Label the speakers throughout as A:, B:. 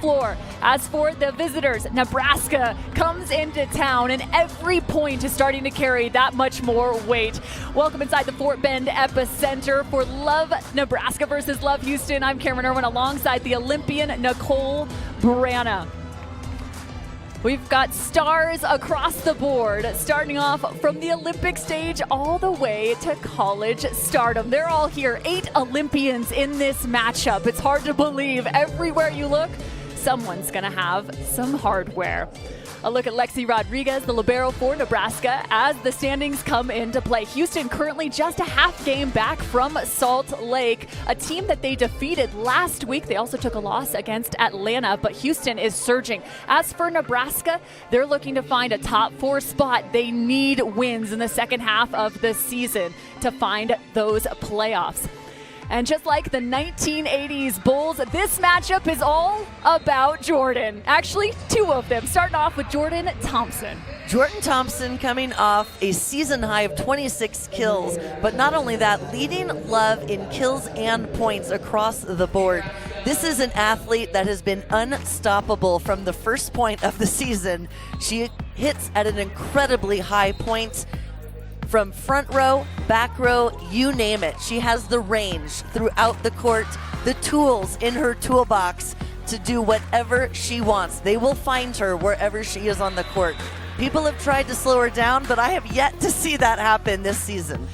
A: floor. As for the visitors, Nebraska comes into town, and every point is starting to carry that much more weight. Welcome inside the Fort Bend epicenter for Love Nebraska versus Love Houston. I'm Cameron Irwin alongside the Olympian Nicole Brana. We've got stars across the board, starting off from the Olympic stage all the way to college stardom. They're all here, 8 Olympians in this matchup. It's hard to believe. Everywhere you look, someone's gonna have some hardware. A look at Lexi Rodriguez, the libero for Nebraska, as the standings come into play. Houston currently just a half game back from Salt Lake, a team that they defeated last week. They also took a loss against Atlanta, but Houston is surging. As for Nebraska, they're looking to find a top 4 spot. They need wins in the second half of the season to find those playoffs. And just like the 1980s Bulls, this matchup is all about Jordan. Actually, 2 of them, starting off with Jordan Thompson.
B: Jordan Thompson coming off a season high of 26 kills, but not only that, leading Love in kills and points across the board. This is an athlete that has been unstoppable from the first point of the season. She hits at an incredibly high point. From front row, back row, you name it. She has the range throughout the court, the tools in her toolbox to do whatever she wants. They will find her wherever she is on the court. People have tried to slow her down, but I have yet to see that happen this season.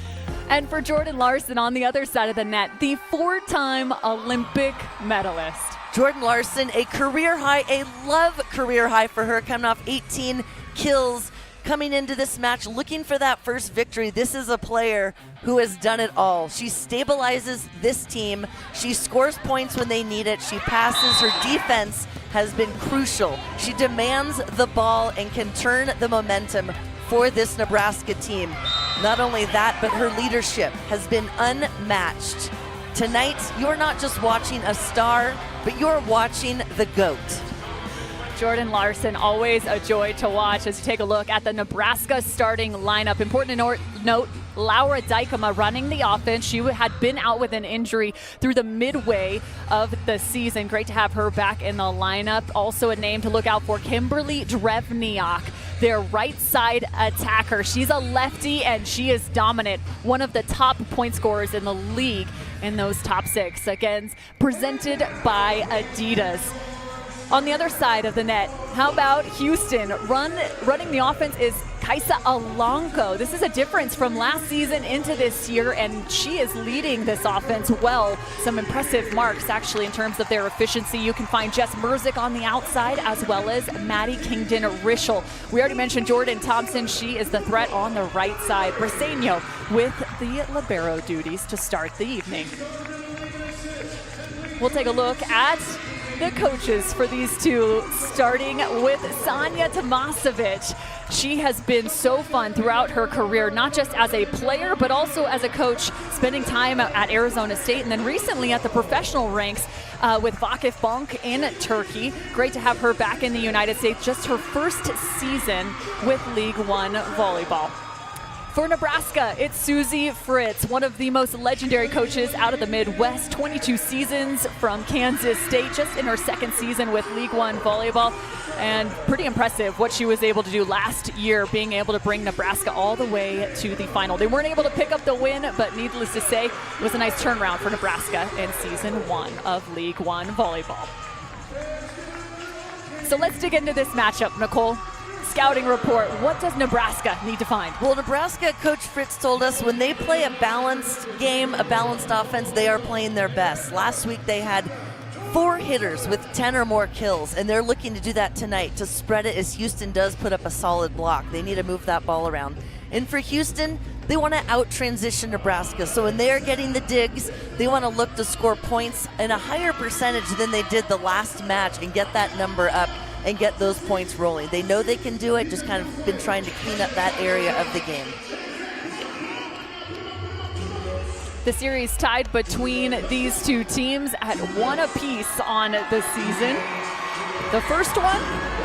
A: And for Jordan Larson on the other side of the net, the 4-time Olympic medalist.
B: Jordan Larson, a career high, a Love career high for her, coming off 18 kills. Coming into this match, looking for that first victory. This is a player who has done it all. She stabilizes this team. She scores points when they need it. She passes. Her defense has been crucial. She demands the ball and can turn the momentum for this Nebraska team. Not only that, but her leadership has been unmatched. Tonight, you're not just watching a star, but you're watching the GOAT.
A: Jordan Larson, always a joy to watch as you take a look at the Nebraska starting lineup. Important to note, Laura Dykema running the offense. She had been out with an injury through the midway of the season. Great to have her back in the lineup. Also a name to look out for, Kimberly Drevniak, their right side attacker. She's a lefty and she is dominant. One of the top point scorers in the league in those top 6. Again, presented by Adidas. On the other side of the net, how about Houston? Running the offense is Kaisa Alonco. This is a difference from last season into this year, and she is leading this offense well. Some impressive marks, actually, in terms of their efficiency. You can find Jess Merzick on the outside, as well as Maddie Kingdon-Rischel. We already mentioned Jordan Thompson. She is the threat on the right side. Briseño with the libero duties to start the evening. We'll take a look at the coaches for these 2, starting with Sanja Tomasevic. She has been so fun throughout her career, not just as a player, but also as a coach, spending time at Arizona State and then recently at the professional ranks with Vakif Bank in Turkey. Great to have her back in the United States, just her first season with League One volleyball. For Nebraska, it's Susie Fritz, one of the most legendary coaches out of the Midwest. 22 seasons from Kansas State, just in her second season with League One volleyball. And pretty impressive what she was able to do last year, being able to bring Nebraska all the way to the final. They weren't able to pick up the win, but needless to say, it was a nice turnaround for Nebraska in season 1 of League One volleyball. So let's dig into this matchup, Nicole. Scouting report, what does Nebraska need to find?
B: Well, Nebraska, Coach Fritz told us when they play a balanced game, a balanced offense, they are playing their best. Last week they had 4 hitters with 10 or more kills, and they're looking to do that tonight to spread it as Houston does put up a solid block. They need to move that ball around. And for Houston, they want to out-transition Nebraska. So when they are getting the digs, they want to look to score points in a higher percentage than they did the last match and get that number up and get those points rolling. They know they can do it, just kind of been trying to clean up that area of the game.
A: The series tied between these 2 teams at 1 apiece on the season. The first one,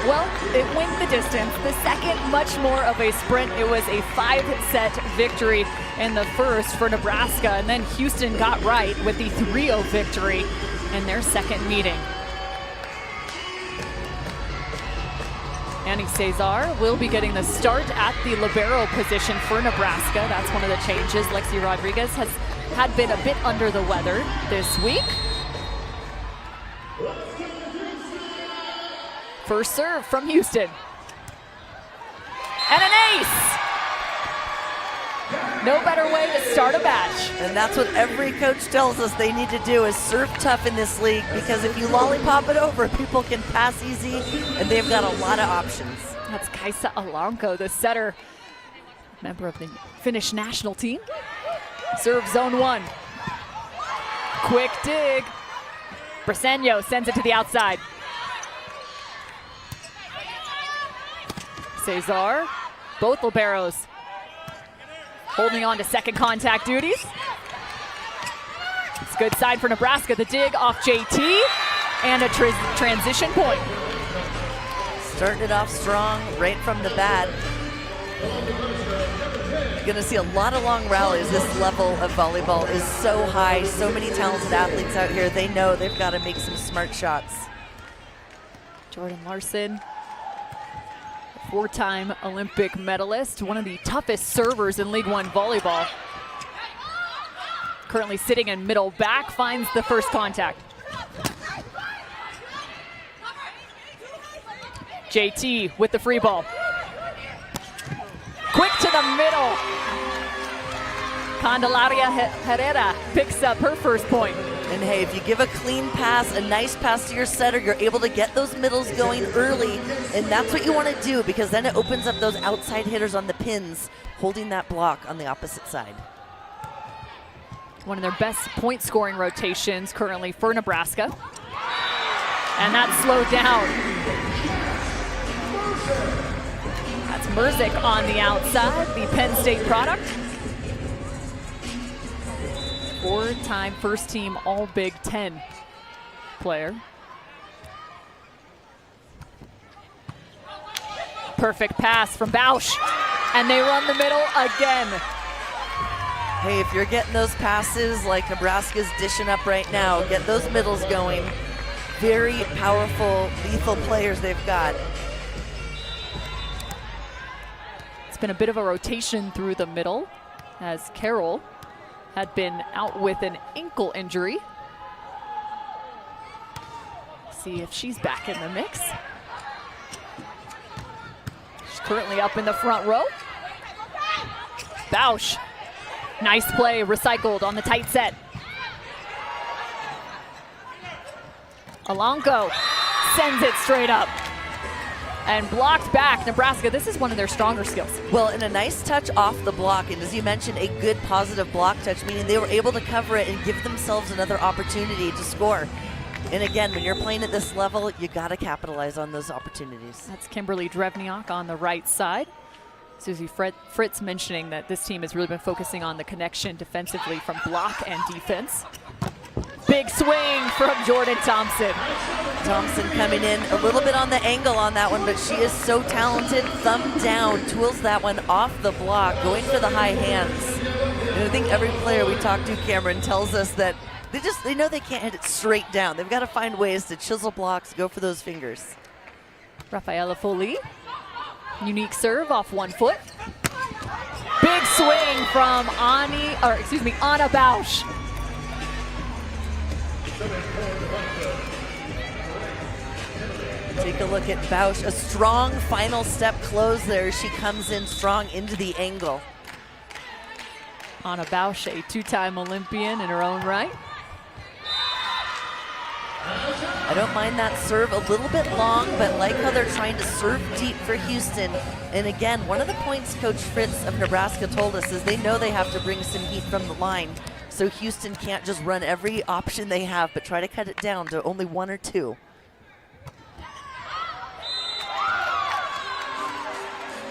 A: well, it went the distance. The second, much more of a sprint. It was a 5-set victory in the first for Nebraska, and then Houston got right with the 3-0 victory in their second meeting. Annie Cesar will be getting the start at the libero position for Nebraska. That's one of the changes. Lexi Rodriguez had been a bit under the weather this week. First serve from Houston. And an ace! No better way to start a match.
B: And that's what every coach tells us they need to do, is serve tough in this league, because if you lollipop it over, people can pass easy, and they've got a lot of options.
A: That's Kaisa Alanko, the setter, member of the Finnish national team. Serve zone 1. Quick dig. Briseño sends it to the outside. Cesar, both liberos holding on to second contact duties. It's a good side for Nebraska. The dig off JT and a transition point.
B: Starting it off strong right from the bat. You're going to see a lot of long rallies. This level of volleyball is so high. So many talented athletes out here. They know they've got to make some smart shots.
A: Jordan Larson, 4-time Olympic medalist, one of the toughest servers in League One volleyball. Currently sitting in middle back, finds the first contact. JT with the free ball. Quick to the middle. Candelaria Herrera picks up her first point.
B: And hey, if you give a clean pass, a nice pass to your setter, you're able to get those middles going early, and that's what you want to do, because then it opens up those outside hitters on the pins, holding that block on the opposite side.
A: One of their best point scoring rotations currently for Nebraska. And that's slowed down. That's Merzik on the outside, the Penn State product. 4-time first team All Big Ten player. Perfect pass from Bausch, and they run the middle again.
B: Hey, if you're getting those passes like Nebraska's dishing up right now, get those middles going. Very powerful, lethal players they've got.
A: It's been a bit of a rotation through the middle, as Carroll had been out with an ankle injury. See if she's back in the mix. She's currently up in the front row. Bausch, nice play, recycled on the tight set. Alanko sends it straight up and blocked back. Nebraska, this is one of their stronger skills.
B: Well, and a nice touch off the block, and as you mentioned, a good positive block touch, meaning they were able to cover it and give themselves another opportunity to score. And again, when you're playing at this level, you got to capitalize on those opportunities.
A: That's Kimberly Drevniak on the right side. Susie Fritz mentioning that this team has really been focusing on the connection defensively from block and defense. Big swing from Jordan Thompson.
B: Thompson coming in a little bit on the angle on that one, but she is so talented. Thumb down, tools that one off the block, going for the high hands. And I think every player we talk to, Cameron, tells us that they know they can't hit it straight down. They've got to find ways to chisel blocks, go for those fingers.
A: Rafaela Foley, unique serve off 1 foot. Big swing from Anna Bausch.
B: Take a look at Bausch, a strong final step close there. She comes in strong into the angle.
A: Anna Bausch, a 2-time Olympian in her own right.
B: I don't mind that serve, a little bit long, but like how they're trying to serve deep for Houston. And again, one of the points Coach Fritz of Nebraska told us is they know they have to bring some heat from the line. So Houston can't just run every option they have, but try to cut it down to only 1 or 2.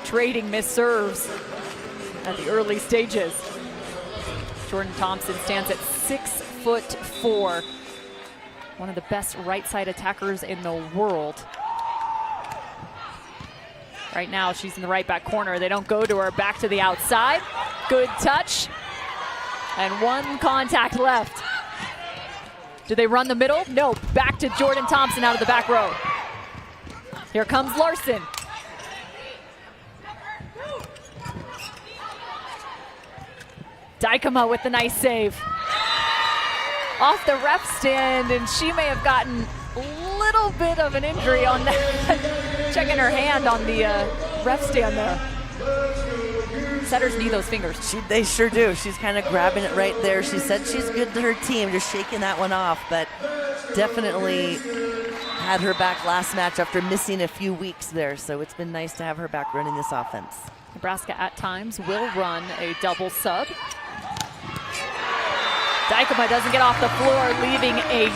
A: Trading missed serves at the early stages. Jordan Thompson stands at 6'4", one of the best right side attackers in the world. Right now, she's in the right back corner. They don't go to her, back to the outside. Good touch. And 1 contact left. Do they run the middle? No, back to Jordan Thompson out of the back row. Here comes Larson. Dykema with the nice save. Off the ref stand, and she may have gotten a little bit of an injury on that. Checking her hand on the ref stand there. Setters need those fingers.
B: They sure do. She's kind of grabbing it right there. She said she's good to her team, just shaking that one off, but definitely had her back last match after missing a few weeks there, so it's been nice to have her back running this offense.
A: Nebraska at times will run a double sub. Dykema doesn't get off the floor, leaving a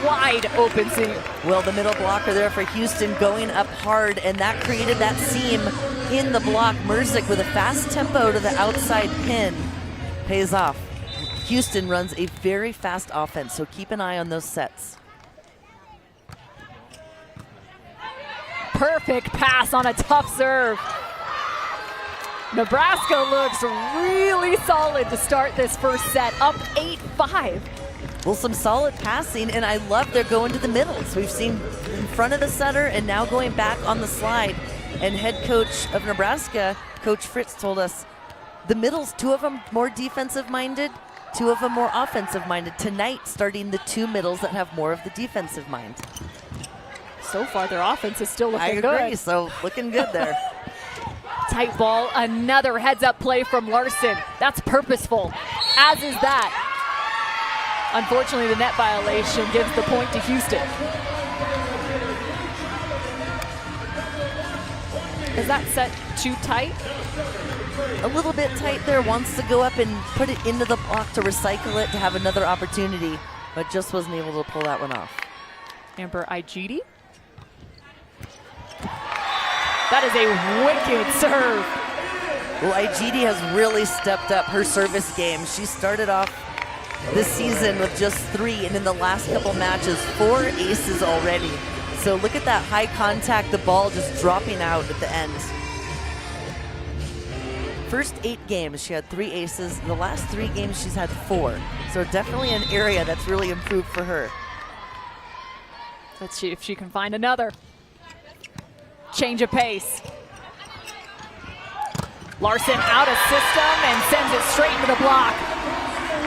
A: wide open seam.
B: Well, the middle blocker there for Houston going up hard, and that created that seam in the block. Merzik with a fast tempo to the outside pin pays off. Houston runs a very fast offense, so keep an eye on those sets.
A: Perfect pass on a tough serve. Nebraska looks really solid to start this first set, up 8-5.
B: Well, some solid passing, and I love they're going to the middles. We've seen in front of the setter and now going back on the slide. And head coach of Nebraska, Coach Fritz, told us the middles, 2 of them more defensive-minded, 2 of them more offensive-minded. Tonight, starting the 2 middles that have more of the defensive mind.
A: So far, their offense is still looking good.
B: I agree, so looking good there.
A: Tight ball, another heads-up play from Larson. That's purposeful, as is that. Unfortunately, the net violation gives the point to Houston. Is that set too tight?
B: A little bit tight there. Wants to go up and put it into the block to recycle it to have another opportunity, but just wasn't able to pull that one off.
A: Amber Igidi. That is a wicked serve.
B: Well, Igidi has really stepped up her service game. She started off this season with just 3, and in the last couple matches, 4 aces already. So look at that high contact, the ball just dropping out at the end. First 8 games, she had 3 aces. The last 3 games, she's had 4. So definitely an area that's really improved for her.
A: Let's see if she can find another. Change of pace. Larson out of system and sends it straight into the block.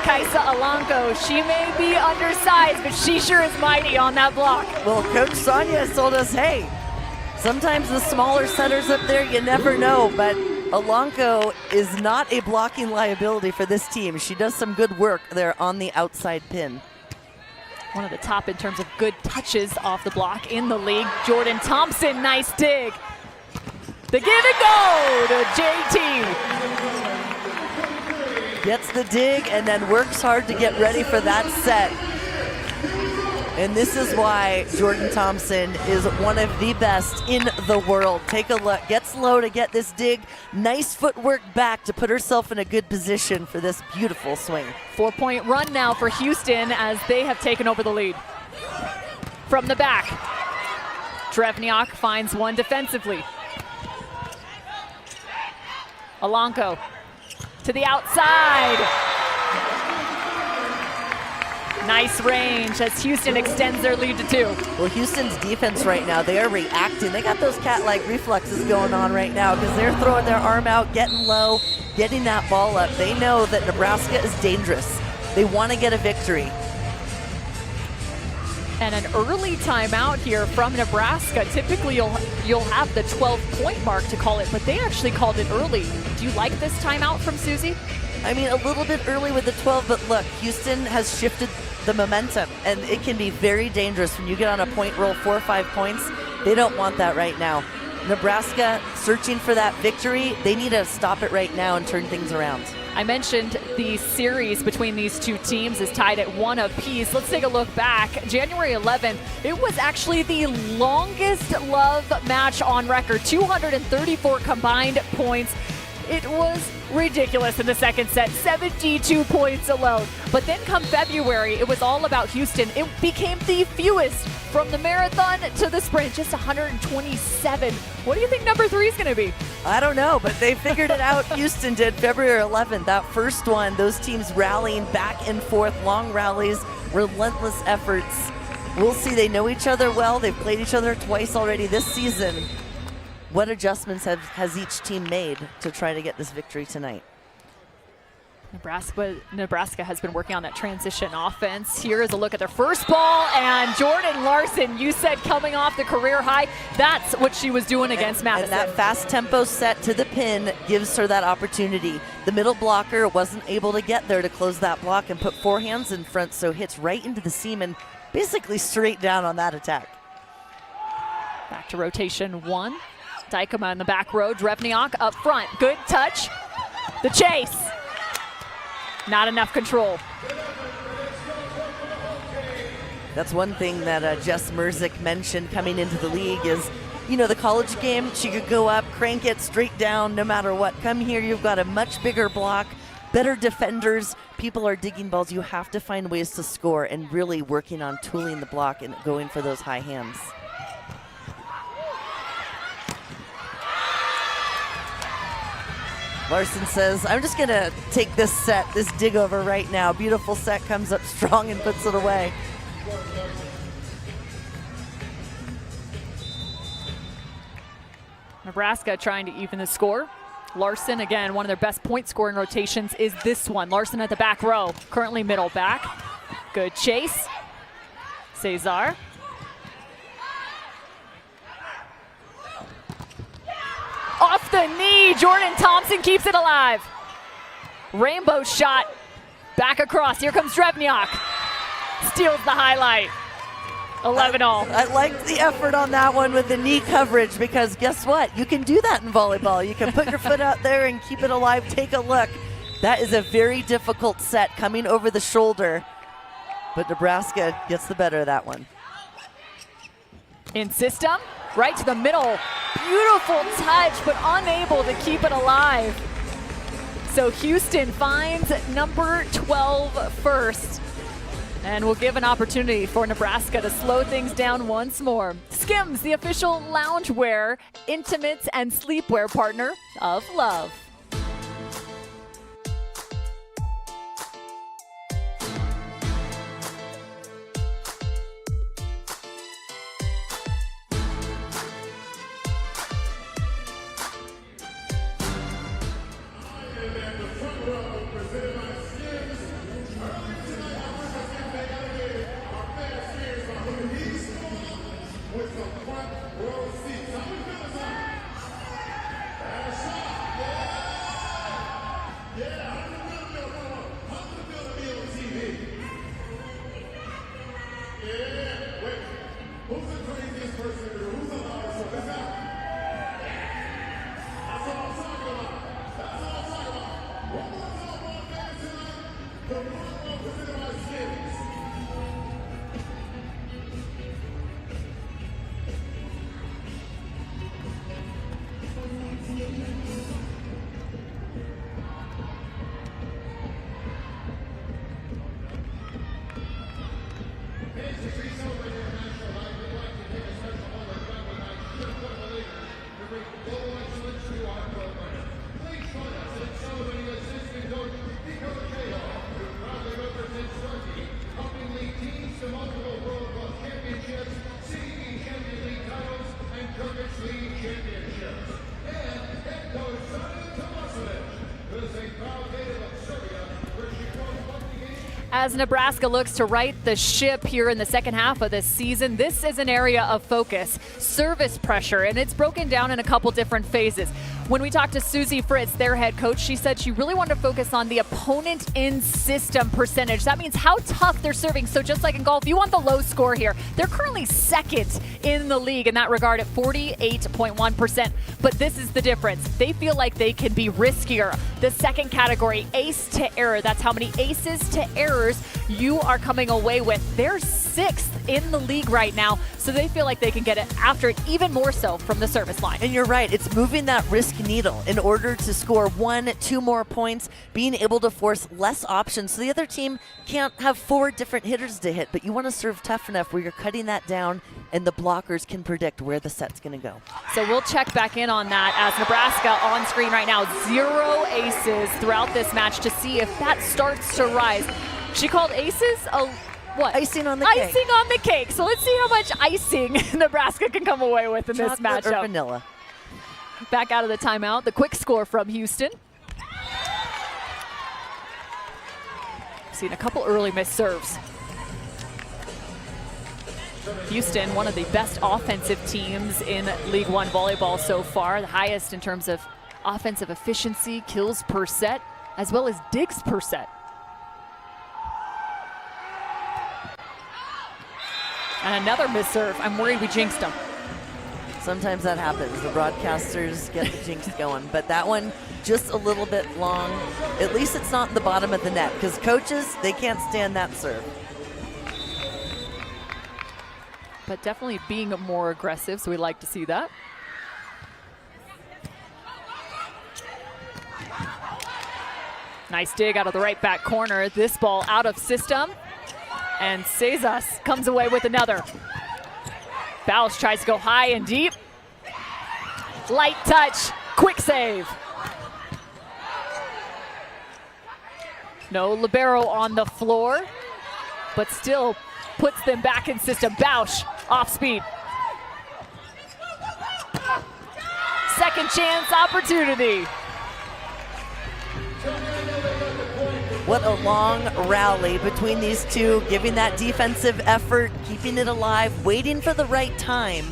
A: Kaisa Alanko, she may be undersized, but she sure is mighty on that block.
B: Well, Coach Sonia told us, hey, sometimes the smaller setters up there, you never know, but Alanko is not a blocking liability for this team. She does some good work there on the outside pin.
A: One of the top in terms of good touches off the block in the league. Jordan Thompson, nice dig. The give and go to JT.
B: Gets the dig and then works hard to get ready for that set. And this is why Jordan Thompson is one of the best in the world. Take a look, gets low to get this dig. Nice footwork back to put herself in a good position for this beautiful swing.
A: 4-point run now for Houston as they have taken over the lead. From the back, Drevniak finds one defensively. Alanko to the outside. Nice range as Houston extends their lead to 2.
B: Well, Houston's defense right now, they are reacting. They got those cat-like reflexes going on right now because they're throwing their arm out, getting low, getting that ball up. They know that Nebraska is dangerous. They want to get a victory.
A: And an early timeout here from Nebraska. Typically you'll have the 12-point mark to call it, but they actually called it early. Do you like this timeout from Susie?
B: I mean, a little bit early with the 12, but look, Houston has shifted the momentum, and it can be very dangerous when you get on a point roll, 4 or 5 points. They don't want that right now. Nebraska searching for that victory. They need to stop it right now and turn things around.
A: I mentioned the series between these 2 teams is tied at 1 apiece. Let's take a look back. January 11th, it was actually the longest love match on record, 234 combined points. It was ridiculous in the second set, 72 points alone. But then come February, it was all about Houston. It became the fewest from the marathon to the sprint, just 127. What do you think number 3 is going to be?
B: I don't know, but they figured it out. Houston did February 11th. That first one, those teams rallying back and forth, long rallies, relentless efforts. We'll see. They know each other well. They've played each other twice already this season. What adjustments has each team made to try to get this victory tonight?
A: Nebraska has been working on that transition offense. Here is a look at their first ball, and Jordan Larson, you said coming off the career high, that's what she was doing against Madison.
B: And that fast tempo set to the pin gives her that opportunity. The middle blocker wasn't able to get there to close that block and put forehands in front, so hits right into the seam and basically straight down on that attack.
A: Back to rotation 1. Dykema in the back row, Drevniak up front. Good touch. The chase. Not enough control.
B: That's one thing that Jess Merzick mentioned coming into the league is, you know, the college game, she could go up, crank it straight down no matter what. Come here, you've got a much bigger block, better defenders. People are digging balls. You have to find ways to score and really working on tooling the block and going for those high hands. Larson says, I'm just going to take this set, this dig over right now. Beautiful set, comes up strong and puts it away.
A: Nebraska trying to even the score. Larson, again, one of their best point scoring rotations is this one. Larson at the back row, currently middle back. Good chase. Cesar. Off the knee, Jordan Thompson keeps it alive. Rainbow shot, back across. Here comes Drevniak. Steals the highlight. 11-all.
B: I liked the effort on that one with the knee coverage because guess what? You can do that in volleyball. You can put your foot out there and keep it alive. Take a look. That is a very difficult set coming over the shoulder, but Nebraska gets the better of that one.
A: In system, right to the middle. Beautiful touch, but unable to keep it alive. So Houston finds number 12 first. And will give an opportunity for Nebraska to slow things down once more. Skims, the official loungewear, intimates, and sleepwear partner of Love. As Nebraska looks to right the ship here in the second half of this season, this is an area of focus, service pressure, and it's broken down in a couple different phases. When we talked to Susie Fritz, their head coach, she said she really wanted to focus on the opponent in system percentage. That means how tough they're serving. So just like in golf, you want the low score here. They're currently second in the league in that regard at 48.1%. But this is the difference. They feel like they can be riskier. The second category, ace to error. That's how many aces to errors you are coming away with. They're sixth in the league right now, so they feel like they can get it after it even more so from the service line.
B: And you're right, it's moving that risk needle in order to score 1-2 more points, being able to force less options so the other team can't have 4 different hitters to hit, but you want to serve tough enough where you're cutting that down and the blockers can predict where the set's going to go.
A: So we'll check back in on that as Nebraska on screen right now, 0 aces throughout this match to see if that starts to rise. She called aces what?
B: Icing on the cake.
A: Icing on the cake. So let's see how much icing Nebraska can come away with in this matchup.
B: Chocolate or vanilla.
A: Back out of the timeout, the quick score from Houston. Seen a couple early missed serves. Houston, one of the best offensive teams in League One volleyball so far, the highest in terms of offensive efficiency, kills per set, as well as digs per set. And another missed serve. I'm worried we jinxed him.
B: Sometimes that happens. The broadcasters get the jinx going, but that one just a little bit long. At least it's not in the bottom of the net, because coaches, they can't stand that serve.
A: But definitely being more aggressive, so we like to see that. Nice dig out of the right back corner. This ball out of system. And Cezas comes away with another. Bausch tries to go high and deep. Light touch, quick save. No libero on the floor, but still puts them back in system. Bausch off speed. Second chance opportunity.
B: What a long rally between these two, giving that defensive effort, keeping it alive, waiting for the right time.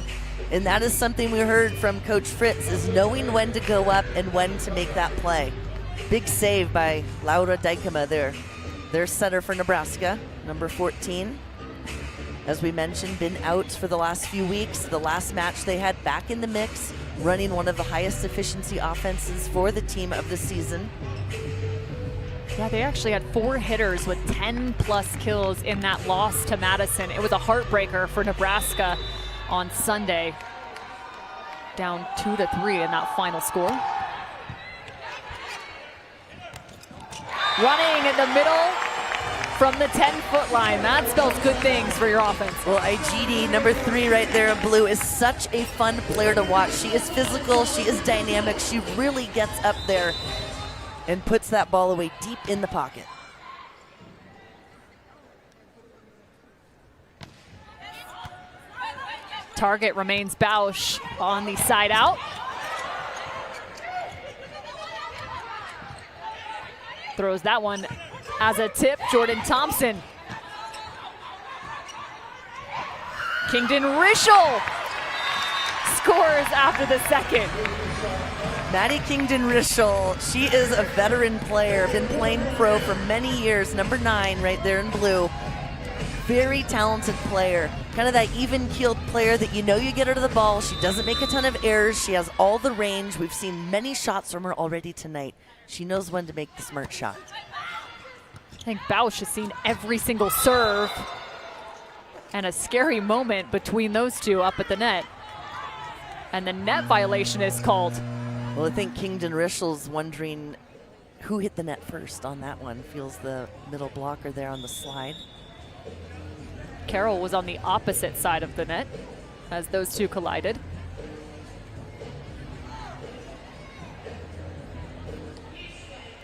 B: And that is something we heard from Coach Fritz, is knowing when to go up and when to make that play. Big save by Laura Dykema there. Their setter for Nebraska, number 14. As we mentioned, been out for the last few weeks. The last match they had back in the mix, running one of the highest efficiency offenses for the team of the season.
A: Yeah, they actually had 4 hitters with 10-plus kills in that loss to Madison. It was a heartbreaker for Nebraska on Sunday. Down 2-3 in that final score. Running in the middle from the 10-foot line. That spells good things for your offense.
B: Well, Igidi, number 3 right there in blue, is such a fun player to watch. She is physical, she is dynamic, she really gets up there and puts that ball away deep in the pocket.
A: Target remains Bausch on the side out. Throws that one as a tip. Jordan Thompson. Kingdon Rischel scores after the second.
B: Maddie Kingdon Rischel, she is a veteran player, been playing pro for many years, number 9 right there in blue. Very talented player, kind of that even-keeled player that you know you get her to the ball. She doesn't make a ton of errors. She has all the range. We've seen many shots from her already tonight. She knows when to make the smart shot.
A: I think Bausch has seen every single serve, and a scary moment between those two up at the net. And the net violation is called.
B: Well, I think Kingdon Rischel's wondering who hit the net first on that one. Feels the middle blocker there on the slide.
A: Carroll was on the opposite side of the net as those two collided.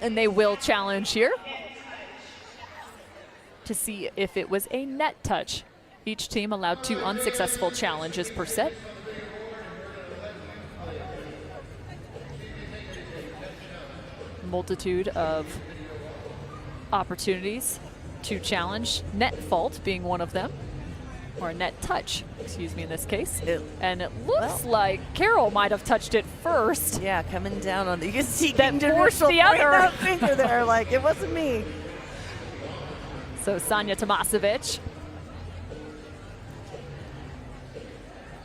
A: And they will challenge here to see if it was a net touch. Each team allowed 2 unsuccessful challenges per set. Multitude of opportunities to challenge. Net fault being one of them, or net touch, excuse me, in this case. And it looks like Carroll might have touched it first.
B: Yeah, coming down on the, you can see
A: that
B: Kingdon
A: forced
B: Rischel
A: the other
B: that finger there, like it wasn't me.
A: So Sanya Tomasevic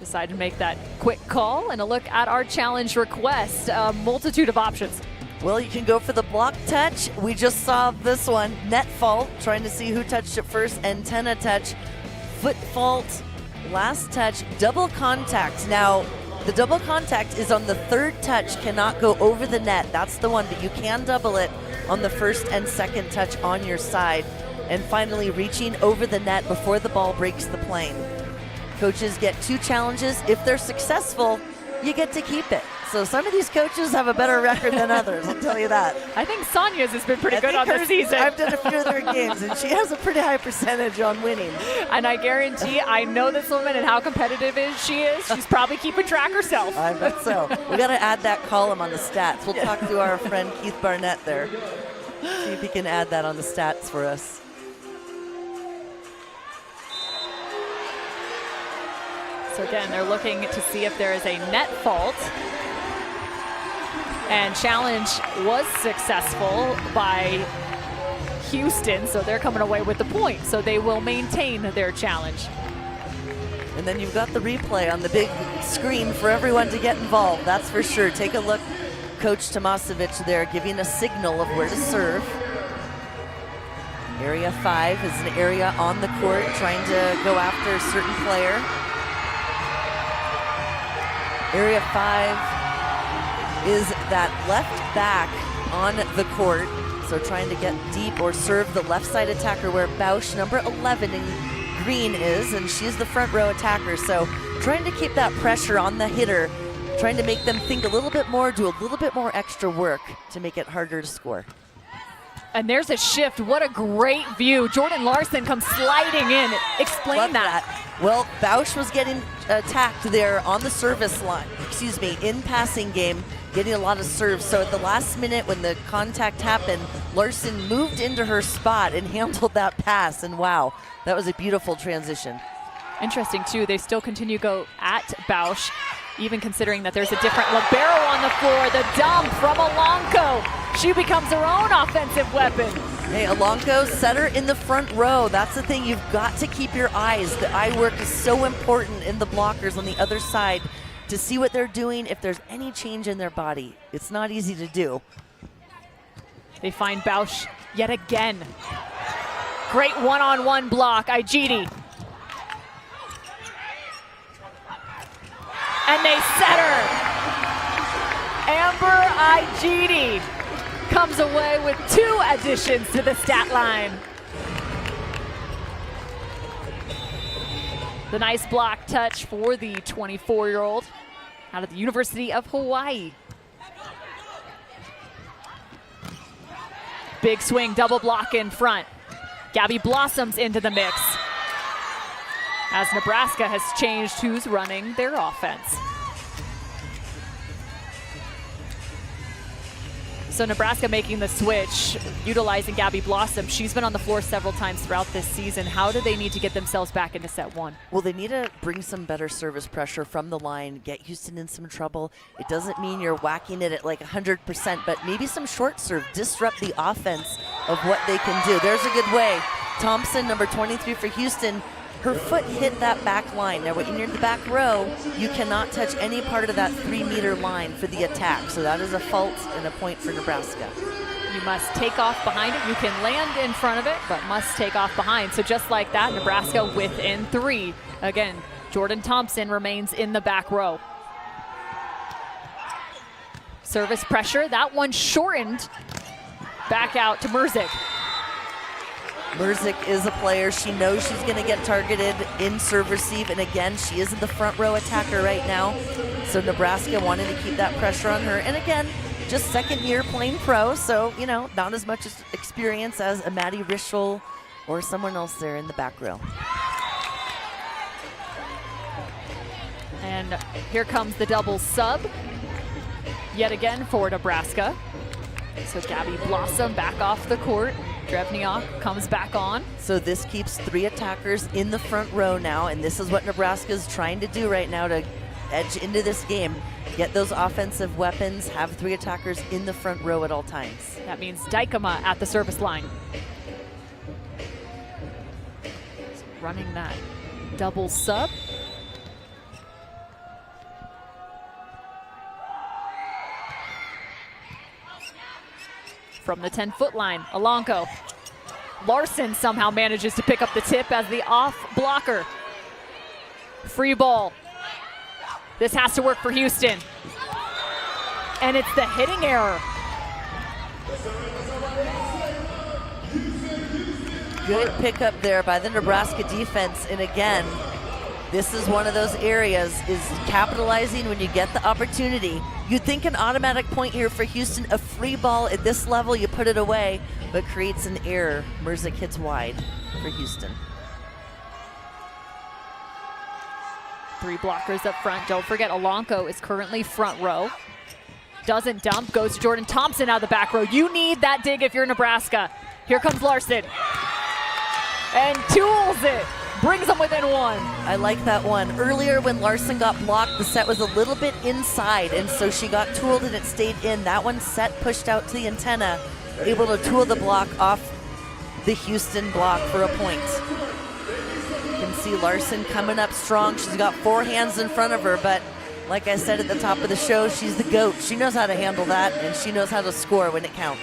A: decided to make that quick call, and a look at our challenge request. A multitude of options.
B: Well, you can go for the block touch. We just saw this one. Net fault, trying to see who touched it first. Antenna touch, foot fault, last touch, double contact. Now, the double contact is on the 3rd touch, cannot go over the net. That's the one, but you can double it on the 1st and 2nd touch on your side. And finally, reaching over the net before the ball breaks the plane. Coaches get 2 challenges. If they're successful, you get to keep it. So some of these coaches have a better record than others, I'll tell you that.
A: I think Sanya's has been pretty good on the season.
B: I've done a few of their games, and she has a pretty high percentage on winning.
A: And I guarantee, I know this woman and how competitive she is. She's probably keeping track herself.
B: I bet so. We got to add that column on the stats. We'll talk to our friend Keith Barnett there. See if he can add that on the stats for us.
A: So again, they're looking to see if there is a net fault. And challenge was successful by Houston, so they're coming away with the point. So they will maintain their challenge.
B: And then you've got the replay on the big screen for everyone to get involved, that's for sure. Take a look, Coach Tomasevich there giving a signal of where to serve. Area 5 is an area on the court trying to go after a certain player. Area 5 is that left back on the court, so trying to get deep or serve the left side attacker where Bausch, number 11 in green is, and she's the front row attacker. So trying to keep that pressure on the hitter, trying to make them think a little bit more, do a little bit more extra work to make it harder to score.
A: And there's a shift. What a great view. Jordan Larson comes sliding in. Explain
B: Love
A: that.
B: Well, Bausch was getting attacked there on the service line, in passing game, getting a lot of serves. So at the last minute when the contact happened, Larson moved into her spot and handled that pass. And wow, that was a beautiful transition.
A: Interesting too, they still continue to go at Bausch, even considering that there's a different libero on the floor. The dump from Alonco. She becomes her own offensive weapon.
B: Hey, Alonco, setter in the front row. That's the thing, you've got to keep your eyes. The eye work is so important in the blockers on the other side to see what they're doing, if there's any change in their body. It's not easy to do.
A: They find Bausch yet again. Great one-on-one block, Igidi. And they set her. Amber Igidi comes away with 2 additions to the stat line. The nice block touch for the 24-year-old out of the University of Hawaii. Big swing, double block in front. Gabby Blossoms into the mix, as Nebraska has changed who's running their offense. So Nebraska making the switch, utilizing Gabby Blossom. She's been on the floor several times throughout this season. How do they need to get themselves back into set 1?
B: Well, they need to bring some better service pressure from the line, get Houston in some trouble. It doesn't mean you're whacking it at like 100%, but maybe some short serve, disrupt the offense of what they can do. There's a good way. Thompson, number 23 for Houston, her foot hit that back line. Now, when you're in the back row, you cannot touch any part of that 3-meter line for the attack. So that is a fault and a point for Nebraska.
A: You must take off behind it. You can land in front of it, but must take off behind. So just like that, Nebraska within 3. Again, Jordan Thompson remains in the back row. Service pressure, that one shortened. Back out to Merzik.
B: Merzik is a player, she knows she's going to get targeted in serve receive, and again, she is in the front row attacker right now. So Nebraska wanted to keep that pressure on her. And again, just second year playing pro, so, you know, not as much experience as a Maddie Rischel or someone else there in the back row.
A: And here comes the double sub yet again for Nebraska. So Gabby Blossom back off the court. Drevniak comes back on.
B: So this keeps 3 attackers in the front row now, and this is what Nebraska is trying to do right now to edge into this game. Get those offensive weapons, have 3 attackers in the front row at all times.
A: That means Dykema at the service line. So running that double sub. From the 10-foot line, Alonco. Larson somehow manages to pick up the tip as the off blocker. Free ball. This has to work for Houston. And it's the hitting error.
B: Good pickup there by the Nebraska defense. And again, this is one of those areas, is capitalizing when you get the opportunity. You'd think an automatic point here for Houston, a free ball at this level, you put it away, but creates an error. Merzik hits wide for Houston.
A: 3 blockers up front. Don't forget, Alonco is currently front row. Doesn't dump, goes to Jordan Thompson out of the back row. You need that dig if you're Nebraska. Here comes Larson. And tools it. brings them within one.
B: I like that one. Earlier when Larson got blocked, the set was a little bit inside, and so she got tooled and it stayed in. That one set pushed out to the antenna, able to tool the block off the Houston block for a point. You can see Larson coming up strong. She's got 4 hands in front of her, but like I said at the top of the show, she's the GOAT. She knows how to handle that, and she knows how to score when it counts.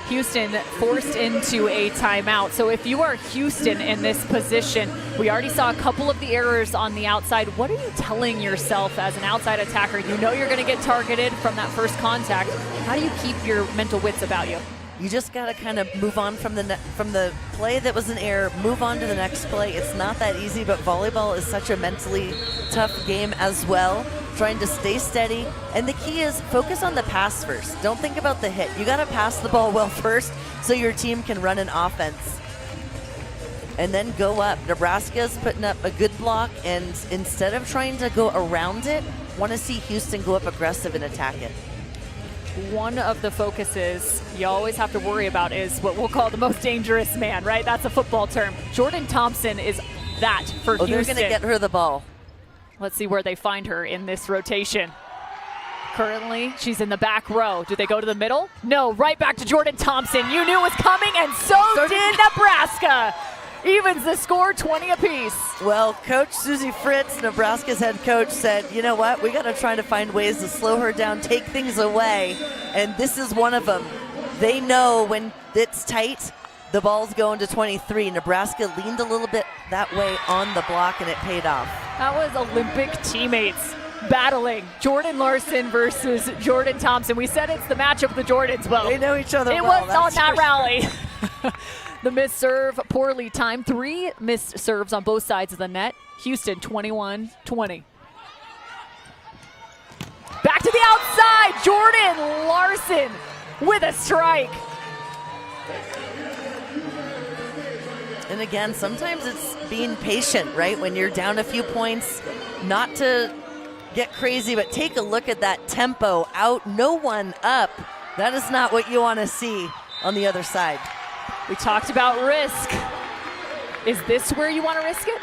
A: Houston forced into a timeout. So if you are Houston in this position, we already saw a couple of the errors on the outside. What are you telling yourself as an outside attacker? You know you're going to get targeted from that first contact. How do you keep your mental wits about you?
B: You just got to kind of move on from the play that was an error, move on to the next play. It's not that easy, but volleyball is such a mentally tough game as well. Trying to stay steady, and the key is focus on the pass first. Don't think about the hit. You got to pass the ball well first so your team can run an offense. And then go up. Nebraska's putting up a good block, and instead of trying to go around it, want to see Houston go up aggressive and attack it.
A: One of the focuses you always have to worry about is what we'll call the most dangerous man, right? That's a football term. Jordan Thompson is that for Houston.
B: They're going to get her the ball.
A: Let's see where they find her in this rotation. Currently, she's in the back row. Do they go to the middle? No, right back to Jordan Thompson. You knew it was coming, and so did Nebraska. Evens the score, 20 apiece.
B: Well, Coach Susie Fritz, Nebraska's head coach, said, you know what, we got to try to find ways to slow her down, take things away, and this is one of them. They know when it's tight, the ball's going to 23. Nebraska leaned a little bit that way on the block, and it paid off.
A: That was Olympic teammates battling. Jordan Larson versus Jordan Thompson. We said it's the matchup of the Jordans. Well,
B: they know each other
A: well. It was on that rally. The missed serve, poorly timed. 3 missed serves on both sides of the net. Houston 21-20. Back to the outside. Jordan Larson with a strike.
B: And again, sometimes it's being patient, right? When you're down a few points, not to get crazy, but take a look at that tempo. Out, no one up. That is not what you want to see on the other side.
A: We talked about risk. Is this where you want to risk it?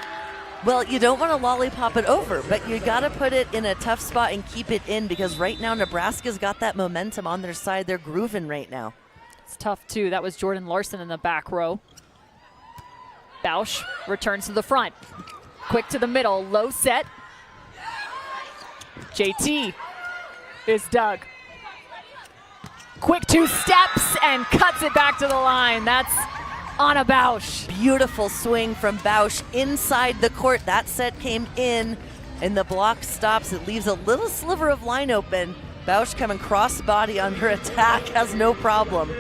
B: Well, you don't want to lollipop it over, but you got to put it in a tough spot and keep it in, because right now Nebraska's got that momentum on their side. They're grooving right now.
A: It's tough, too. That was Jordan Larson in the back row. Bausch returns to the front. Quick to the middle, low set. JT is dug. Quick 2 steps and cuts it back to the line. That's Anna Bausch.
B: Beautiful swing from Bausch inside the court. That set came in, and the block stops. It leaves a little sliver of line open. Bausch coming cross body on her attack, has no problem.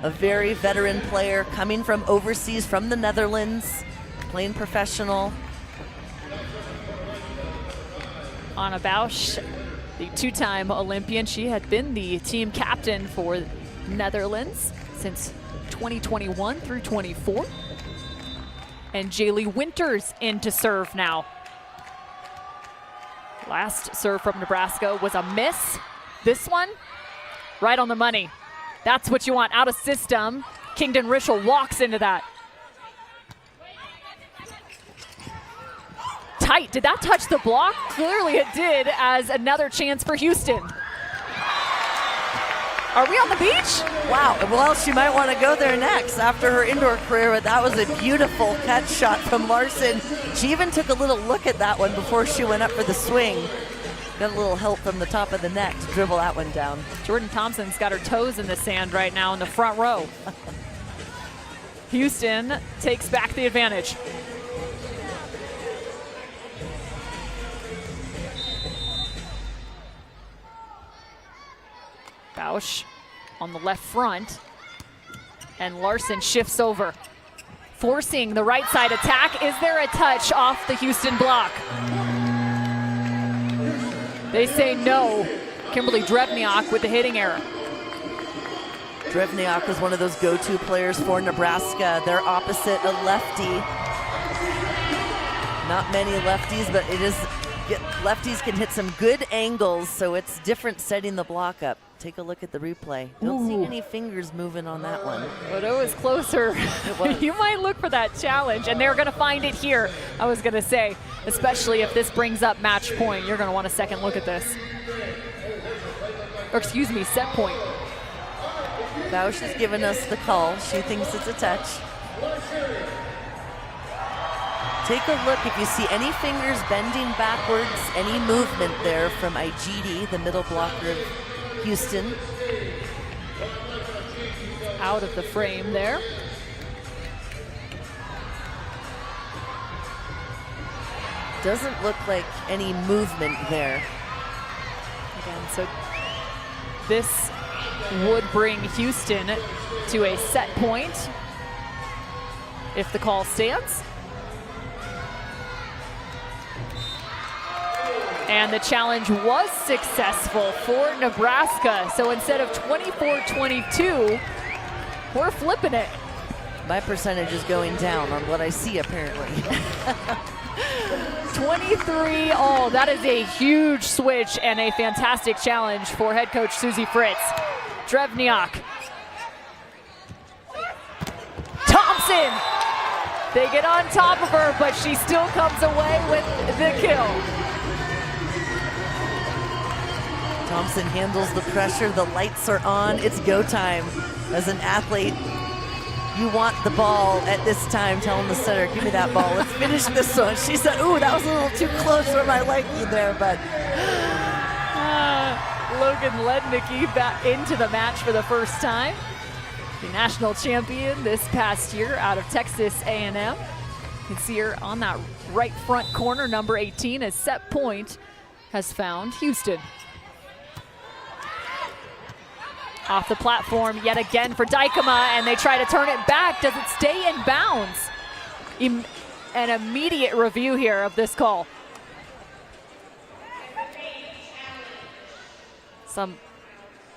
B: A very veteran player coming from overseas, from the Netherlands, playing professional.
A: Anna Bausch, the 2-time Olympian. She had been the team captain for Netherlands since 2021 through 24. And Jaylee Winters in to serve now. Last serve from Nebraska was a miss. This one, right on the money. That's what you want out of system. Kingdon Rischel walks into that. Tight. Did that touch the block? Clearly it did, as another chance for Houston. Are we on the beach?
B: Wow. Well, she might want to go there next after her indoor career, but that was a beautiful catch shot from Larson. She even took a little look at that one before she went up for the swing. Got a little help from the top of the net to dribble that one down.
A: Jordan Thompson's got her toes in the sand right now in the front row. Houston takes back the advantage. Bausch on the left front, and Larson shifts over, forcing the right side attack. Is there a touch off the Houston block? They say no. Kimberly Drevniak with the hitting error.
B: Drevniak is one of those go-to players for Nebraska. They're opposite a lefty. Not many lefties, but lefties can hit some good angles, so it's different setting the block up. Take a look at the replay. Don't see any fingers moving on that one.
A: But it was closer.
B: It was.
A: You might look for that challenge, and they're going to find it here, I was going to say, especially if this brings up match point. You're going to want a second look at this. Or excuse me, set point.
B: Bausch has given us the call. She thinks it's a touch. Take a look if you see any fingers bending backwards, any movement there from IGD, the middle blocker of Houston.
A: Out of the frame there.
B: Doesn't look like any movement there.
A: Again, so this would bring Houston to a set point if the call stands. And the challenge was successful for Nebraska. So instead of 24-22, we're flipping it.
B: My percentage is going down on what I see, apparently.
A: 23-all. That is a huge switch and a fantastic challenge for head coach Susie Fritz. Drevniak. Thompson. They get on top of her, but she still comes away with the kill.
B: Thompson handles the pressure. The lights are on. It's go time. As an athlete, you want the ball at this time, telling the setter, give me that ball. Let's finish this one. She said, ooh, that was a little too close for my liking there, but.
A: Logan Lednicki back into the match for the first time. The national champion this past year out of Texas A&M. You can see her on that right front corner, number 18, as set point has found Houston. Off the platform yet again for Dykema, and they try to turn it back. Does it stay in bounds? An immediate review here of this call. Some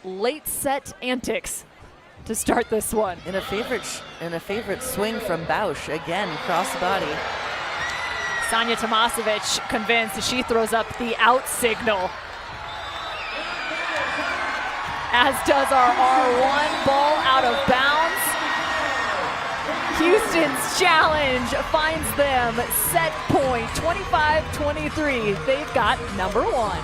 A: late set antics to start this one.
B: In a favorite swing from Bausch, again, cross body.
A: Sonia Tomasevic convinced. She throws up the out signal. As does our R1, ball out of bounds. Houston's challenge finds them set point, 25-23. They've got number one.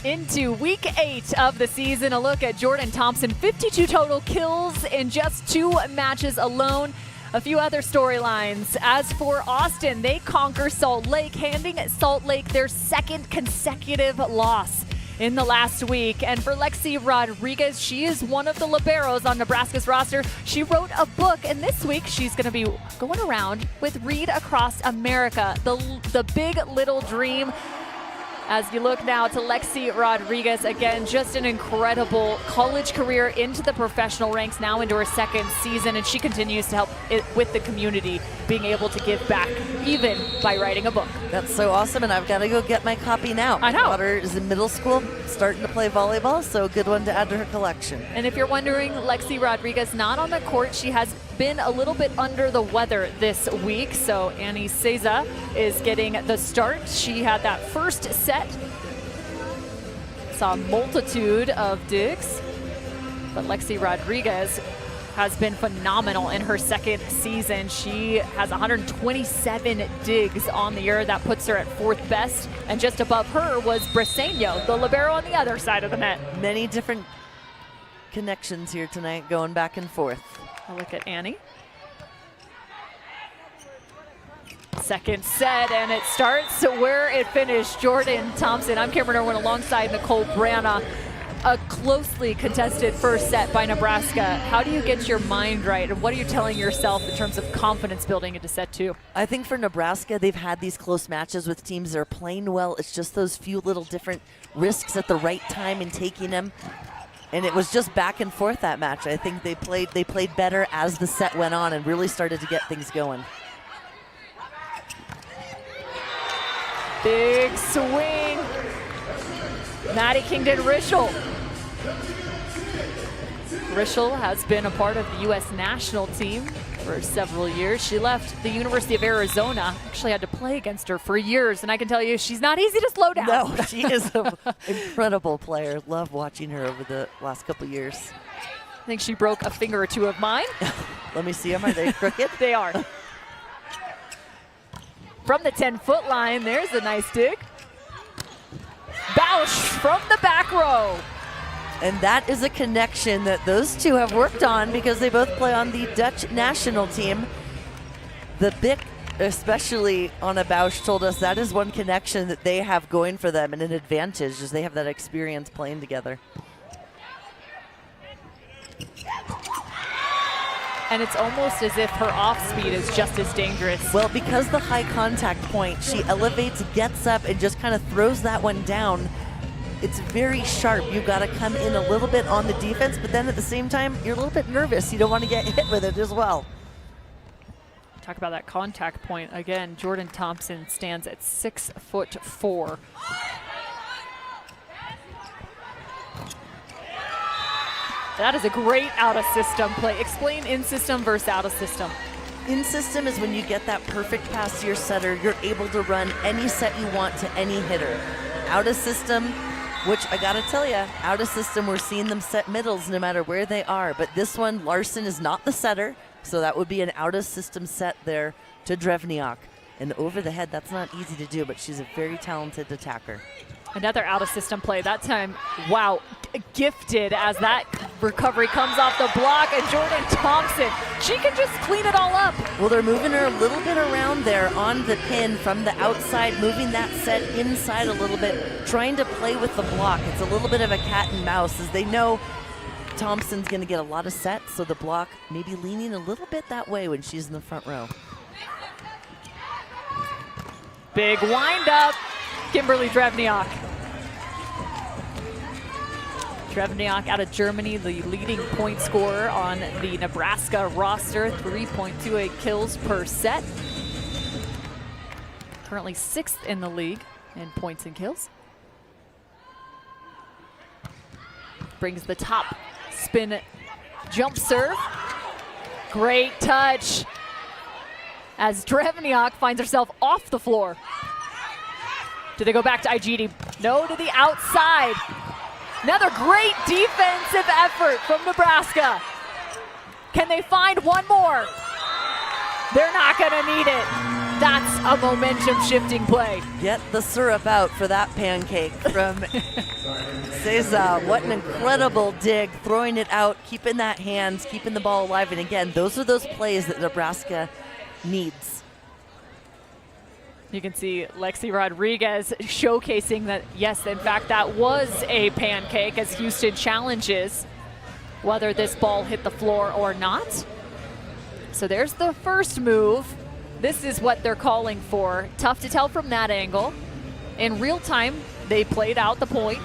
A: Into week 8 of the season, a look at Jordan Thompson, 52 total kills in just 2 matches alone. A few other storylines. As for Austin, they conquer Salt Lake, handing Salt Lake their 2nd consecutive loss in the last week. And for Lexi Rodriguez, she is one of the liberos on Nebraska's roster. She wrote a book, and this week she's going to be going around with Read Across America, the Big Little Dream. As you look now to Lexi Rodriguez, again, just an incredible college career into the professional ranks, now into her 2nd season, and she continues to help with the community, being able to give back, even by writing a book.
B: That's so awesome, and I've got to go get my copy now.
A: I know.
B: My daughter is in middle school, starting to play volleyball, so a good one to add to her collection.
A: And if you're wondering, Lexi Rodriguez not on the court. She has been a little bit under the weather this week, so Annie Ceza is getting the start. She had that first set, saw a multitude of digs, but Lexi Rodriguez has been phenomenal in her 2nd season. She has 127 digs on the year. That puts her at 4th best, and just above her was Briseño, the libero on the other side of the net.
B: Many different connections here tonight, going back and forth.
A: A look at Annie. 2nd set, and it starts where it finished. Jordan Thompson. I'm Cameron Irwin alongside Nicole Brana. A closely contested first set by Nebraska. How do you get your mind right, and what are you telling yourself in terms of confidence building into set 2?
B: I think for Nebraska, they've had these close matches with teams that are playing well. It's just those few little different risks at the right time in taking them. And it was just back and forth, that match. I think they played better as the set went on and really started to get things going.
A: Big swing. Maddie Kingdon-Rischel. Rischel has been a part of the U.S. national team for several years. She left the University of Arizona. Actually had to play against her for years, and I can tell you she's not easy to slow down.
B: No, she is an incredible player. Love watching her over the last couple of years.
A: I think she broke a finger or 2 of mine.
B: Let me see them. Are they crooked?
A: They are. From the 10-foot line, there's a nice dig. Bausch from the back row.
B: And that is a connection that those two have worked on because they both play on the Dutch national team. The Bic, especially Anna Bausch, told us that is one connection that they have going for them and an advantage as they have that experience playing together.
A: And it's almost as if her off speed is just as dangerous.
B: Well, because the high contact point, she elevates, gets up, and just kind of throws that one down. It's very sharp. You've got to come in a little bit on the defense, but then at the same time, you're a little bit nervous. You don't want to get hit with it as well.
A: Talk about that contact point. Again, Jordan Thompson stands at 6'4". That is a great out-of-system play. Explain in-system versus out-of-system.
B: In-system is when you get that perfect pass to your setter. You're able to run any set you want to any hitter. Out-of-system, which I got to tell you, out-of-system, we're seeing them set middles no matter where they are. But this one, Larson is not the setter, so that would be an out-of-system set there to Drevniak. And over the head, that's not easy to do, but she's a very talented attacker.
A: Another out-of-system play. That time, wow, gifted as that recovery comes off the block. And Jordan Thompson, she can just clean it all up.
B: Well, they're moving her a little bit around there on the pin from the outside, moving that set inside a little bit, trying to play with the block. It's a little bit of a cat and mouse as they know Thompson's going to get a lot of sets, so the block maybe leaning a little bit that way when she's in the front row.
A: Big wind up. Kimberly Drevniak. Drevniak out of Germany, the leading point scorer on the Nebraska roster, 3.28 kills per set. Currently 6th in the league in points and kills. Brings the top spin jump serve. Great touch as Drevniak finds herself off the floor. Do they go back to Igidi? No, to the outside. Another great defensive effort from Nebraska. Can they find one more? They're not going to need it. That's a momentum shifting play.
B: Get the syrup out for that pancake from Cesar. What an incredible dig, throwing it out, keeping that hands, keeping the ball alive. And again, those are those plays that Nebraska needs.
A: You can see Lexi Rodriguez showcasing that, yes, in fact, that was a pancake as Houston challenges whether this ball hit the floor or not. So there's the first move. This is what they're calling for. Tough to tell from that angle. In real time, they played out the point.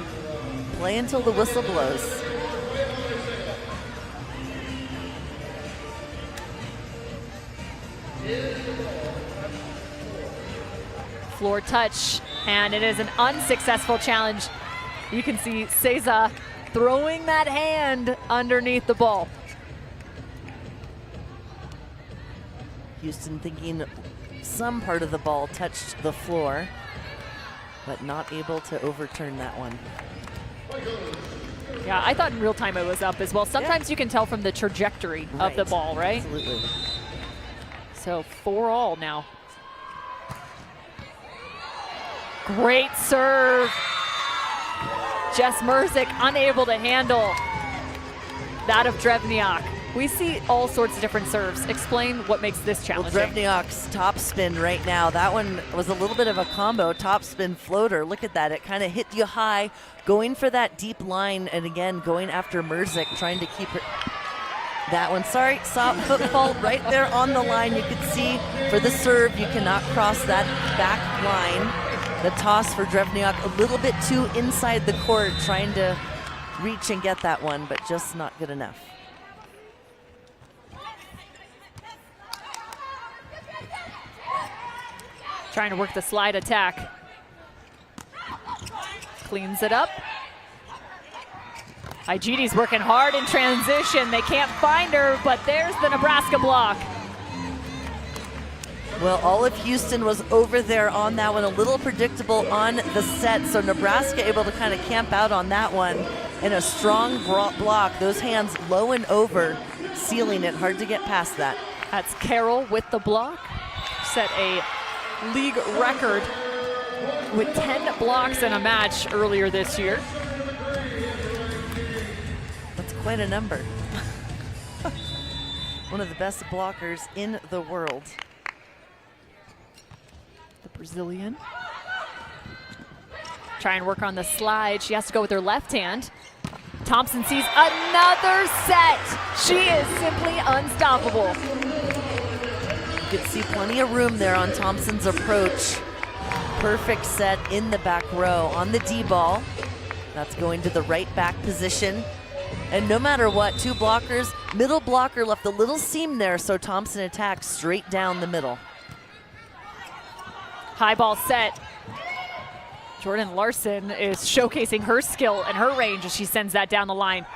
B: Play until the whistle blows.
A: Floor touch, and it is an unsuccessful challenge. You can see Cesar throwing that hand underneath the ball.
B: Houston thinking some part of the ball touched the floor, but not able to overturn that one.
A: Yeah, I thought in real time it was up as well. Sometimes you can tell from the trajectory of the ball, right?
B: Absolutely.
A: So 4-all now. Great serve. Jess Merzick unable to handle that of Drevniak. We see all sorts of different serves. Explain what makes this challenging.
B: Well, Drevniak's top spin right now, that one was a little bit of a combo, top spin floater. Look at that, it kind of hit you high, going for that deep line, and again, going after Merzick, trying to keep her. That one, sorry, soft foot fault right there on the line. You could see for the serve, you cannot cross that back line. The toss for Drevniak a little bit too inside the court, trying to reach and get that one, but just not good enough.
A: Trying to work the slide attack. Cleans it up. Igiti's working hard in transition. They can't find her, but there's the Nebraska block.
B: Well, all of Houston was over there on that one, a little predictable on the set, so Nebraska able to kind of camp out on that one. And a strong block, those hands low and over, sealing it, hard to get past that.
A: That's Carroll with the block. Set a league record with 10 blocks in a match earlier this year.
B: That's quite a number. One of the best blockers in the world.
A: The Brazilian. Try and work on the slide. She has to go with her left hand. Thompson sees another set. She is simply unstoppable.
B: You could see plenty of room there on Thompson's approach. Perfect set in the back row on the D ball. That's going to the right back position. And no matter what, two blockers, middle blocker left a little seam there, so Thompson attacks straight down the middle.
A: High ball set. Jordan Larson is showcasing her skill and her range as she sends that down the line.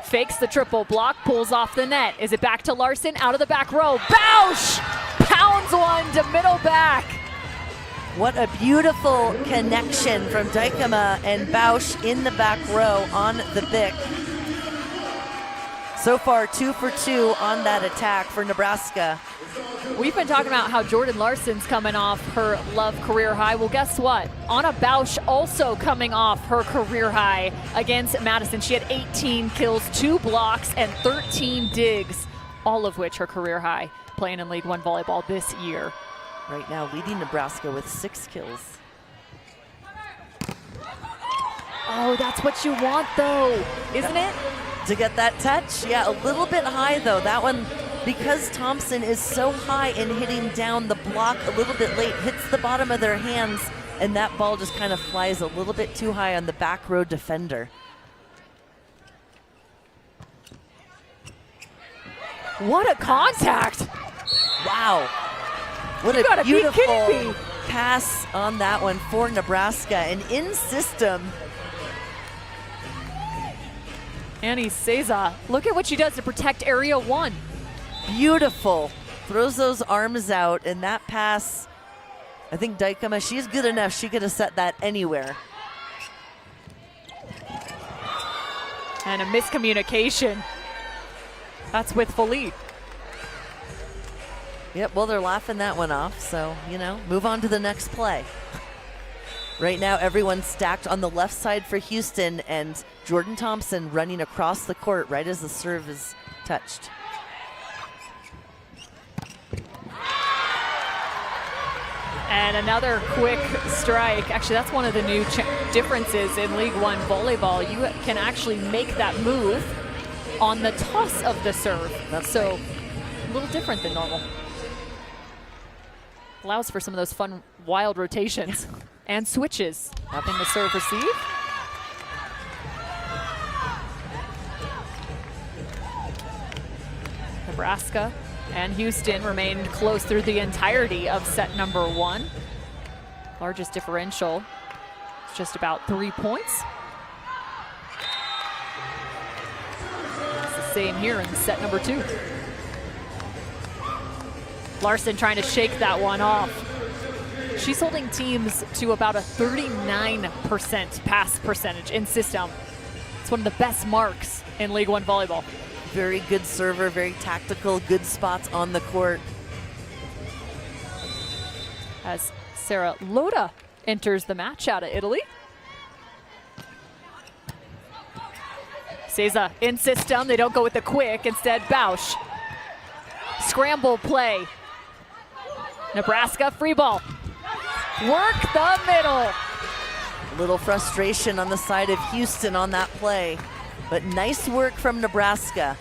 A: Fakes the triple block, pulls off the net. Is it back to Larson? Out of the back row. Bausch pounds one to middle back.
B: What a beautiful connection from Dykema and Bausch in the back row on the Bic. So far, 2 for 2 on that attack for Nebraska.
A: We've been talking about how Jordan Larson's coming off her Love career high. Well, guess what? Anna Bausch also coming off her career high against Madison. She had 18 kills, 2 blocks, and 13 digs, all of which her career high, playing in League One volleyball this year.
B: Right now leading Nebraska with 6 kills.
A: Oh, that's what you want though, isn't it?
B: To get that touch? Yeah, a little bit high though. That one, because Thompson is so high and hitting down the block a little bit late, hits the bottom of their hands, and that ball just kind of flies a little bit too high on the back row defender.
A: What a contact!
B: Wow. What a beautiful pass on that one for Nebraska. And in system.
A: Annie Cesar, look at what she does to protect Area 1.
B: Beautiful. Throws those arms out, and that pass, I think Dykema, she's good enough. She could have set that anywhere.
A: And a miscommunication. That's with Philippe.
B: Yep, well, they're laughing that one off, so, you know, move on to the next play. Right now, everyone's stacked on the left side for Houston, and Jordan Thompson running across the court right as the serve is touched.
A: And another quick strike. Actually, that's one of the new differences in League One volleyball. You can actually make that move on the toss of the serve.
B: That's
A: so a little different than normal. Allows for some of those fun, wild rotations and switches in the serve receive. Nebraska and Houston remained close through the entirety of set number 1. Largest differential is just about 3 points. It's the same here in set number 2. Larson trying to shake that one off. She's holding teams to about a 39% pass percentage in system. It's one of the best marks in League One volleyball.
B: Very good server, very tactical, good spots on the court.
A: As Sarah Loda enters the match out of Italy. Seiza in system, they don't go with the quick, instead Bausch. Scramble play. Nebraska free ball. Work the middle.
B: A little frustration on the side of Houston on that play, but nice work from Nebraska.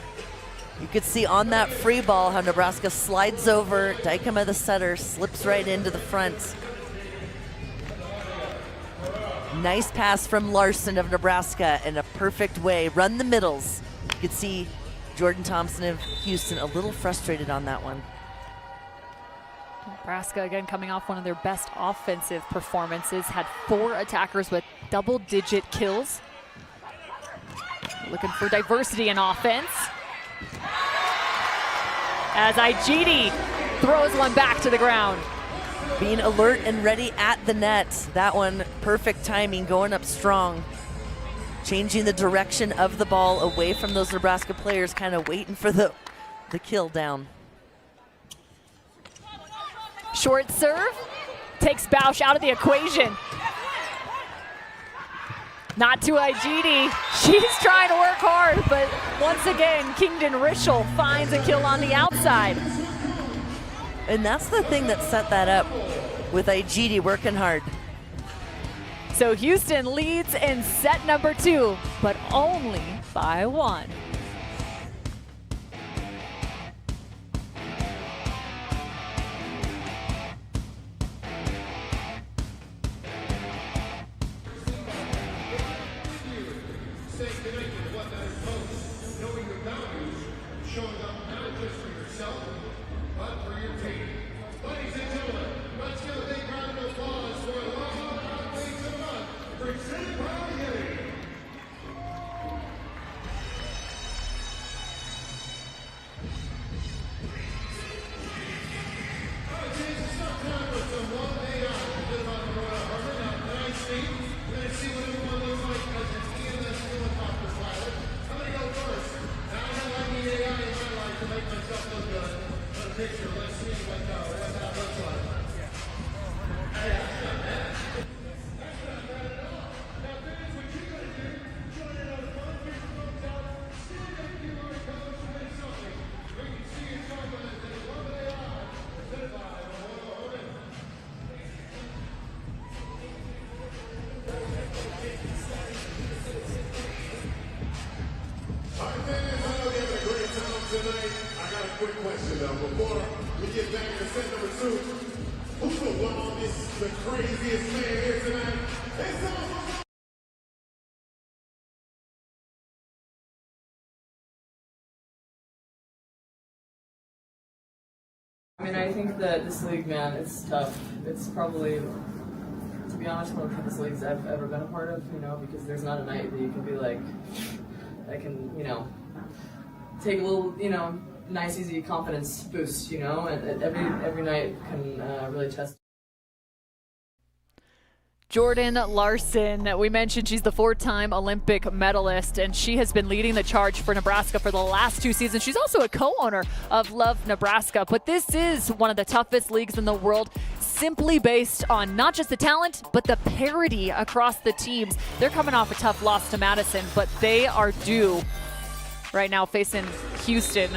B: You could see on that free ball how Nebraska slides over, Dykema the setter slips right into the front. Nice pass from Larson of Nebraska in a perfect way. Run the middles. You could see Jordan Thompson of Houston a little frustrated on that one.
A: Nebraska again coming off one of their best offensive performances, had 4 attackers with double-digit kills. Looking for diversity in offense. As Igidi throws one back to the ground.
B: Being alert and ready at the net. That one, perfect timing, going up strong. Changing the direction of the ball away from those Nebraska players, kind of waiting for the kill down.
A: Short serve, takes Bausch out of the equation. Not to Igidi. She's trying to work hard, but once again, Kingdon Rischel finds a kill on the outside.
B: And that's the thing that set that up, with Igidi working hard.
A: So Houston leads in set number 2, but only by 1.
C: I mean, I think that this league, man, it's tough. It's probably, to be honest, one of the toughest leagues I've ever been a part of, you know, because there's not a night that you can be like, I can, you know, take a little, you know, nice, easy confidence boost, you know, and every night can really test.
A: Jordan Larson, we mentioned she's the 4-time Olympic medalist, and she has been leading the charge for Nebraska for the last 2 seasons. She's also a co-owner of Love Nebraska, but this is one of the toughest leagues in the world, simply based on not just the talent, but the parity across the teams. They're coming off a tough loss to Madison, but they are due right now facing Houston.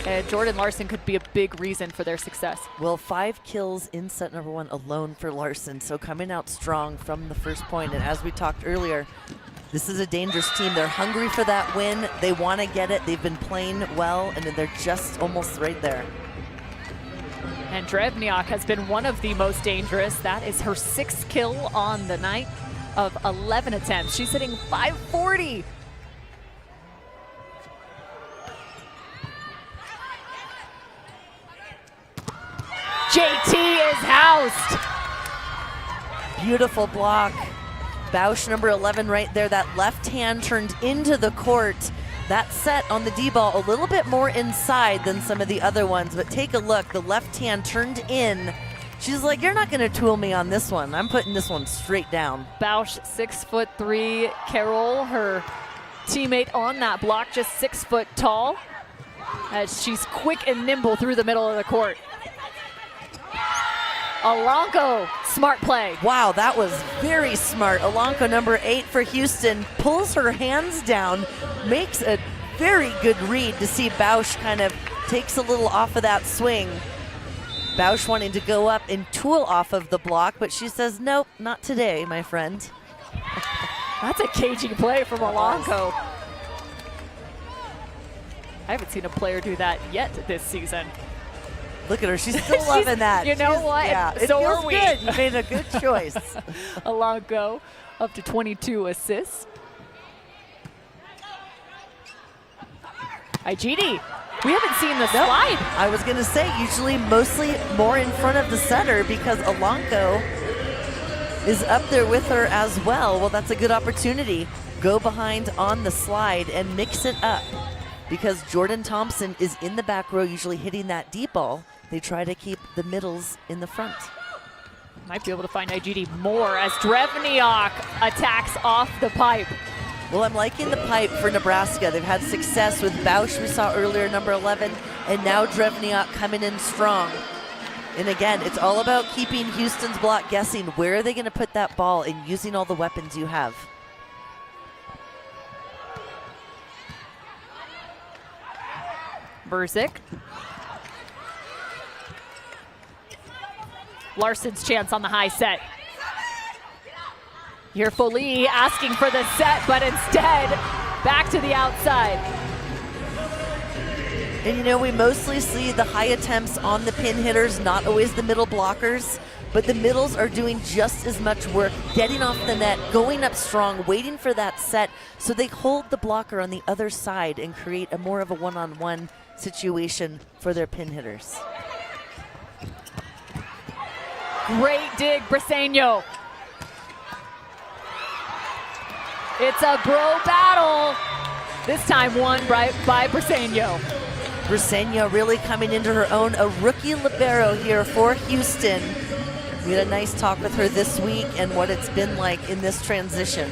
A: And Jordan Larson could be a big reason for their success.
B: Well, 5 kills in set number 1 alone for Larson, so coming out strong from the first point. And as we talked earlier, this is a dangerous team. They're hungry for that win. They want to get it. They've been playing well, and they're just almost right there.
A: And Drevniak has been one of the most dangerous. That is her 6th kill on the night of 11 attempts. She's hitting .540. JT is housed.
B: Beautiful block. Bausch, number 11 right there. That left hand turned into the court. That set on the D-ball a little bit more inside than some of the other ones, but take a look. The left hand turned in. She's like, you're not going to tool me on this one. I'm putting this one straight down.
A: Bausch, 6'3". Carol, her teammate on that block, just 6 foot tall, as she's quick and nimble through the middle of the court. Alonco, smart play.
B: Wow, that was very smart. Alonco, number 8 for Houston, pulls her hands down, makes a very good read to see Bausch kind of takes a little off of that swing. Bausch wanting to go up and tool off of the block, but she says, nope, not today, my friend.
A: That's a cagey play from Alonco. I haven't seen a player do that yet this season.
B: Look at her, she's still loving that.
A: You know what?
B: Yeah, it
A: so
B: feels
A: are we.
B: good. You made a good choice.
A: Alonco up to 22 assists. Igidi, we haven't seen the slide.
B: I was going to say, usually mostly more in front of the setter because Alonco is up there with her as well. Well, that's a good opportunity. Go behind on the slide and mix it up because Jordan Thompson is in the back row, usually hitting that deep ball. They try to keep the middles in the front.
A: Might be able to find Igidi more as Drevniak attacks off the pipe.
B: Well, I'm liking the pipe for Nebraska. They've had success with Bausch, we saw earlier, number 11, and now Drevniak coming in strong. And again, it's all about keeping Houston's block guessing. Where are they going to put that ball and using all the weapons you have?
A: Burzik. Larson's chance on the high set. Here Foley asking for the set, but instead back to the outside.
B: And you know, we mostly see the high attempts on the pin hitters, not always the middle blockers, but the middles are doing just as much work, getting off the net, going up strong, waiting for that set, so they hold the blocker on the other side and create a more of a one-on-one situation for their pin hitters.
A: Great dig, Briseño. It's a bro battle. This time won by Briseño.
B: Briseño really coming into her own, a rookie libero here for Houston. We had a nice talk with her this week and what it's been like in this transition.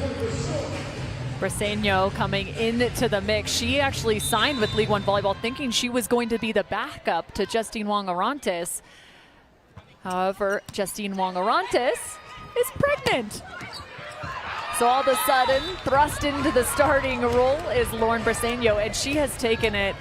A: Briseño coming into the mix. She actually signed with League One Volleyball thinking she was going to be the backup to Justine Wong-Orantes. However, Justine Wong-Orantes is pregnant. So all of a sudden, thrust into the starting role is Lauren Briseño, and she has taken it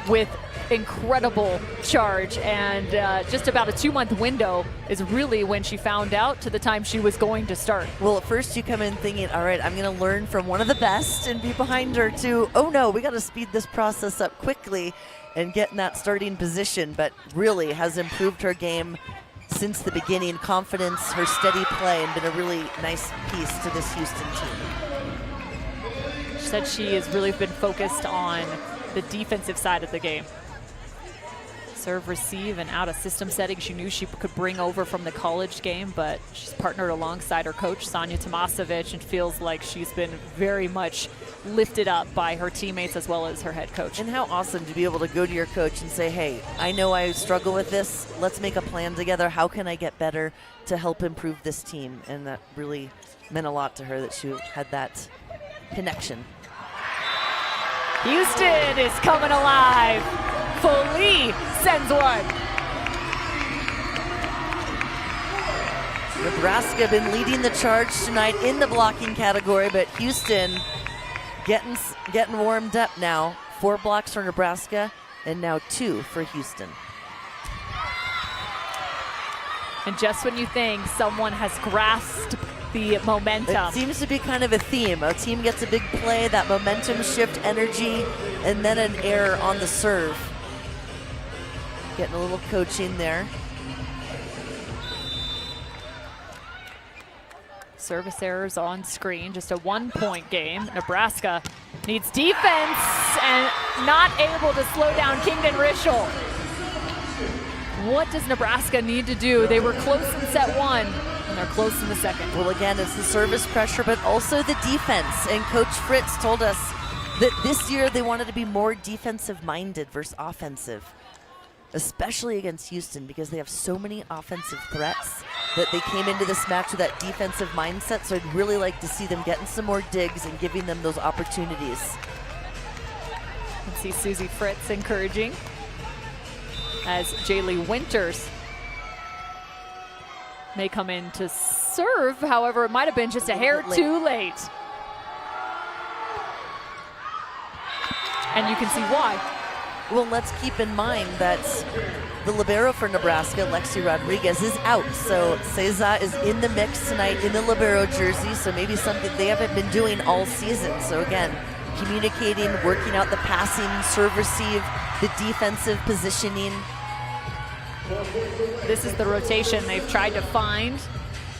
A: with incredible charge. And just about a 2-month window is really when she found out to the time she was going to start.
B: Well, at first you come in thinking, all right, I'm going to learn from one of the best and be behind her to, oh no, we got to speed this process up quickly and get in that starting position. But really has improved her game since the beginning, confidence, her steady play, and been a really nice piece to this Houston team.
A: She said she has really been focused on the defensive side of the game. serve, receive, and out of system setting she knew she could bring over from the college game, but she's partnered alongside her coach, Sonia Tomasevic, and feels like she's been very much lifted up by her teammates as well as her head coach.
B: And how awesome to be able to go to your coach and say, hey, I know I struggle with this. Let's make a plan together. How can I get better to help improve this team? And that really meant a lot to her that she had that connection.
A: Houston is coming alive. Foley sends one.
B: Nebraska been leading the charge tonight in the blocking category, but Houston getting warmed up now. 4 blocks for Nebraska and now 2 for Houston.
A: And just when you think someone has grasped the momentum.
B: It seems to be kind of a theme. A team gets a big play, that momentum shift, energy, and then an error on the serve. Getting a little coaching there.
A: Service errors on screen, just a 1-point game. Nebraska needs defense and not able to slow down Kingdon Rischel. What does Nebraska need to do? They were close in set 1, and they're close in the second.
B: Well, again, it's the service pressure, but also the defense. And Coach Fritz told us that this year they wanted to be more defensive-minded versus offensive, especially against Houston, because they have so many offensive threats that they came into this match with that defensive mindset. So I'd really like to see them getting some more digs and giving them those opportunities.
A: You can see Susie Fritz encouraging as Jaylee Winters may come in to serve. However, it might have been just a hair too late. And you can see why.
B: Well, let's keep in mind that the libero for Nebraska, Lexi Rodriguez, is out. So Cesar is in the mix tonight in the libero jersey, so maybe something they haven't been doing all season. So again, communicating, working out the passing, serve, receive, the defensive positioning.
A: This is the rotation they've tried to find.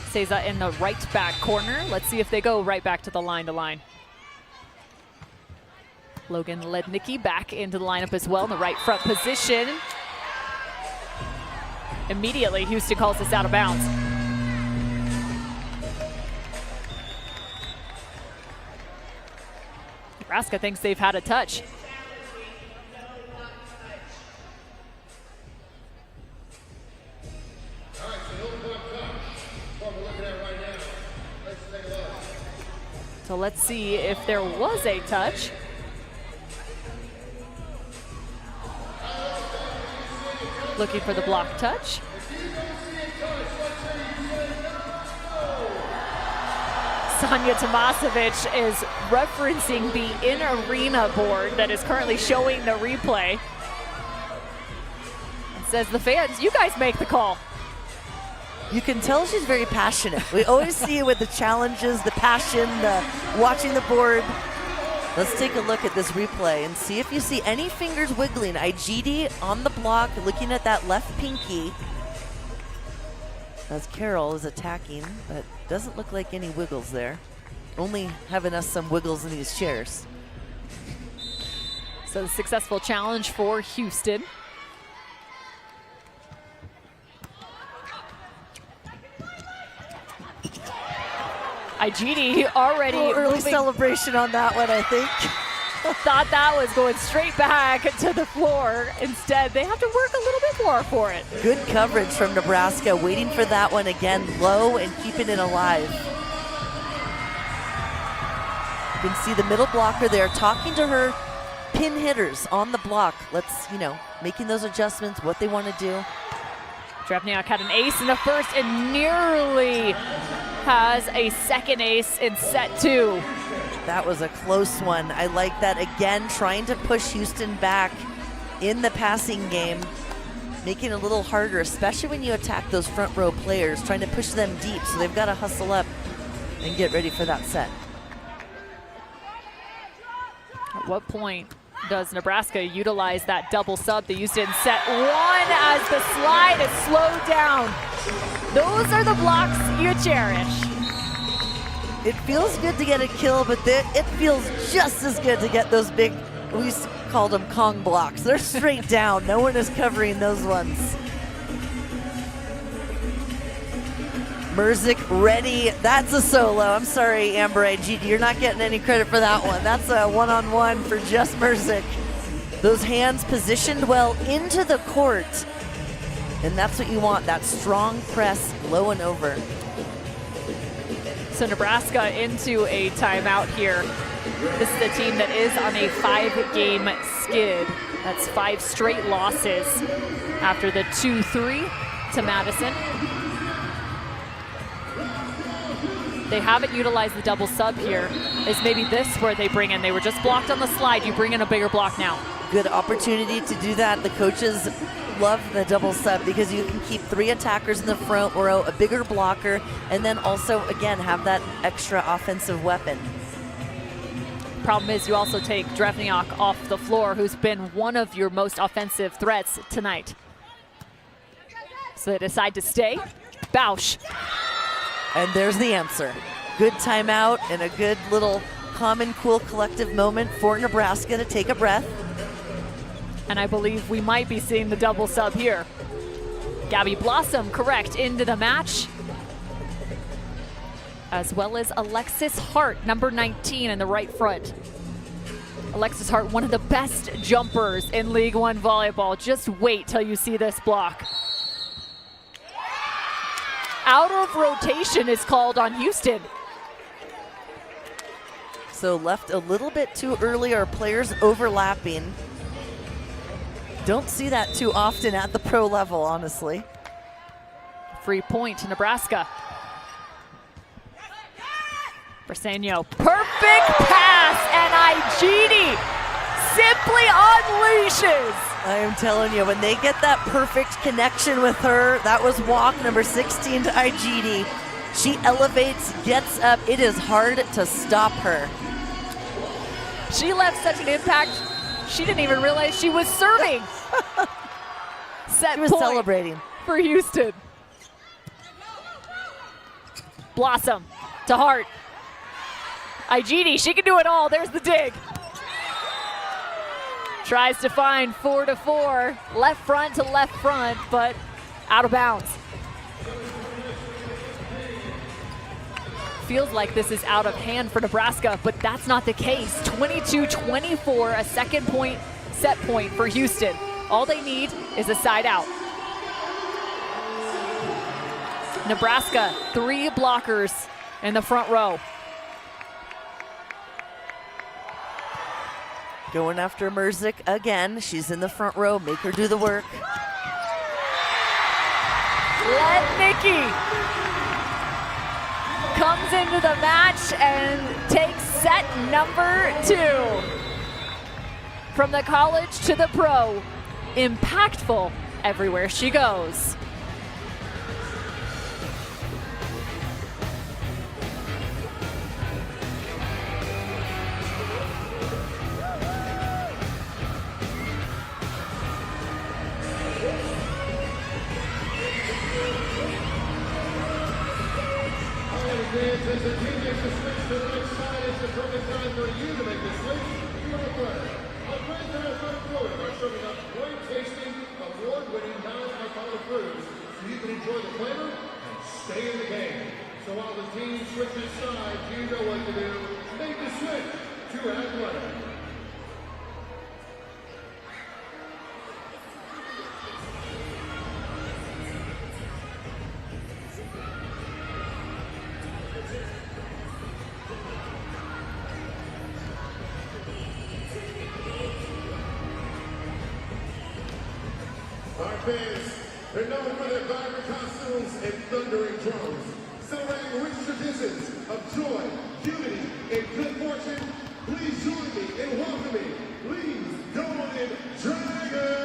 A: Cesar in the right back corner. Let's see if they go right back to the line. Logan Lednicki back into the lineup as well in the right front position. Immediately, Houston calls this out of bounds. Nebraska thinks they've had a touch. So let's see if there was a touch. Looking for the block touch. Sonia Tomasevic is referencing the in-arena board that is currently showing the replay. And says, the fans, you guys make the call.
B: You can tell she's very passionate. We always see it with the challenges, the passion, the watching the board. Let's take a look at this replay and see if you see any fingers wiggling. Igidi on the block, looking at that left pinky as Carroll is attacking, but doesn't look like any wiggles there. Only having us some wiggles in these chairs.
A: So the successful challenge for Houston. Igidi already
B: early celebration on that one, I think.
A: Thought that was going straight back to the floor. Instead, they have to work a little bit more for it.
B: Good coverage from Nebraska, waiting for that one again, low and keeping it alive. You can see the middle blocker there talking to her pin hitters on the block. Let's, making those adjustments, what they want to do.
A: Drevniak had an ace in the first and nearly has a second ace in set 2.
B: That was a close one. I like that. Again, trying to push Houston back in the passing game, making it a little harder, especially when you attack those front row players, trying to push them deep. So they've got to hustle up and get ready for that set.
A: At what point does Nebraska utilize that double sub they used in set 1 as the slide is slowed down? Those are the blocks you cherish.
B: It feels good to get a kill, but it feels just as good to get those big. called them Kong blocks. They're straight down. No one is covering those ones. Merzik ready. That's a solo. I'm sorry, Amber IGD. You're not getting any credit for that one. That's a one-on-one for just Merzik. Those hands positioned well into the court. And that's what you want, that strong press low and over.
A: So Nebraska into a timeout here. This is a team that is on a 5-game skid. That's 5 straight losses after the 2-3 to Madison. They haven't utilized the double sub here. Is maybe this where they bring in? They were just blocked on the slide. You bring in a bigger block now.
B: Good opportunity to do that. The coaches love the double sub because you can keep 3 attackers in the front row, a bigger blocker, and then also, again, have that extra offensive weapon.
A: Problem is you also take Drevniak off the floor, who's been one of your most offensive threats tonight. So they decide to stay. Bausch.
B: And there's the answer. Good timeout and a good little common, cool, collective moment for Nebraska to take a breath.
A: And I believe we might be seeing the double sub here. Gabby Blossom, correct, into the match. As well as Alexis Hart, number 19 in the right front. Alexis Hart, one of the best jumpers in League One volleyball. Just wait till you see this block. Out of rotation is called on Houston.
B: So left a little bit too early, our players overlapping. Don't see that too often at the pro level, honestly.
A: Free point to Nebraska. Briseno, perfect pass, and Igini simply unleashes.
B: I am telling you, when they get that perfect connection with her, that was walk number 16 to Igini. She elevates, gets up. It is hard to stop her.
A: She left such an impact, she didn't even realize she was serving. Set
B: She was
A: point
B: celebrating.
A: for Houston. Blossom to Hart. Igini, she can do it all. There's the dig. Tries to find 4-4, left front to left front, but out of bounds. Feels like this is out of hand for Nebraska, but that's not the case. 22-24, a second point, set point for Houston. All they need is a side out. Nebraska, 3 blockers in the front row.
B: Going after Merzik again. She's in the front row. Make her do the work.
A: Letnicki comes into the match and takes set number 2. From the college to the pro, impactful everywhere she goes.
D: As the team makes the switch to the right side, it's the perfect time for you to make the switch. You are correct. Our friends at our front court are serving up great tasting, award-winning non-alcoholic brews so you can enjoy the flavor and stay in the game. So while the team switches sides, you know what to do. Make the switch to Athletic. Our fans, they're known for their vibrant costumes and thundering drums, celebrating rich traditions of joy, unity, and good fortune. Please join me in welcoming Lee's Golden Dragon!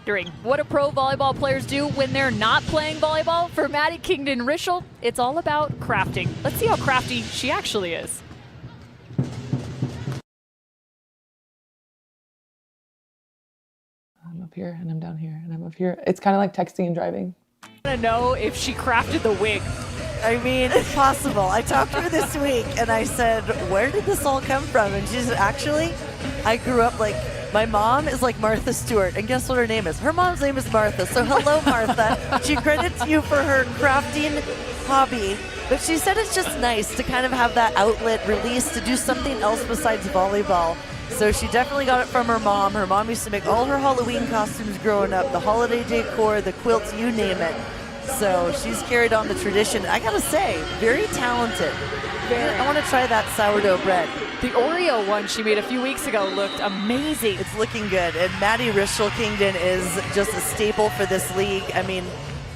A: factoring. What do pro volleyball players do when they're not playing volleyball? For Maddie Kingdon-Rischel, it's all about crafting. Let's see how crafty she actually is.
E: I'm up here and I'm down here and I'm up here. It's kind of like texting and driving.
A: I want to know if she crafted the wig.
B: I mean, it's possible. I talked to her this week and I said, where did this all come from? And she said, actually, I grew up like, my mom is like Martha Stewart, and guess what her name is? Her mom's name is Martha, so hello, Martha. She credits you for her crafting hobby, but she said it's just nice to kind of have that outlet release to do something else besides volleyball. So she definitely got it from her mom. Her mom used to make all her Halloween costumes growing up, the holiday decor, the quilts, you name it. So she's carried on the tradition. I gotta say, very talented. I want to try that sourdough bread.
A: The Oreo one she made a few weeks ago looked amazing.
B: It's looking good. And Maddie Kingdon is just a staple for this league. I mean,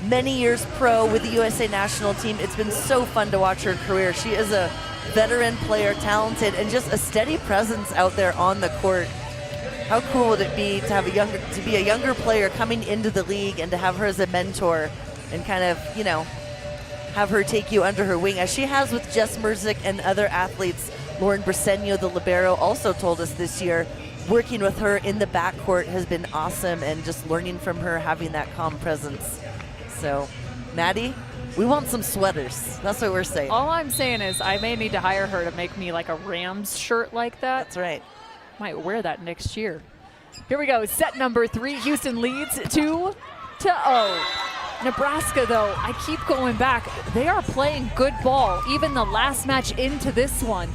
B: many years pro with the USA national team. It's been so fun to watch her career. She is a veteran player, talented, and just a steady presence out there on the court. How cool would it be to have a younger player coming into the league and to have her as a mentor and kind of, you know, have her take you under her wing, as she has with Jess Merzick and other athletes. Lauren Briseño, the libero, also told us this year, working with her in the backcourt has been awesome, and just learning from her, having that calm presence. So, Maddie, we want some sweaters. That's what we're saying.
A: All I'm saying is I may need to hire her to make me like a Rams shirt like that.
B: That's right.
A: Might wear that next year. Here we go, set number 3. Houston leads 2-0. Nebraska, though, I keep going back. They are playing good ball, even the last match into this one.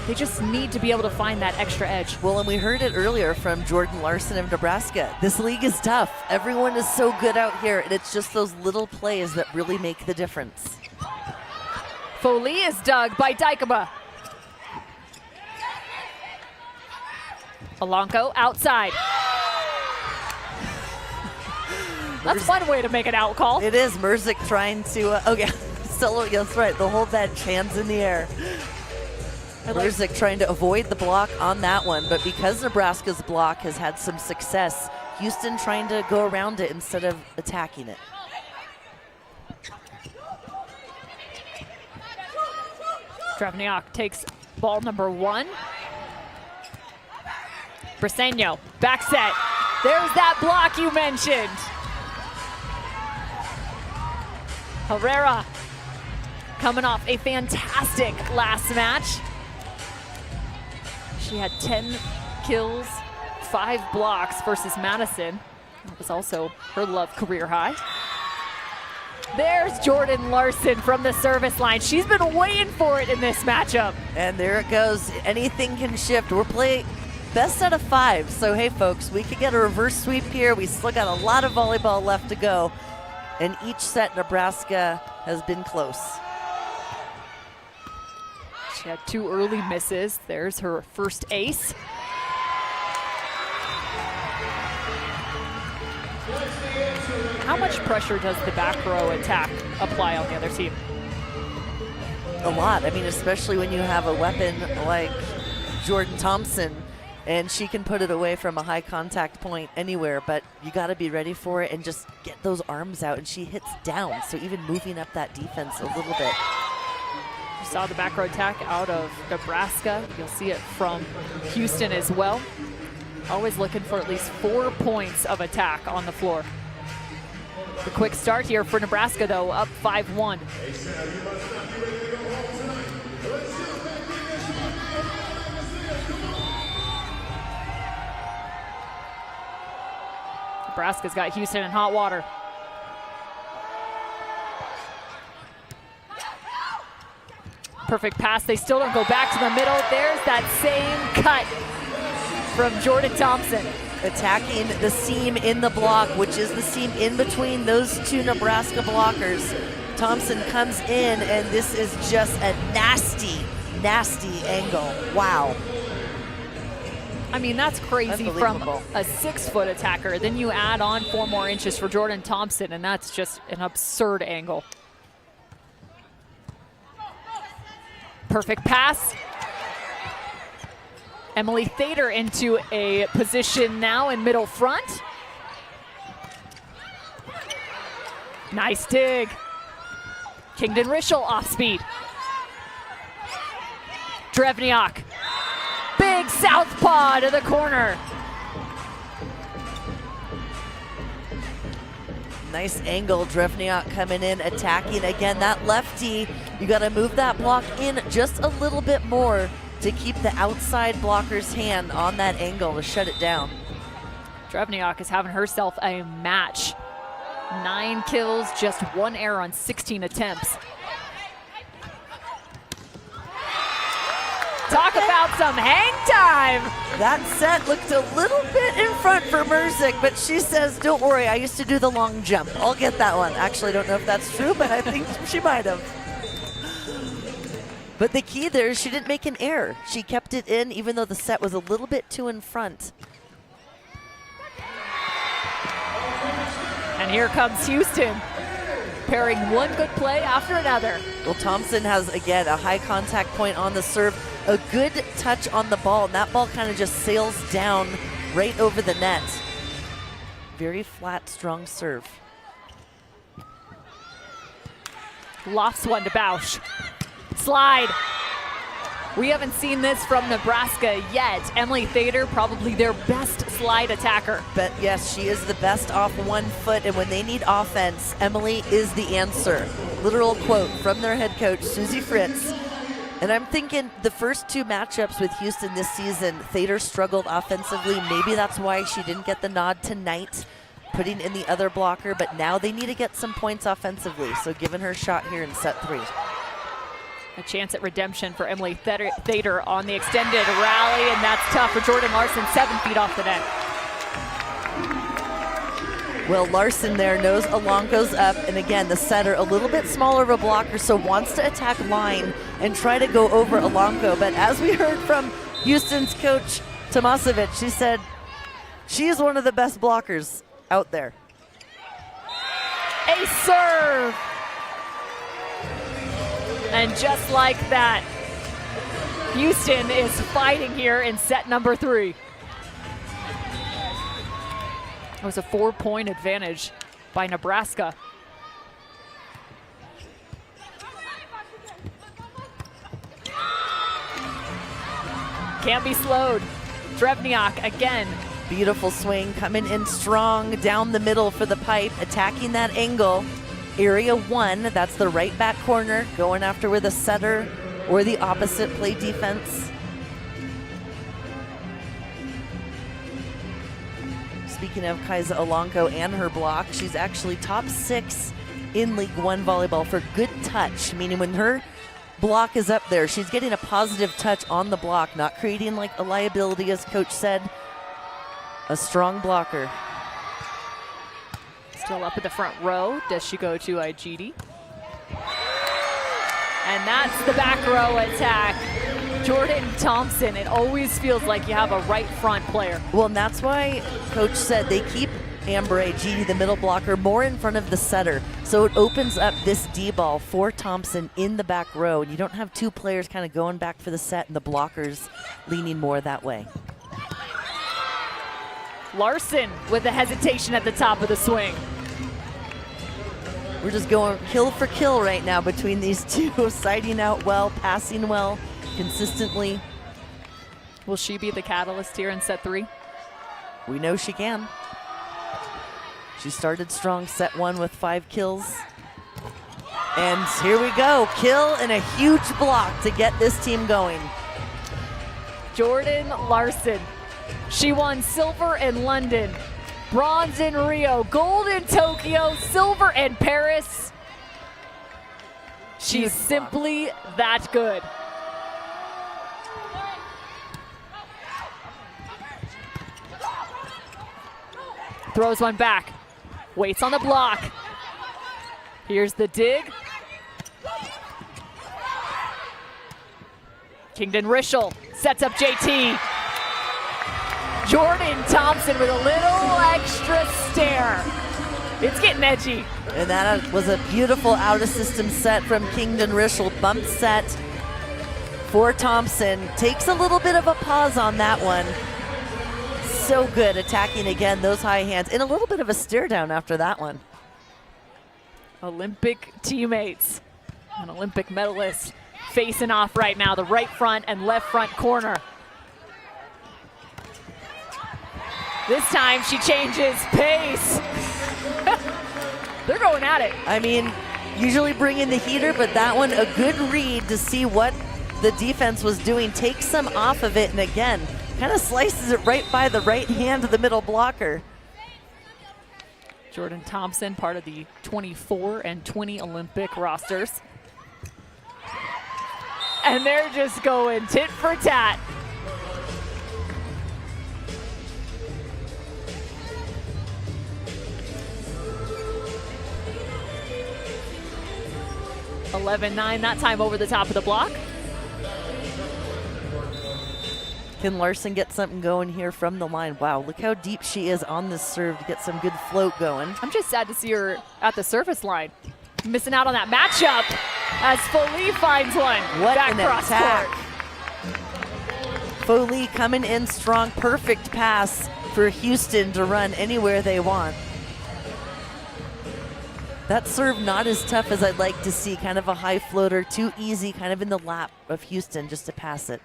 A: They just need to be able to find that extra edge.
B: Well, and we heard it earlier from Jordan Larson of Nebraska. This league is tough. Everyone is so good out here, and it's just those little plays that really make the difference.
A: Foley is dug by Dykema. Alanko outside. That's one way to make an out call.
B: It is. Merzick trying to, solo, that's right. They'll hold that hands in the air. Merzick trying to avoid the block on that one, but because Nebraska's block has had some success, Houston trying to go around it instead of attacking it.
A: Drevniak takes ball number 1. Briseño, back set. There's that block you mentioned. Herrera coming off a fantastic last match. She had 10 kills, 5 blocks versus Madison. That was also her Love career high. There's Jordan Larson from the service line. She's been waiting for it in this matchup.
B: And there it goes. Anything can shift. We're playing best out of 5. So, hey, folks, we could get a reverse sweep here. We still got a lot of volleyball left to go. And each set, Nebraska has been close.
A: She had 2 early misses. There's her first ace. How much pressure does the back row attack apply on the other team?
B: A lot. I mean, especially when you have a weapon like Jordan Thompson, and she can put it away from a high contact point anywhere, but you got to be ready for it and just get those arms out, and she hits down, so even moving up that defense a little bit.
A: You saw the back row attack out of Nebraska. You'll see it from Houston as well. Always looking for at least 4 points of attack on the floor. The quick start here for Nebraska, though, up 5-1. Nebraska's got Houston in hot water. Perfect pass. They still don't go back to the middle. There's that same cut from Jordan Thompson.
B: Attacking the seam in the block, which is the seam in between those 2 Nebraska blockers. Thompson comes in, and this is just a nasty, nasty angle. Wow.
A: I mean, that's crazy from a 6-foot attacker. Then you add on 4 more inches for Jordan Thompson, and that's just an absurd angle. Perfect pass. Emily Thader into a position now in middle front. Nice dig. Kingdon Rischel off speed. Drevniak. Big southpaw to the corner.
B: Nice angle. Drevniak coming in, attacking. Again, that lefty, you got to move that block in just a little bit more to keep the outside blocker's hand on that angle to shut it down.
A: Drevniak is having herself a match. 9 kills, just 1 error on 16 attempts. Talk about some hang time.
B: That set looked a little bit in front for Merzick, but she says, don't worry, I used to do the long jump. I'll get that one. Actually, I don't know if that's true, but I think she might have. But the key there is she didn't make an error. She kept it in even though the set was a little bit too in front.
A: And here comes Houston, pairing one good play after another.
B: Well, Thompson has, again, a high contact point on the serve, a good touch on the ball, and that ball kind of just sails down right over the net. Very flat, strong serve.
A: Lofts one to Bausch. Slide. We haven't seen this from Nebraska yet. Emily Thader, probably their best slide attacker.
B: But yes, she is the best off 1 foot, and when they need offense, Emily is the answer. Literal quote from their head coach, Susie Fritz. And I'm thinking the first 2 matchups with Houston this season, Thader struggled offensively. Maybe that's why she didn't get the nod tonight, putting in the other blocker, but now they need to get some points offensively. So giving her a shot here in set 3.
A: A chance at redemption for Emily Thader on the extended rally, and that's tough for Jordan Larson, 7 feet off the net.
B: Well, Larson there knows Alonko's up, and again, the setter a little bit smaller of a blocker, so wants to attack line and try to go over Alonko. But as we heard from Houston's coach, Tomasevic, she said she is one of the best blockers out there.
A: A serve! And just like that, Houston is fighting here in set number 3. It was a 4-point advantage by Nebraska. Can't be slowed. Drevniak again.
B: Beautiful swing, coming in strong down the middle for the pipe, attacking that angle. Area 1, that's the right back corner, going after where the setter or the opposite play defense. Speaking of Kaisa Alonko and her block, she's actually top 6 in League 1 volleyball for good touch, meaning when her block is up there, she's getting a positive touch on the block, not creating like a liability, as coach said. A strong blocker.
A: Still up in the front row. Does she go to Igidi? And that's the back row attack. Jordan Thompson, it always feels like you have a right front player.
B: Well, and that's why coach said they keep Amber Igidi, the middle blocker, more in front of the setter. So it opens up this D-ball for Thompson in the back row. And you don't have 2 players kind of going back for the set and the blockers leaning more that way.
A: Larson with the hesitation at the top of the swing.
B: We're just going kill for kill right now between these 2, siding out well, passing well, consistently.
A: Will she be the catalyst here in set 3?
B: We know she can. She started strong set 1 with 5 kills. And here we go, kill and a huge block to get this team going.
A: Jordan Larson. She won silver in London, bronze in Rio, gold in Tokyo, silver in Paris. She's simply that good. Throws one back, waits on the block. Here's the dig. Kingdon Rischel sets up JT. Jordan Thompson with a little extra stare. It's getting edgy.
B: And that was a beautiful out-of-system set from Kingdon Rischel. Bump set for Thompson. Takes a little bit of a pause on that one. So good attacking again, those high hands. And a little bit of a stare down after that one.
A: Olympic teammates, an Olympic medalist facing off right now, the right front and left front corner. This time she changes pace. They're going at it.
B: I mean, usually bring in the heater, but that one a good read to see what the defense was doing. Takes some off of it, and again, kind of slices it right by the right hand of the middle blocker.
A: Jordan Thompson, part of the 24 and 20 Olympic rosters. And they're just going tit for tat. (11-9) that time over the top of the block.
B: Can Larson get something going here from the line? Wow, look how deep she is on this serve to get some good float going.
A: I'm just sad to see her at the service line. Missing out on that matchup as Foley finds one.
B: What
A: back
B: an
A: cross
B: attack.
A: court.
B: Foley coming in strong, perfect pass for Houston to run anywhere they want. That serve not as tough as I'd like to see, kind of a high floater, too easy, kind of in the lap of Houston just to pass it.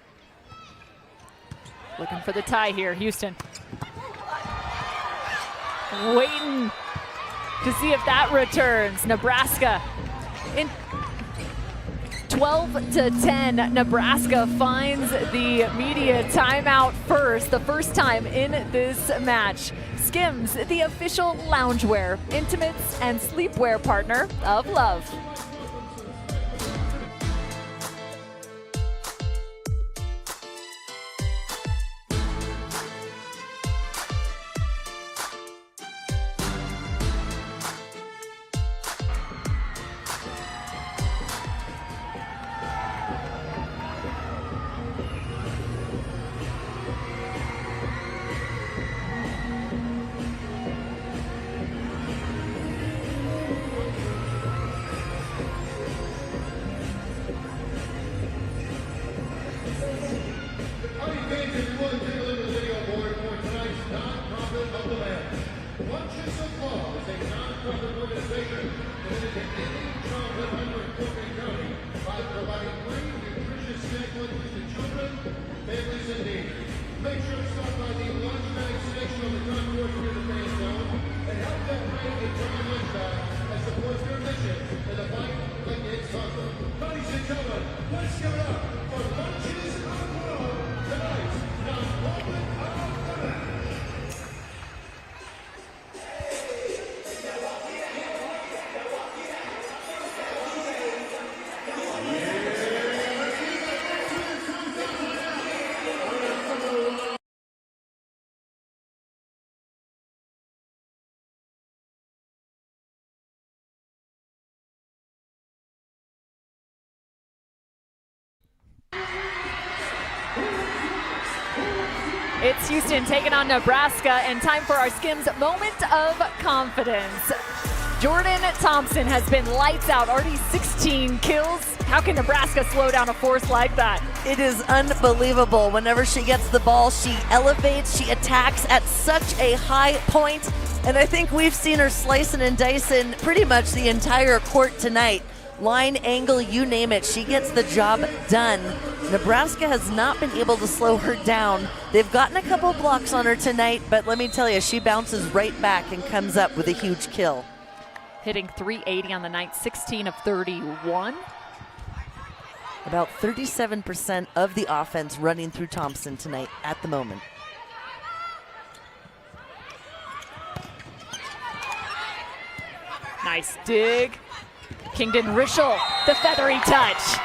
A: Looking for the tie here, Houston. Waiting to see if that returns. Nebraska in 12-10. Nebraska finds the media timeout first, the first time in this match. Skims, the official loungewear, intimates, and sleepwear partner of Love. It's Houston taking on Nebraska, and time for our Skims moment of confidence. Jordan Thompson has been lights out, already 16 kills. How can Nebraska slow down a force like that?
B: It is unbelievable. Whenever she gets the ball, she elevates, she attacks at such a high point, and I think we've seen her slicing and dicing pretty much the entire court tonight. Line, angle, you name it, she gets the job done. Nebraska has not been able to slow her down. They've gotten a couple blocks on her tonight, but let me tell you, she bounces right back and comes up with a huge kill.
A: Hitting 380 on the night, 16 of 31.
B: About 37% of the offense running through Thompson tonight at the moment.
A: Nice dig. Kingdon Rischel, the feathery touch.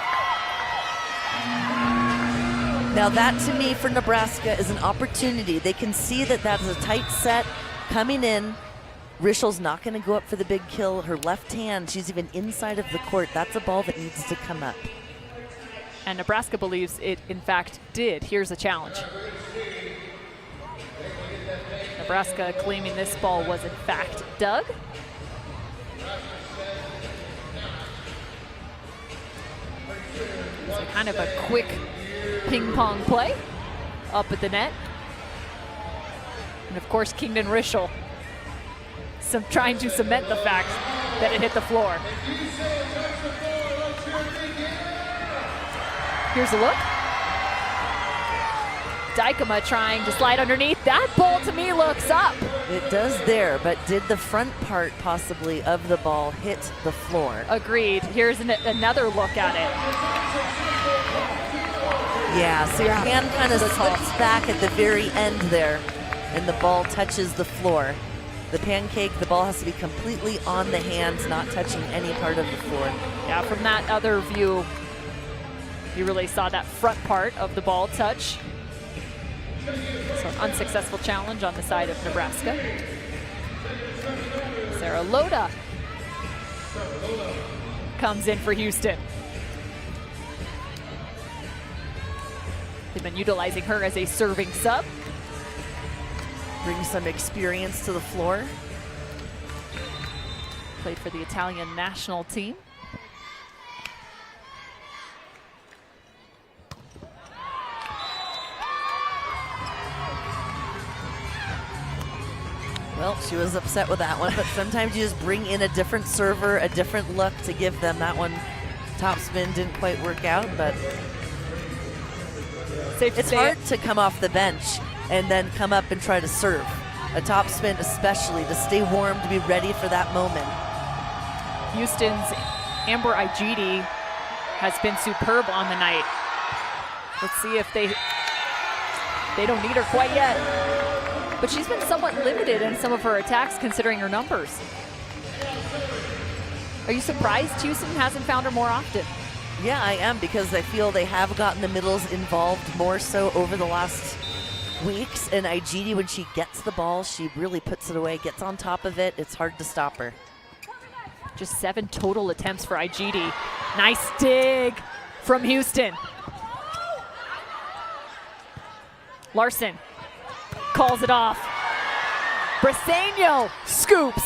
B: Now that to me for Nebraska is an opportunity. They can see that that is a tight set coming in. Rischel's not going to go up for the big kill. Her left hand, she's even inside of the court. That's a ball that needs to come up.
A: And Nebraska believes it, in fact, did. Here's a challenge. Nebraska claiming this ball was, in fact, dug. So kind of a quick ping pong play up at the net. And of course, Kingdon Rischel trying to cement the fact that it hit the floor. Here's a look. Dykema trying to slide underneath. That ball to me looks up.
B: It does there, but did the front part possibly of the ball hit the floor?
A: Agreed. Here's another look at it.
B: Yeah, so your hand kind of slips back at the very end there, and the ball touches the floor. The pancake, the ball has to be completely on the hands, not touching any part of the floor.
A: Yeah, from that other view, you really saw that front part of the ball touch. So an unsuccessful challenge on the side of Nebraska. Sarah Loda comes in for Houston. They've been utilizing her as a serving sub.
B: Brings some experience to the floor.
A: Played for the Italian national team.
B: Well, she was upset with that one, but sometimes you just bring in a different server, a different look to give them. That one, topspin didn't quite work out, but it's hard to come off the bench and then come up and try to serve. A topspin especially, to stay warm, to be ready for that moment.
A: Houston's Amber Igidi has been superb on the night. Let's see if they don't need her quite yet. But she's been somewhat limited in some of her attacks considering her numbers. Are you surprised Houston hasn't found her more often?
B: Yeah, I am, because I feel they have gotten the middles involved more so over the last weeks. And Igidi, when she gets the ball, she really puts it away, gets on top of it. It's hard to stop her.
A: Just 7 total attempts for Igidi. Nice dig from Houston. Larson calls it off. Briseño scoops.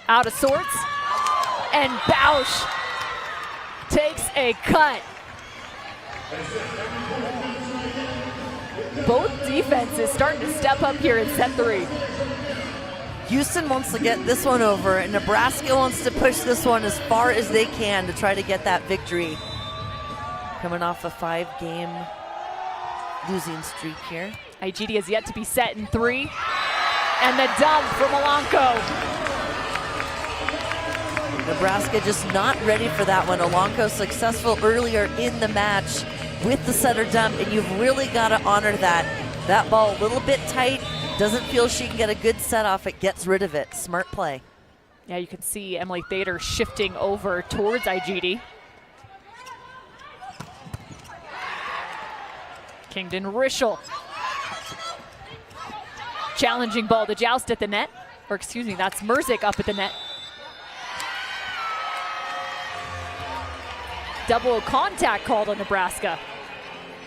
A: Out of sorts. And Bausch takes a cut. Both defenses starting to step up here in set 3.
B: Houston wants to get this one over, and Nebraska wants to push this one as far as they can to try to get that victory. Coming off a 5-game losing streak here.
A: Igidi has yet to be set in 3. And the dump from Alanko.
B: Nebraska just not ready for that one. Alanko successful earlier in the match with the setter dump, and you've really got to honor that. That ball a little bit tight, doesn't feel she can get a good set off, it gets rid of it. Smart play.
A: Yeah, you can see Emily Thader shifting over towards Igidi. Kingdon Rischel. Challenging ball to joust at the net. Or excuse me, that's Merzik up at the net. Double contact called on Nebraska.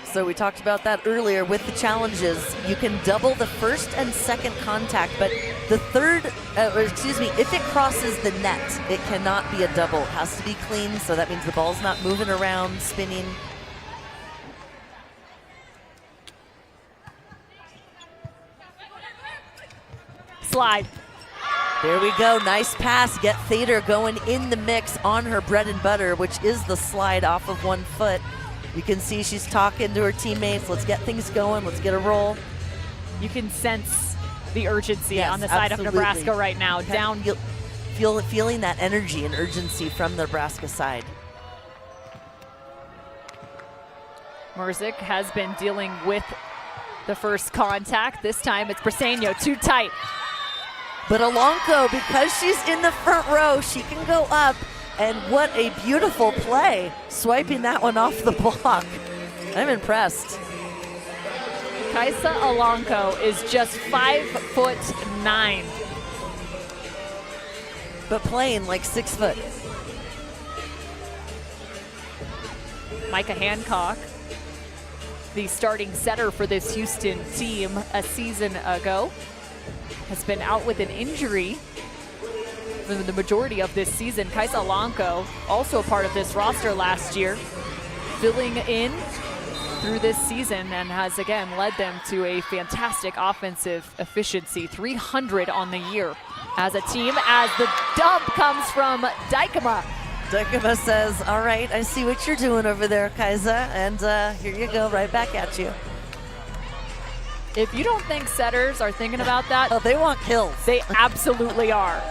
B: So we talked about that earlier with the challenges. You can double the first and second contact, but the third, if it crosses the net, it cannot be a double. It has to be clean, so that means the ball's not moving around, spinning.
A: Slide.
B: There we go, nice pass. Get Thader going in the mix on her bread and butter, which is the slide off of 1 foot. You can see she's talking to her teammates. Let's get things going, let's get a roll.
A: You can sense the urgency
B: Yes,
A: on the side
B: absolutely.
A: of Nebraska right now. Down.
B: Feeling that energy and urgency from the Nebraska side.
A: Merzik has been dealing with the first contact. This time it's Briseño, too tight.
B: But Alanko, because she's in the front row, she can go up, and what a beautiful play, swiping that one off the block. I'm impressed.
A: Kaisa Alanko is just 5'9".
B: But playing like 6 foot.
A: Micah Hancock, the starting setter for this Houston team a season ago, has been out with an injury for the majority of this season. Kaisa Alanko, also a part of this roster last year, filling in through this season and has again led them to a fantastic offensive efficiency, 300 on the year as a team, as the dump comes from Dykema.
B: Dykema says, all right, I see what you're doing over there, Kaisa, and here you go, right back at you.
A: If you don't think setters are thinking about that,
B: Oh, they want kills.
A: they absolutely are.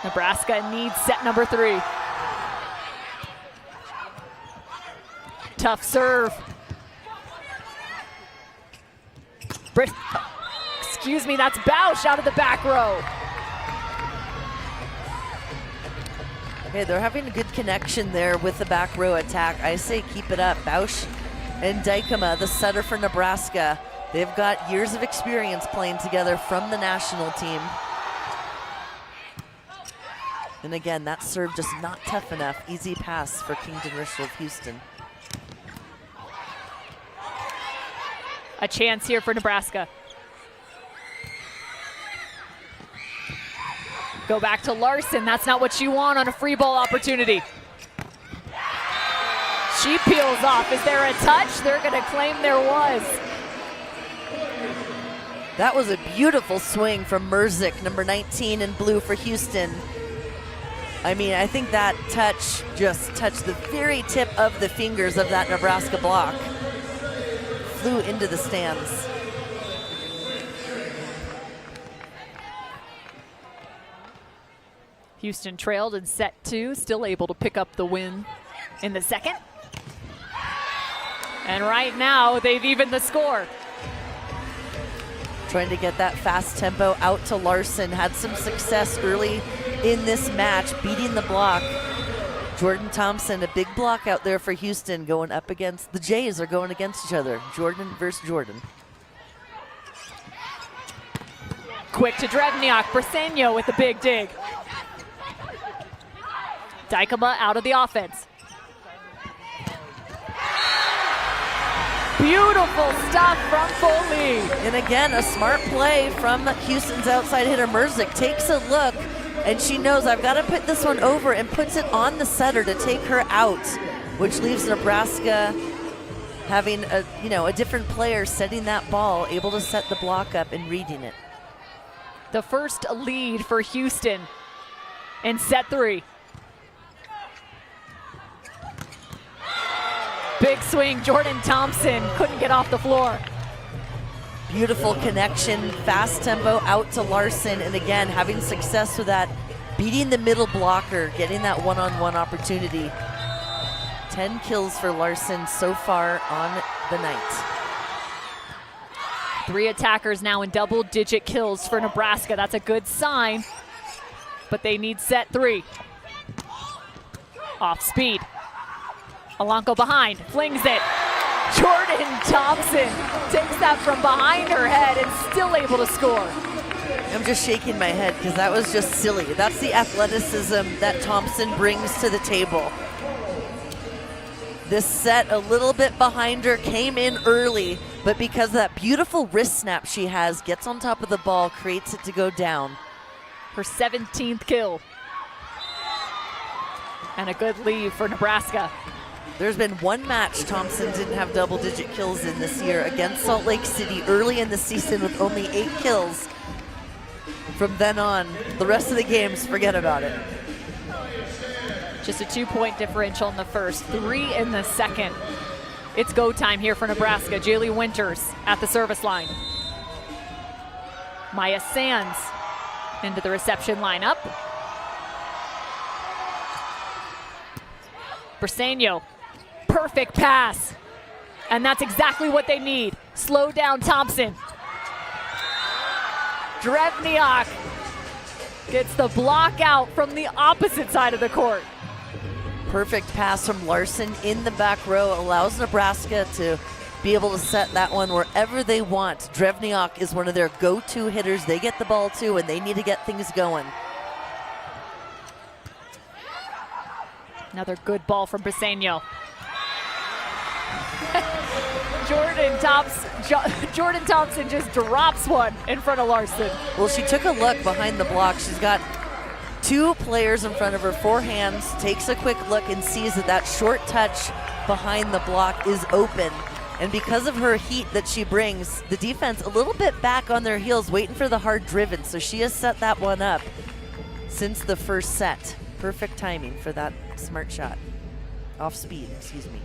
A: Nebraska needs set number 3. Tough serve. Excuse me, that's Bausch out of the back row.
B: Okay, they're having a good connection there with the back row attack. I say keep it up. Bausch and Dykema, the setter for Nebraska, they've got years of experience playing together from the national team. And again, that serve just not tough enough. Easy pass for Kington Richel of Houston.
A: A chance here for Nebraska. Go back to Larson. That's not what you want on a free ball opportunity. She peels off. Is there a touch? They're going to claim there was.
B: That was a beautiful swing from Merzik, number 19 in blue for Houston. I mean, I think that touch just touched the very tip of the fingers of that Nebraska block. Flew into the stands.
A: Houston trailed in set 2, still able to pick up the win in the second. And right now, they've evened the score.
B: Trying to get that fast tempo out to Larson. Had some success early in this match, beating the block. Jordan Thompson, a big block out there for Houston, going up against, the Jays are going against each other. Jordan versus Jordan.
A: Quick to Drevniak, Briseño with the big dig. Dykema out of the offense. Beautiful stuff from Foley.
B: And again, a smart play from Houston's outside hitter. Merzik takes a look, and she knows I've got to put this one over, and puts it on the setter to take her out, which leaves Nebraska having a different player setting that ball, able to set the block up and reading it.
A: The first lead for Houston in set 3. Big swing, Jordan Thompson couldn't get off the floor.
B: Beautiful connection, fast tempo out to Larson, and again, having success with that, beating the middle blocker, getting that one-on-one opportunity. 10 kills for Larson so far on the night.
A: 3 attackers now in double-digit kills for Nebraska. That's a good sign, but they need set 3. Off speed. Alanko behind, flings it. Jordan Thompson takes that from behind her head and still able to score.
B: I'm just shaking my head because that was just silly. That's the athleticism that Thompson brings to the table. This set a little bit behind her, came in early, but because of that beautiful wrist snap she has, gets on top of the ball, creates it to go down.
A: Her 17th kill. And a good lead for Nebraska.
B: There's been one match Thompson didn't have double-digit kills in this year, against Salt Lake City early in the season with only 8 kills. From then on, the rest of the games, forget about it.
A: Just a 2-point differential in the first, 3 in the second. It's go time here for Nebraska. Jaylee Winters at the service line. Maya Sands into the reception lineup. Briseño. Perfect pass. And that's exactly what they need. Slow down Thompson. Drevniak gets the block out from the opposite side of the court.
B: Perfect pass from Larson in the back row, allows Nebraska to be able to set that one wherever they want. Drevniak is one of their go-to hitters. They get the ball to, and they need to get things going.
A: Another good ball from Briseño. Jordan Thompson just drops one in front of Larson.
B: Well, she took a look behind the block. She's got 2 players in front of her, 4 hands, takes a quick look and sees that that short touch behind the block is open. And because of her heat that she brings, the defense a little bit back on their heels, waiting for the hard driven. So she has set that one up since the first set. Perfect timing for that smart shot. Off speed, excuse me.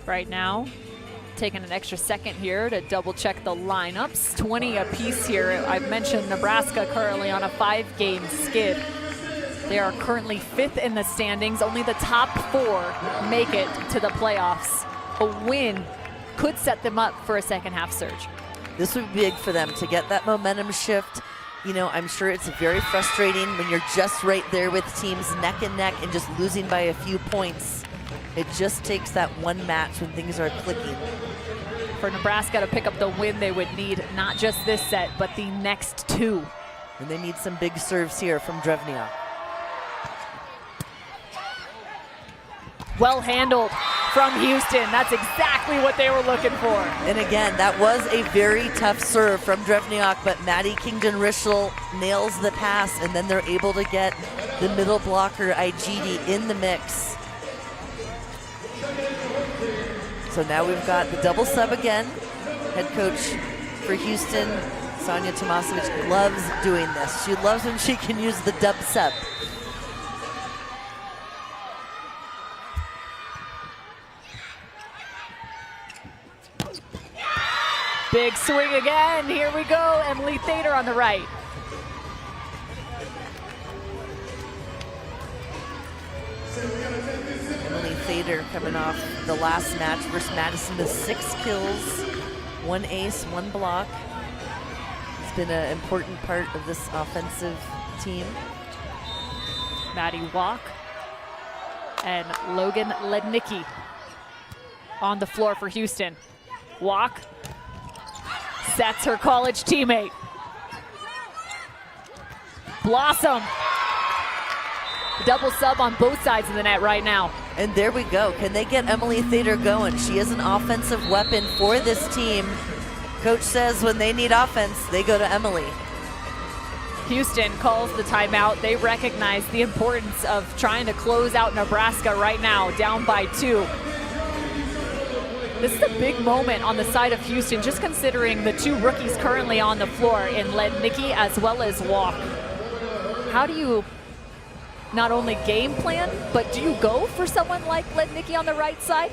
A: Right now, taking an extra second here to double check the lineups. 20 apiece here. I've mentioned Nebraska currently on a 5-game skid. They are currently 5th in the standings. Only the top 4 make it to the playoffs. A win could set them up for a second half surge.
B: This would be big for them to get that momentum shift. You know, I'm sure it's very frustrating when you're just right there with teams neck and neck and just losing by a few points. It just takes that one match when things are clicking.
A: For Nebraska to pick up the win, they would need not just this set, but the next 2.
B: And they need some big serves here from Drevniak.
A: Well handled from Houston. That's exactly what they were looking for.
B: And again, that was a very tough serve from Drevniak, but Maddie Kingdon-Rischel nails the pass, and then they're able to get the middle blocker, Igidi, in the mix. So now we've got the double sub again. Head coach for Houston, Sonia Tomasevic, loves doing this. She loves when she can use the dub sub.
A: Big swing again. Here we go. Emily Thader on the right.
B: Emily Thader coming off the last match versus Madison with 6 kills, 1 ace, 1 block. It's been an important part of this offensive team.
A: Maddie Walk and Logan Lednicki on the floor for Houston. Walk sets her college teammate. Blossom. Double sub on both sides of the net right now.
B: And there we go. Can they get Emily Thader going? She is an offensive weapon for this team. Coach says when they need offense, they go to Emily.
A: Houston calls the timeout. They recognize the importance of trying to close out Nebraska right now, down by 2. This is a big moment on the side of Houston, just considering the 2 rookies currently on the floor in Lednicki as well as Walk. How do you not only game plan, but do you go for someone like Lednicki on the right side?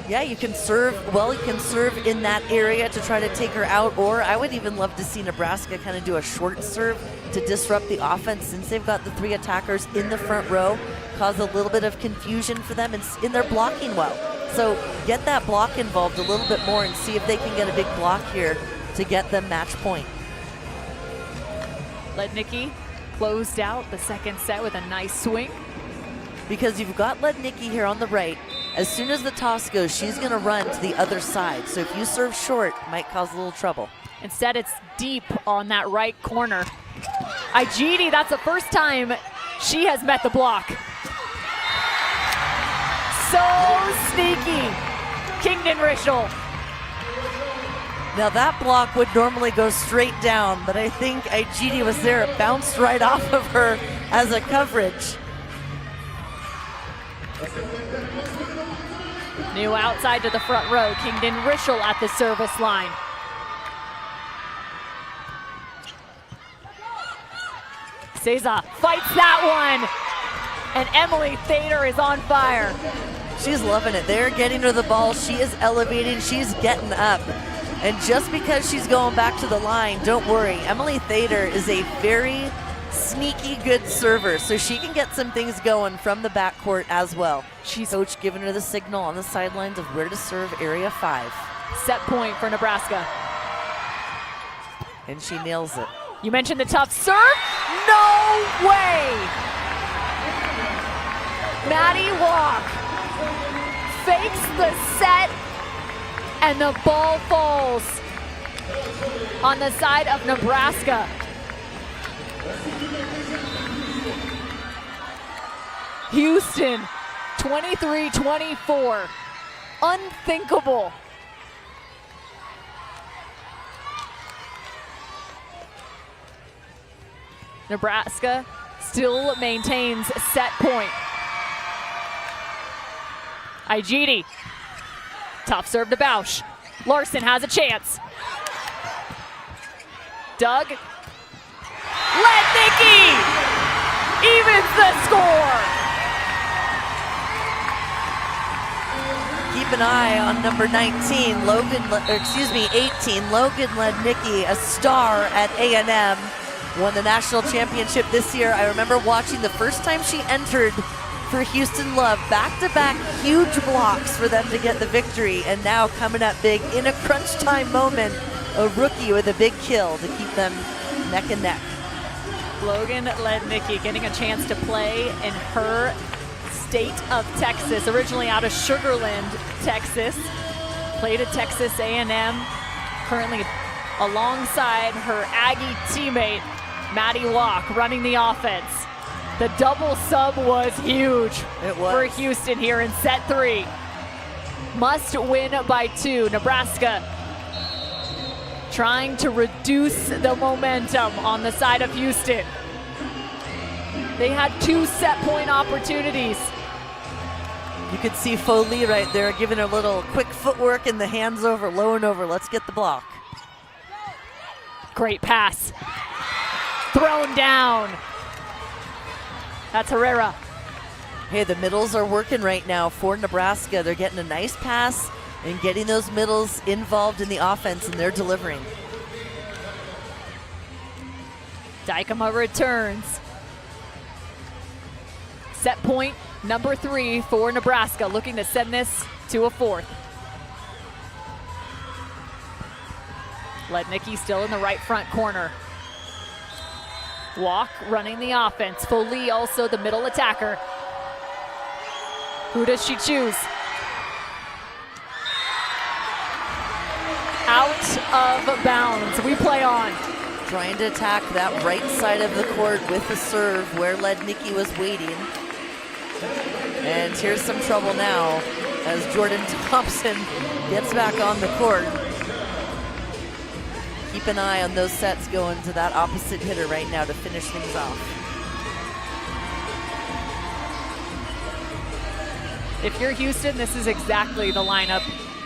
B: Yeah, you can serve, well, you can serve in that area to try to take her out, or I would even love to see Nebraska kind of do a short serve to disrupt the offense since they've got the 3 attackers in the front row, cause a little bit of confusion for them, and they're blocking well. So get that block involved a little bit more and see if they can get a big block here to get them match point.
A: Lednicki closed out the second set with a nice swing.
B: Because you've got Lednicki here on the right. As soon as the toss goes, she's going to run to the other side. So if you serve short, it might cause a little trouble.
A: Instead, it's deep on that right corner. Igidi, that's the first time she has met the block. So sneaky. Kingdon-Rischel.
B: Now that block would normally go straight down, but I think Igidi was there. It bounced right off of her as a coverage.
A: New outside to the front row. Kingdon-Rischel at the service line. Ceza fights that one. And Emily Thader is on fire.
B: She's loving it. They're getting her the ball. She is elevating. She's getting up. And just because she's going back to the line, don't worry. Emily Thader is a very sneaky good server, so she can get some things going from the backcourt as well. She's coach giving her the signal on the sidelines of where to serve area 5.
A: Set point for Nebraska.
B: And she nails it.
A: You mentioned the tough serve. No way! Maddie Walk fakes the set, and the ball falls on the side of Nebraska. Houston, 23-24. Unthinkable. Nebraska still maintains set point. Igidi, tough serve to Bausch. Larson has a chance. Doug, Lednicki evens the score.
B: Keep an eye on number 19, 18, Logan Lednicki, a star at A&M. Won the national championship this year. I remember watching the first time she entered for Houston Love. Back-to-back huge blocks for them to get the victory, and now coming up big in a crunch time moment, a rookie with a big kill to keep them neck and neck.
A: Logan Lednicki getting a chance to play in her state of Texas, originally out of Sugar Land, Texas. Played at Texas A&M, currently alongside her Aggie teammate, Maddie Walk, running the offense. The double sub was huge for Houston here in set 3. Must win by 2. Nebraska trying to reduce the momentum on the side of Houston. They had 2 set point opportunities.
B: You could see Foley right there giving her a little quick footwork and the hands over, low and over. Let's get the block.
A: Great pass. Thrown down. That's Herrera.
B: Hey, the middles are working right now for Nebraska. They're getting a nice pass and getting those middles involved in the offense, and they're delivering.
A: Dykema returns. Set point number 3 for Nebraska, looking to send this to a 4th. Lednicki still in the right front corner. Walk running the offense. Foley also the middle attacker. Who does she choose? Out of bounds. We play on.
B: Trying to attack that right side of the court with the serve where Lednicki was waiting. And here's some trouble now as Jordan Thompson gets back on the court. Keep an eye on those sets going to that opposite hitter right now to finish things off.
A: If you're Houston, this is exactly the lineup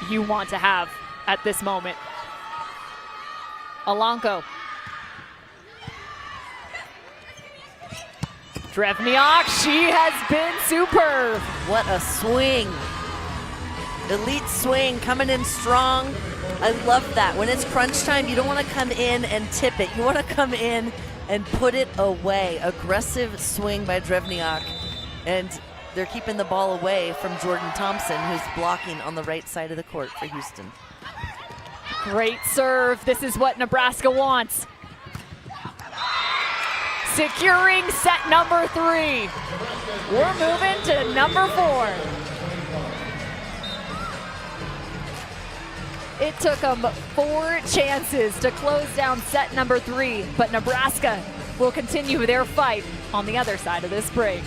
A: you want to have at this moment. Alanko. Drevniak, she has been superb.
B: What a swing. Elite swing, coming in strong. I love that. When it's crunch time, you don't want to come in and tip it. You want to come in and put it away. Aggressive swing by Drevniak. And they're keeping the ball away from Jordan Thompson, who's blocking on the right side of the court for Houston.
A: Great serve. This is what Nebraska wants. Securing set number 3. We're moving to number 4. It took them 4 chances to close down set number 3, but Nebraska will continue their fight on the other side of this break.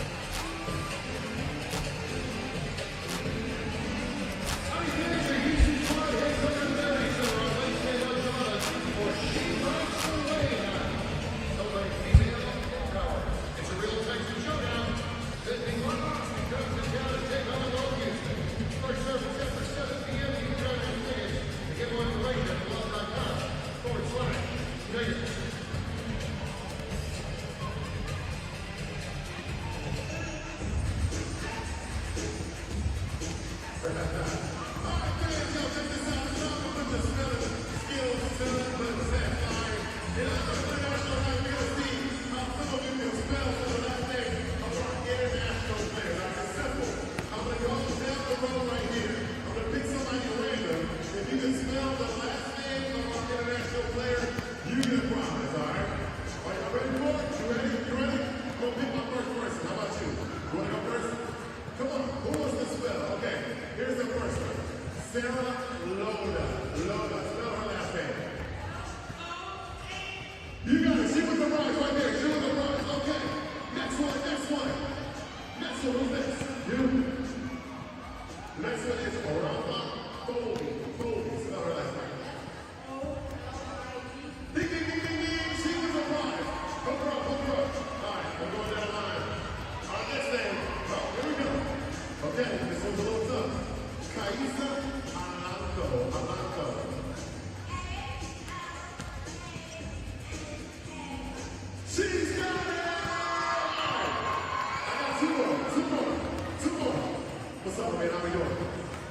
D: What's up, man? How we doing?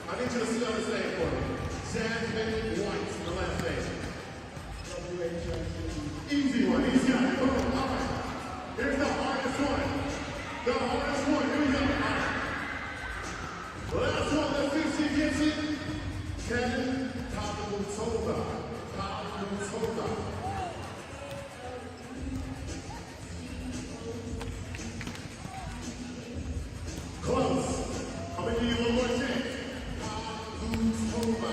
D: I need you to spell his name for me. Jasmine White, the last name. Easy one, he's got it. All right. Here's the hardest one. The hardest one. Here we go. All right. Last one. Let's see if she gets it. Kevin Kaputova. Kaputova. Close. I'm going to give you one more chance. Kaputova.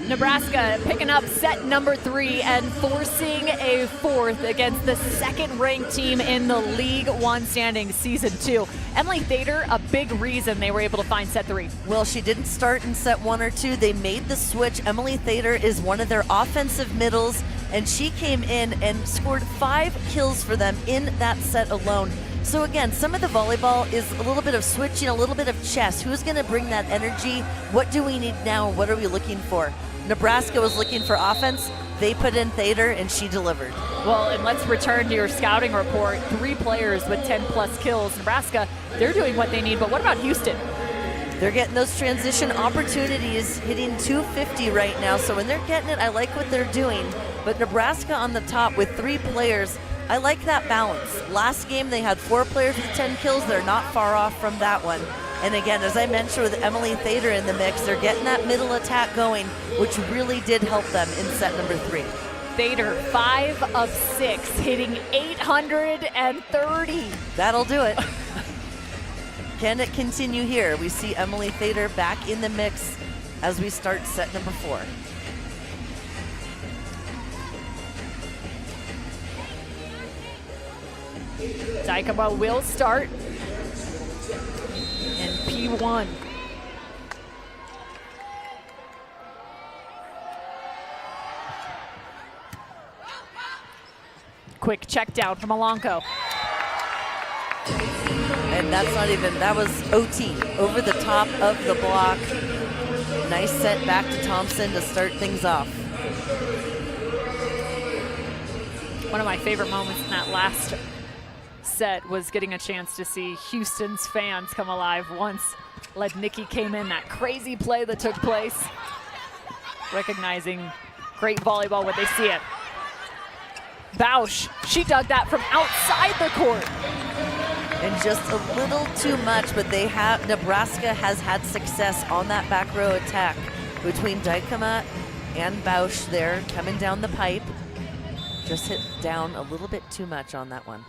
A: Nebraska picking up set number 3 and forcing a 4th against the second-ranked team in the League One standings, Season 2. Emily Thader, a big reason they were able to find set 3.
B: Well, she didn't start in set 1 or 2. They made the switch. Emily Thader is one of their offensive middles, and she came in and scored 5 kills for them in that set alone. So again, some of the volleyball is a little bit of switching, a little bit of chess. Who's going to bring that energy? What do we need now? What are we looking for? Nebraska was looking for offense. They put in Thader, and she delivered.
A: Well, and let's return to your scouting report. 3 players with 10-plus kills. Nebraska, they're doing what they need, but what about Houston?
B: They're getting those transition opportunities, hitting 250 right now. So when they're getting it, I like what they're doing. But Nebraska on the top with 3 players, I like that balance. Last game, they had 4 players with 10 kills. They're not far off from that one. And again, as I mentioned with Emily Thader in the mix, they're getting that middle attack going, which really did help them in set number 3.
A: Thader, 5 of 6, hitting 830.
B: That'll do it. Can it continue here? We see Emily Thader back in the mix as we start set number 4.
A: Dykema will start in P1. Quick check down from Alanko.
B: And that's not even, that was OT, over the top of the block. Nice set back to Thompson to start things off.
A: One of my favorite moments in that last set was getting a chance to see Houston's fans come alive once Lednicki came in. That crazy play that took place. Recognizing great volleyball when they see it. Bausch, she dug that from outside the court.
B: And just a little too much, but they have, Nebraska has had success on that back row attack between Dykema and Bausch there coming down the pipe. Just hit down a little bit too much on that one.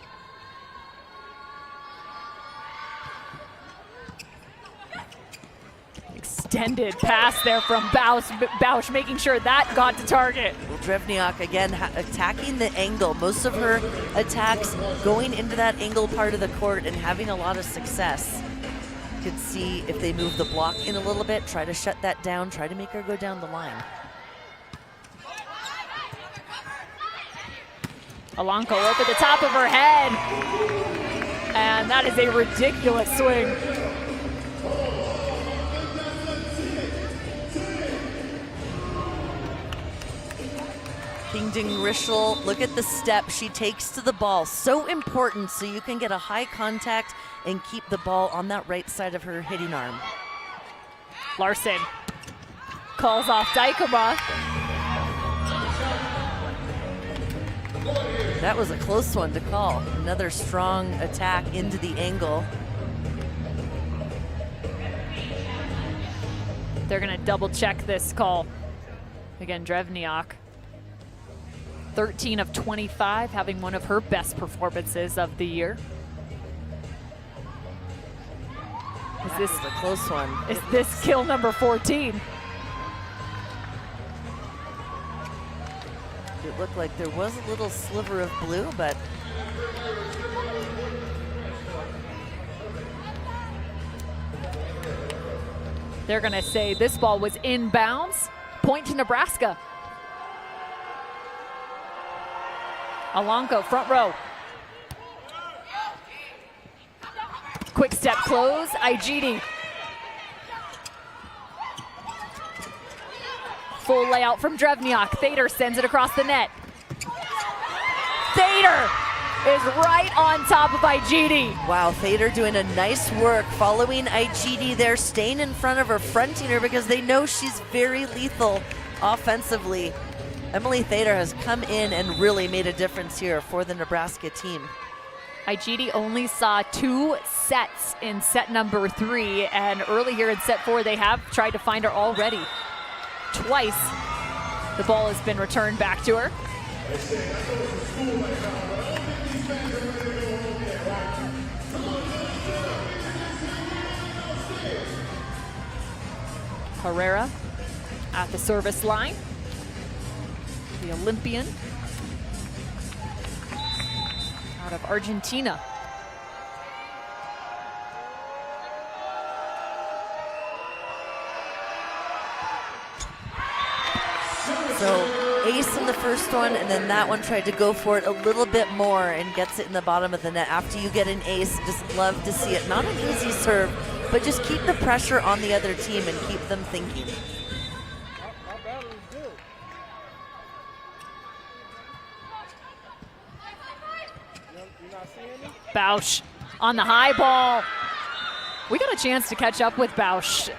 A: Extended pass there from Bausch, making sure that got to target.
B: Well, Drevniak again attacking the angle. Most of her attacks going into that angle part of the court and having a lot of success. You could see if they move the block in a little bit, try to shut that down, try to make her go down the line.
A: Alanko over the top of her head. And that is a ridiculous swing.
B: Kingdon Rischel, look at the step she takes to the ball. So important so you can get a high contact and keep the ball on that right side of her hitting arm.
A: Larson calls off Dykema.
B: That was a close one to call. Another strong attack into the angle.
A: They're gonna double check this call. Again, Drevniak, 13 of 25, having one of her best performances of the year.
B: That was a close one.
A: Is this kill number 14?
B: It looked like there was a little sliver of blue, but
A: they're gonna say this ball was inbounds. Point to Nebraska. Alanko, front row. Quick step close, Igidi. Full layout from Drevniak. Thader sends it across the net. Thader is right on top of Igidi.
B: Wow, Thader doing a nice work following Igidi there, staying in front of her, fronting her because they know she's very lethal offensively. Emily Thader has come in and really made a difference here for the Nebraska team.
A: Igidi only saw 2 sets in set number 3, and early here in set 4, they have tried to find her already. Twice, the ball has been returned back to her. Herrera at the service line. The Olympian out of Argentina.
B: So ace in the first one, and then that one tried to go for it a little bit more and gets it in the bottom of the net. After you get an ace, just love to see it. Not an easy serve, but just keep the pressure on the other team and keep them thinking.
A: Bausch on the high ball. We got a chance to catch up with Bausch.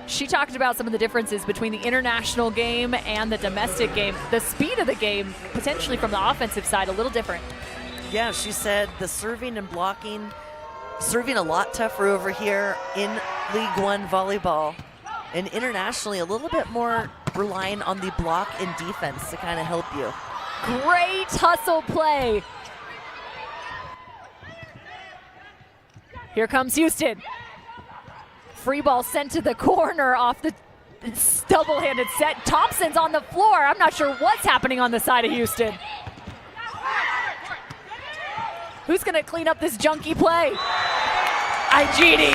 A: She talked about some of the differences between the international game and the domestic game. The speed of the game, potentially from the offensive side, a little different.
B: Yeah, she said the serving and blocking, serving a lot tougher over here in League One volleyball. And internationally, a little bit more relying on the block and defense to kind of help you.
A: Great hustle play. Here comes Houston. Free ball sent to the corner off the double-handed set. Thompson's on the floor. I'm not sure what's happening on the side of Houston. Who's going to clean up this junky play? Igidi.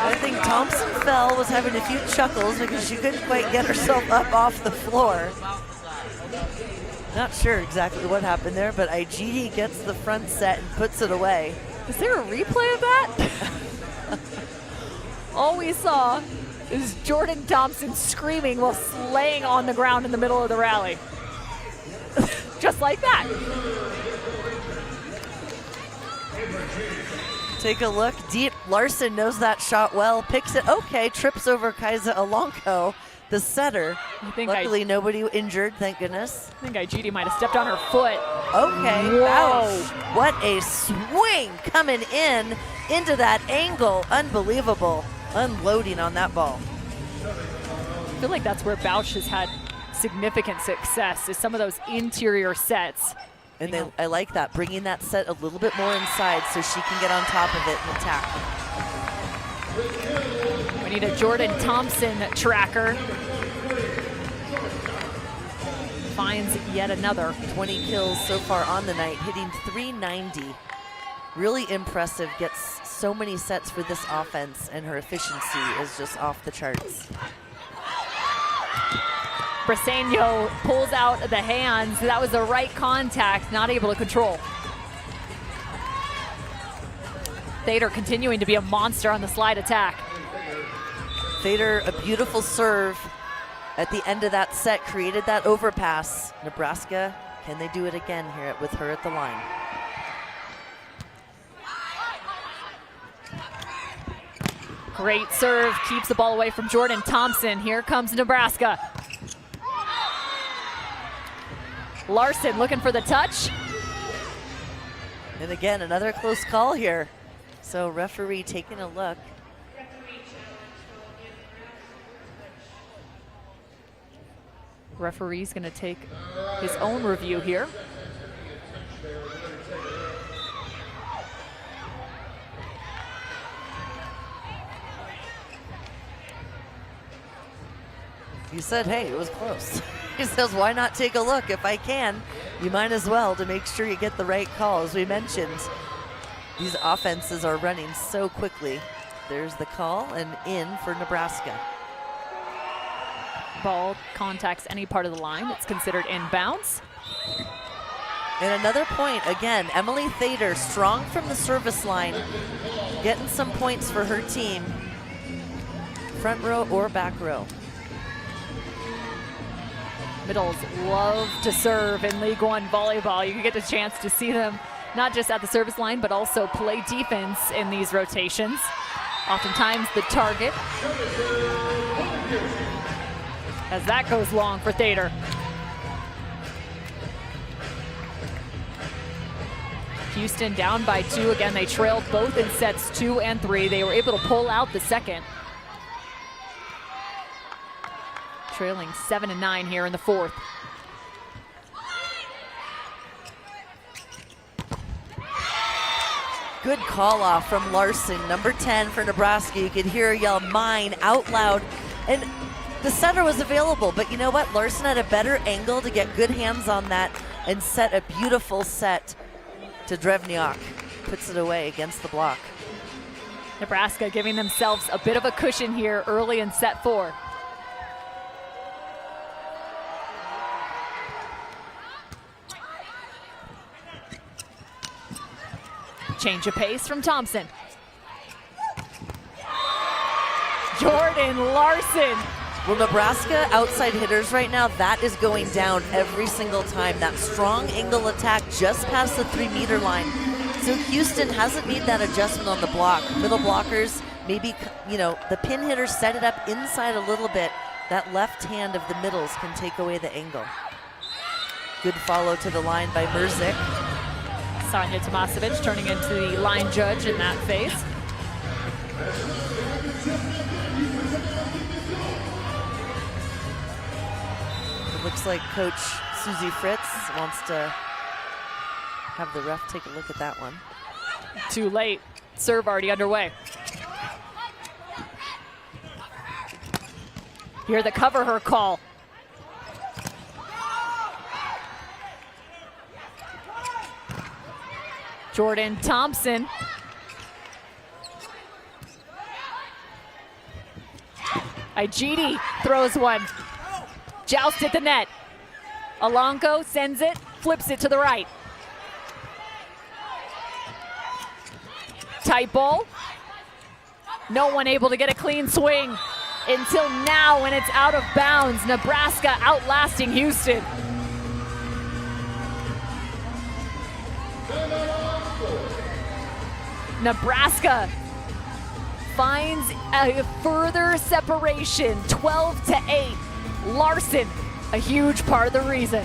B: I think Thompson fell, was having a few chuckles because she couldn't quite get herself up off the floor. Not sure exactly what happened there, but Igidi gets the front set and puts it away.
A: Is there a replay of that? All we saw is Jordan Thompson screaming while laying on the ground in the middle of the rally. Just like that.
B: Take a look deep. Larson knows that shot well, picks it. Okay, trips over Kaisa Alonco, the setter. Luckily, nobody injured, thank goodness.
A: I think Igidi might have stepped on her foot.
B: Okay,
A: whoa.
B: What a swing coming in into that angle. Unbelievable. Unloading on that ball.
A: I feel like that's where Bausch has had significant success, is some of those interior sets.
B: And I like that, bringing that set a little bit more inside so she can get on top of it and attack.
A: We need a Jordan Thompson tracker. Finds yet another.
B: 20 kills so far on the night, hitting 390. Really impressive, gets so many sets for this offense, and her efficiency is just off the charts.
A: Briseño pulls out the hands. That was the right contact, not able to control. Thader continuing to be a monster on the slide attack.
B: Thader, a beautiful serve at the end of that set, created that overpass. Nebraska, can they do it again here with her at the line?
A: Great serve, keeps the ball away from Jordan Thompson. Here comes Nebraska. Larson looking for the touch.
B: And again, another close call here. So referee taking a look.
A: Referee's going to take his own review here.
B: He said, hey, it was close. He says, why not take a look? If I can, you might as well, to make sure you get the right call. As we mentioned, these offenses are running so quickly. There's the call, and in for Nebraska.
A: Ball contacts any part of the line. It's considered inbounds.
B: And another point, again, Emily Thader, strong from the service line, getting some points for her team, front row or back row.
A: Middles love to serve in League One volleyball. You can get a chance to see them not just at the service line, but also play defense in these rotations. Oftentimes the target, as that goes long for Thader. Houston down by 2. Again, they trailed both in sets 2 and 3. They were able to pull out the second. Trailing 7-9 here in the 4th.
B: Good call off from Larson, number 10 for Nebraska. You could hear her yell "mine" out loud. And the setter was available, but you know what? Larson had a better angle to get good hands on that and set a beautiful set to Drevniak. Puts it away against the block.
A: Nebraska giving themselves a bit of a cushion here early in set 4. Change of pace from Thompson. Jordan Larson.
B: Well, Nebraska outside hitters right now, that is going down every single time. That strong angle attack just past the 3-meter line. So Houston hasn't made that adjustment on the block. Middle blockers, maybe, the pin hitters set it up inside a little bit. That left hand of the middles can take away the angle. Good follow to the line by Merzik.
A: Sanya Tomasevic turning into the line judge in that phase.
B: It looks like Coach Susie Fritz wants to have the ref take a look at that one.
A: Too late. Serve already underway. Hear the cover her call. Jordan Thompson. Ajiti throws one. Joust at the net. Alonco sends it, flips it to the right. Tight ball. No one able to get a clean swing until now when it's out of bounds. Nebraska outlasting Houston. Nebraska finds a further separation, 12-8. Larson, a huge part of the reason.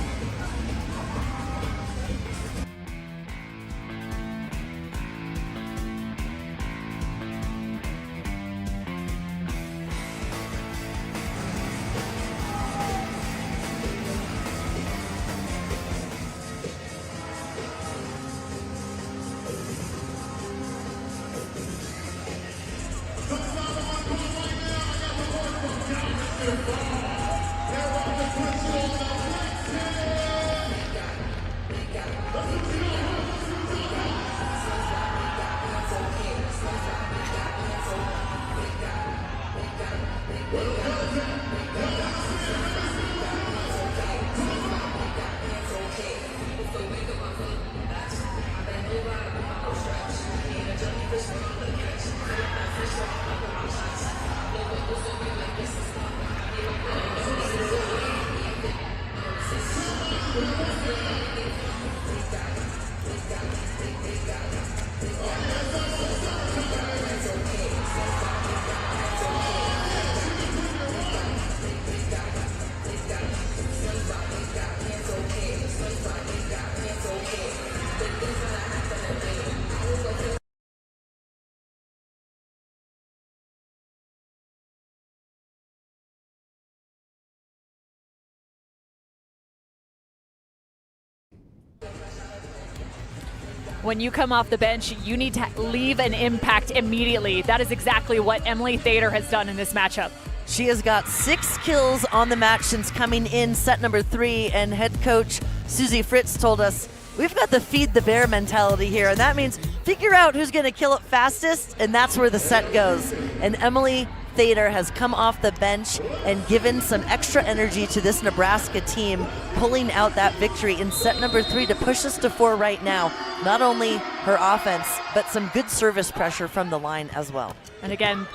A: When you come off the bench, you need to leave an impact immediately. That is exactly what Emily Thader has done in this matchup.
B: She has got 6 kills on the match since coming in set number 3, and head coach Susie Fritz told us, we've got the feed the bear mentality here, and that means figure out who's going to kill it fastest, and that's where the set goes. And Emily Thader has come off the bench and given some extra energy to this Nebraska team, pulling out that victory in set number 3 to push us to 4 right now. Not only her offense, but some good service pressure from the line as well.
A: And again,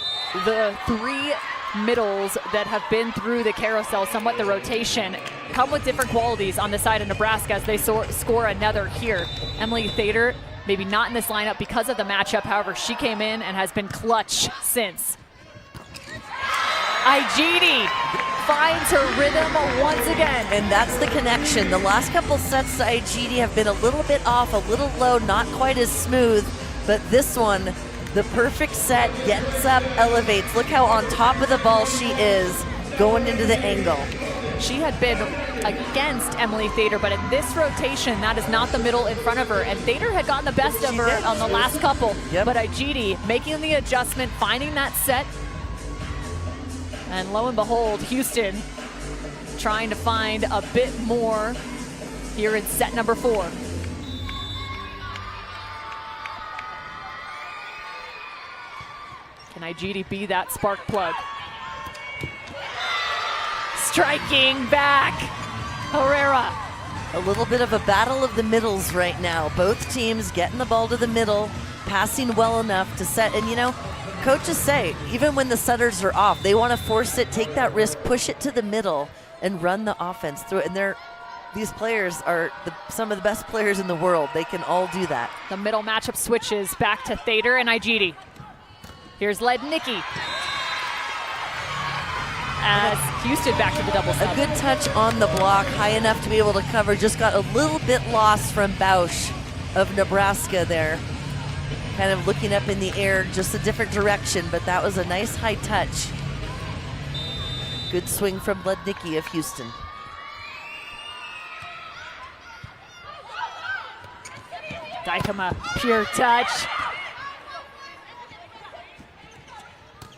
A: the 3 middles that have been through the carousel, somewhat the rotation, come with different qualities on the side of Nebraska as they score another here. Emily Thader, maybe not in this lineup because of the matchup. However, she came in and has been clutch since. Igidi finds her rhythm once again.
B: And that's the connection. The last couple sets to Igidi have been a little bit off, a little low, not quite as smooth. But this one, the perfect set, gets up, elevates. Look how on top of the ball she is going into the angle.
A: She had been against Emily Thader, but in this rotation, that is not the middle in front of her. And Thader had gotten the best of her on the last couple.
B: Yep.
A: But Igidi making the adjustment, finding that set. And lo and behold, Houston trying to find a bit more here in set number 4. Can Igidi be that spark plug? Striking back, Herrera.
B: A little bit of a battle of the middles right now. Both teams getting the ball to the middle, passing well enough to set. And you know, coaches say, even when the setters are off, they want to force it, take that risk, push it to the middle, and run the offense through it. And these players are some of the best players in the world. They can all do that.
A: The middle matchup switches back to Thader and Igidi. Here's Lednicki. As Houston back to the double sub.
B: A good touch on the block, high enough to be able to cover. Just got a little bit lost from Bausch of Nebraska there. Kind of looking up in the air, just a different direction, but that was a nice high touch. Good swing from Lednicki of Houston.
A: Dykema, pure touch.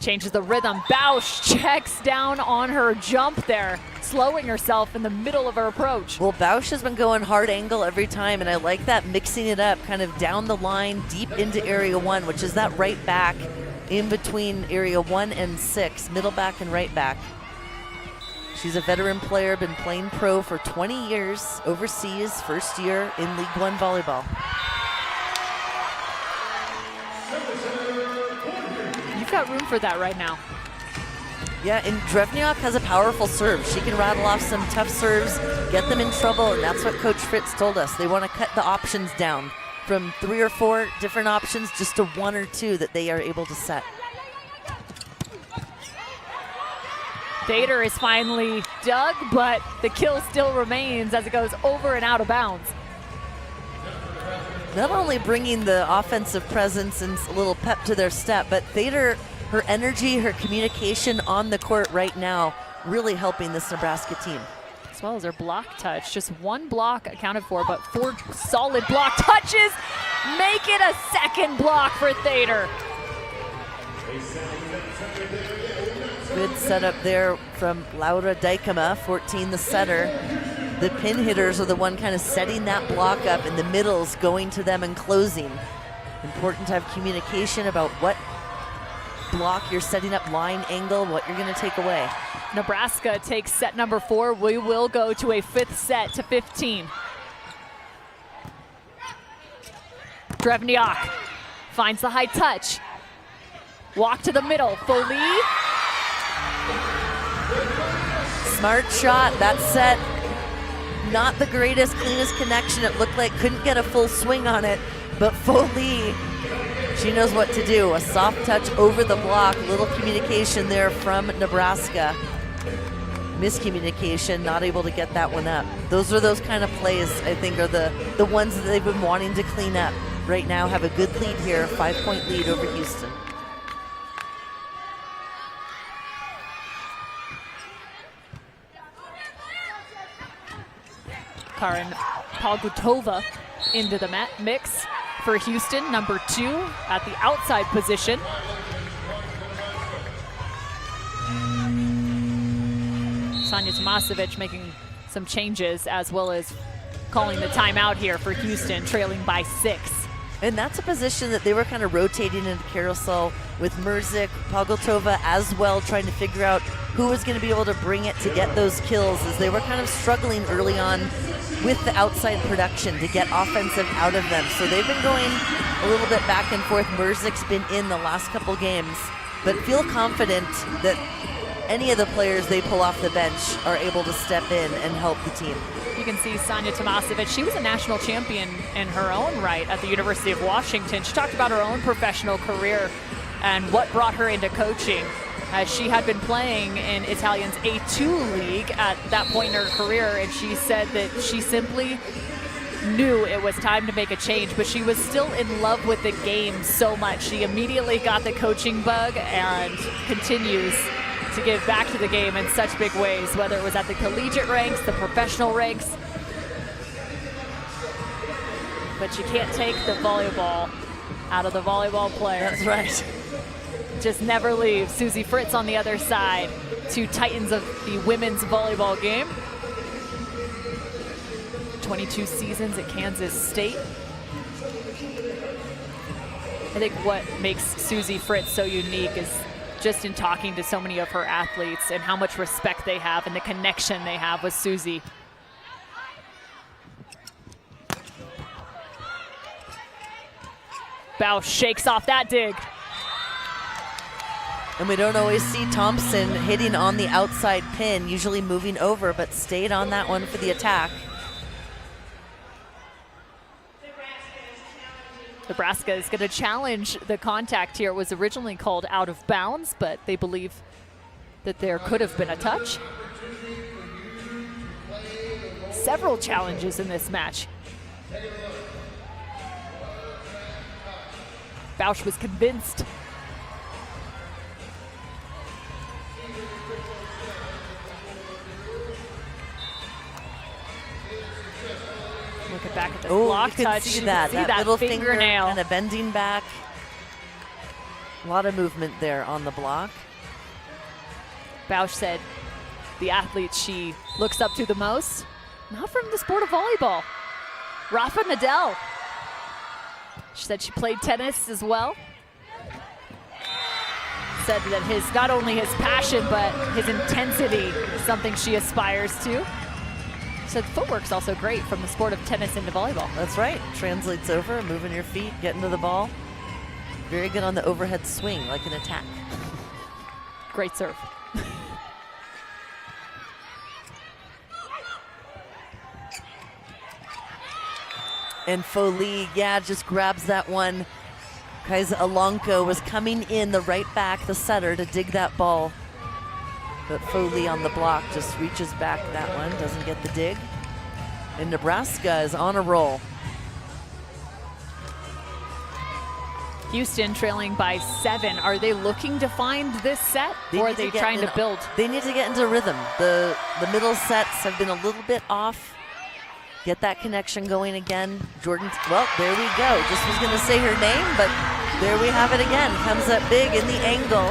A: Changes the rhythm. Bausch checks down on her jump there, slowing herself in the middle of her approach.
B: Well, Bausch has been going hard angle every time, and I like that, mixing it up kind of down the line, deep into area 1, which is that right back in between area 1 and 6, middle back and right back. She's a veteran player, been playing pro for 20 years overseas, first year in League One volleyball.
A: You've got room for that right now.
B: Yeah, and Drevniak has a powerful serve. She can rattle off some tough serves, get them in trouble, and that's what Coach Fritz told us. They want to cut the options down from 3 or 4 different options just to 1 or 2 that they are able to set.
A: Thader is finally dug, but the kill still remains as it goes over and out of bounds.
B: Not only bringing the offensive presence and a little pep to their step, but Thader, her energy, her communication on the court right now, really helping this Nebraska team.
A: As well as her block touch. Just 1 block accounted for, but 4 solid block touches make it a second block for Thader.
B: Good setup there from Laura Dykema, 14 the setter. The pin hitters are the one kind of setting that block up, and the middles going to them and closing. Important to have communication about what block you're setting up, line, angle, what you're going to take away.
A: Nebraska takes set number 4. We will go to a 5th set to 15. Drevniak finds the high touch. Walk to the middle. Foley.
B: Smart shot, that set. Not the greatest, cleanest connection. It looked like couldn't get a full swing on it, but Foley, she knows what to do. A soft touch over the block, little communication there from Nebraska. Miscommunication, not able to get that one up. Those are those kind of plays, I think, are the ones that they've been wanting to clean up. Right now have a good lead here, 5-point lead over Houston.
A: Karin Palgutova into the mix for Houston, number 2 at the outside position. Sanja Tomasevic making some changes as well as calling the timeout here for Houston, trailing by 6.
B: And that's a position that they were kind of rotating into carousel with Merzik, Pogotova as well, trying to figure out who was going to be able to bring it to get those kills, as they were kind of struggling early on with the outside production to get offensive out of them. So they've been going a little bit back and forth. Merzik's been in the last couple games, but feel confident that any of the players they pull off the bench are able to step in and help the team.
A: You can see Sanya Tomasevic. She was a national champion in her own right at the University of Washington. She talked about her own professional career and what brought her into coaching, as she had been playing in Italian's A2 league at that point in her career, and she said that she simply knew it was time to make a change, but she was still in love with the game so much. She immediately got the coaching bug and continues to give back to the game in such big ways, whether it was at the collegiate ranks, the professional ranks. But you can't take the volleyball out of the volleyball player.
B: That's right.
A: Just never leaves. Susie Fritz on the other side, two titans of the women's volleyball game. 22 seasons at Kansas State. I think what makes Susie Fritz so unique is just in talking to so many of her athletes and how much respect they have and the connection they have with Susie. Bausch shakes off that dig.
B: And we don't always see Thompson hitting on the outside pin, usually moving over, but stayed on that one for the attack.
A: Nebraska is going to challenge the contact here. It was originally called out of bounds, but they believe that there could have been a touch. Several challenges in this match. Bausch was convinced. Look back at the block
B: you
A: touch.
B: See
A: You
B: that,
A: can see that
B: little
A: fingernail.
B: and a bending back. A lot of movement there on the block.
A: Bausch said the athlete she looks up to the most, not from the sport of volleyball, Rafa Nadal. She said she played tennis as well. Said that not only his passion, but his intensity is something she aspires to. Said footwork's also great from the sport of tennis into volleyball.
B: That's right. Translates over, moving your feet, getting to the ball. Very good on the overhead swing, like an attack.
A: Great serve.
B: And Foley, just grabs that one. Kaisa Alonco was coming in the right back, the setter, to dig that ball. But Foley on the block just reaches back that one, doesn't get the dig. And Nebraska is on a roll.
A: Houston trailing by 7. Are they looking to find this set, or are they trying to build?
B: They need to get into rhythm. The middle sets have been a little bit off. Get that connection going again. Jordan, well, there we go. Just was going to say her name, but there we have it again. Comes up big in the angle.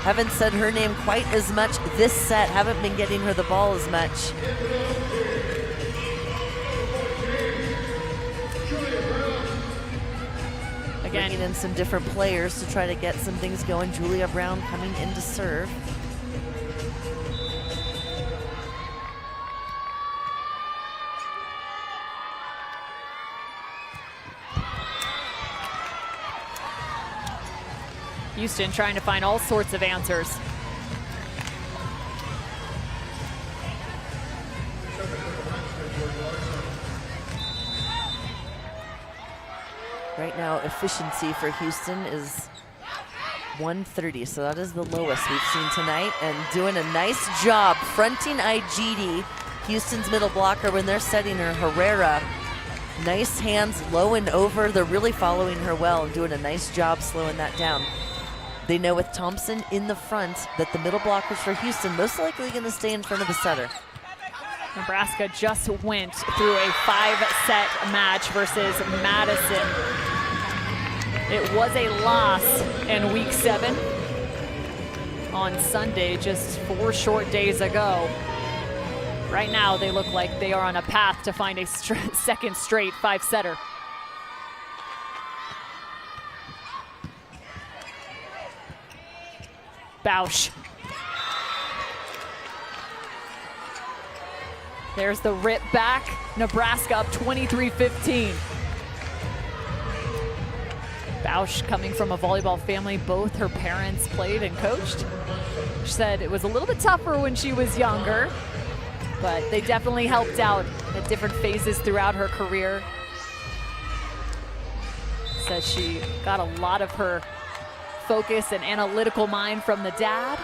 B: Haven't said her name quite as much this set. Haven't been getting her the ball as much.
A: Again,
B: bringing in some different players to try to get some things going. Julia Brown coming in to serve.
A: Houston trying to find all sorts of answers.
B: Right now, efficiency for Houston is 130, so that is the lowest we've seen tonight. And doing a nice job fronting Igidi, Houston's middle blocker, when they're setting her. Herrera, nice hands, low and over. They're really following her well and doing a nice job slowing that down. They know with Thompson in the front that the middle blockers for Houston most likely going to stay in front of the setter.
A: Nebraska just went through a 5-set match versus Madison. It was a loss in week 7 on Sunday, just 4 short days ago. Right now, they look like they are on a path to find a second straight 5-setter. Bausch. There's the rip back. Nebraska up 23-15. Bausch, coming from a volleyball family, both her parents played and coached. She said it was a little bit tougher when she was younger, but they definitely helped out at different phases throughout her career. Says she got a lot of her focus and analytical mind from the dad,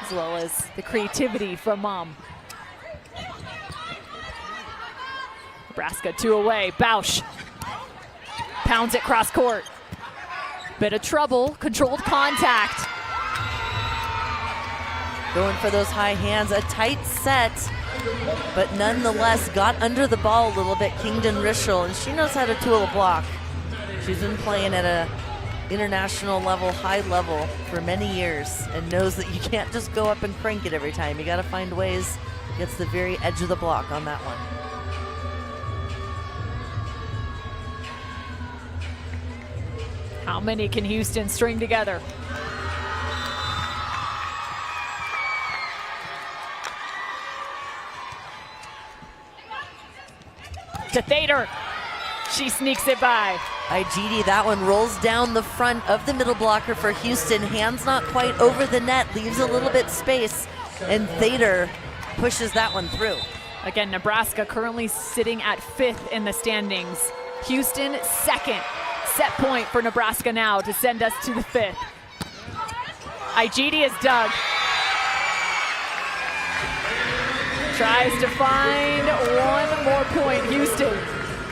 A: as well as the creativity from mom. Nebraska 2 away. Bausch pounds it cross court. Bit of trouble, controlled contact.
B: Going for those high hands, a tight set, but nonetheless got under the ball a little bit, Kingdon Rischel, and she knows how to tool a block. She's been playing at a international level, high level for many years, and knows that you can't just go up and crank it every time. You gotta find ways, gets the very edge of the block on that one.
A: How many can Houston string together? To Thader. She sneaks it by.
B: Igidi, that one rolls down the front of the middle blocker for Houston. Hands not quite over the net, leaves a little bit space, and Thader pushes that one through.
A: Again, Nebraska currently sitting at 5th in the standings. Houston 2nd. Set point for Nebraska now to send us to the 5th. Igidi is dug. Tries to find one more point, Houston.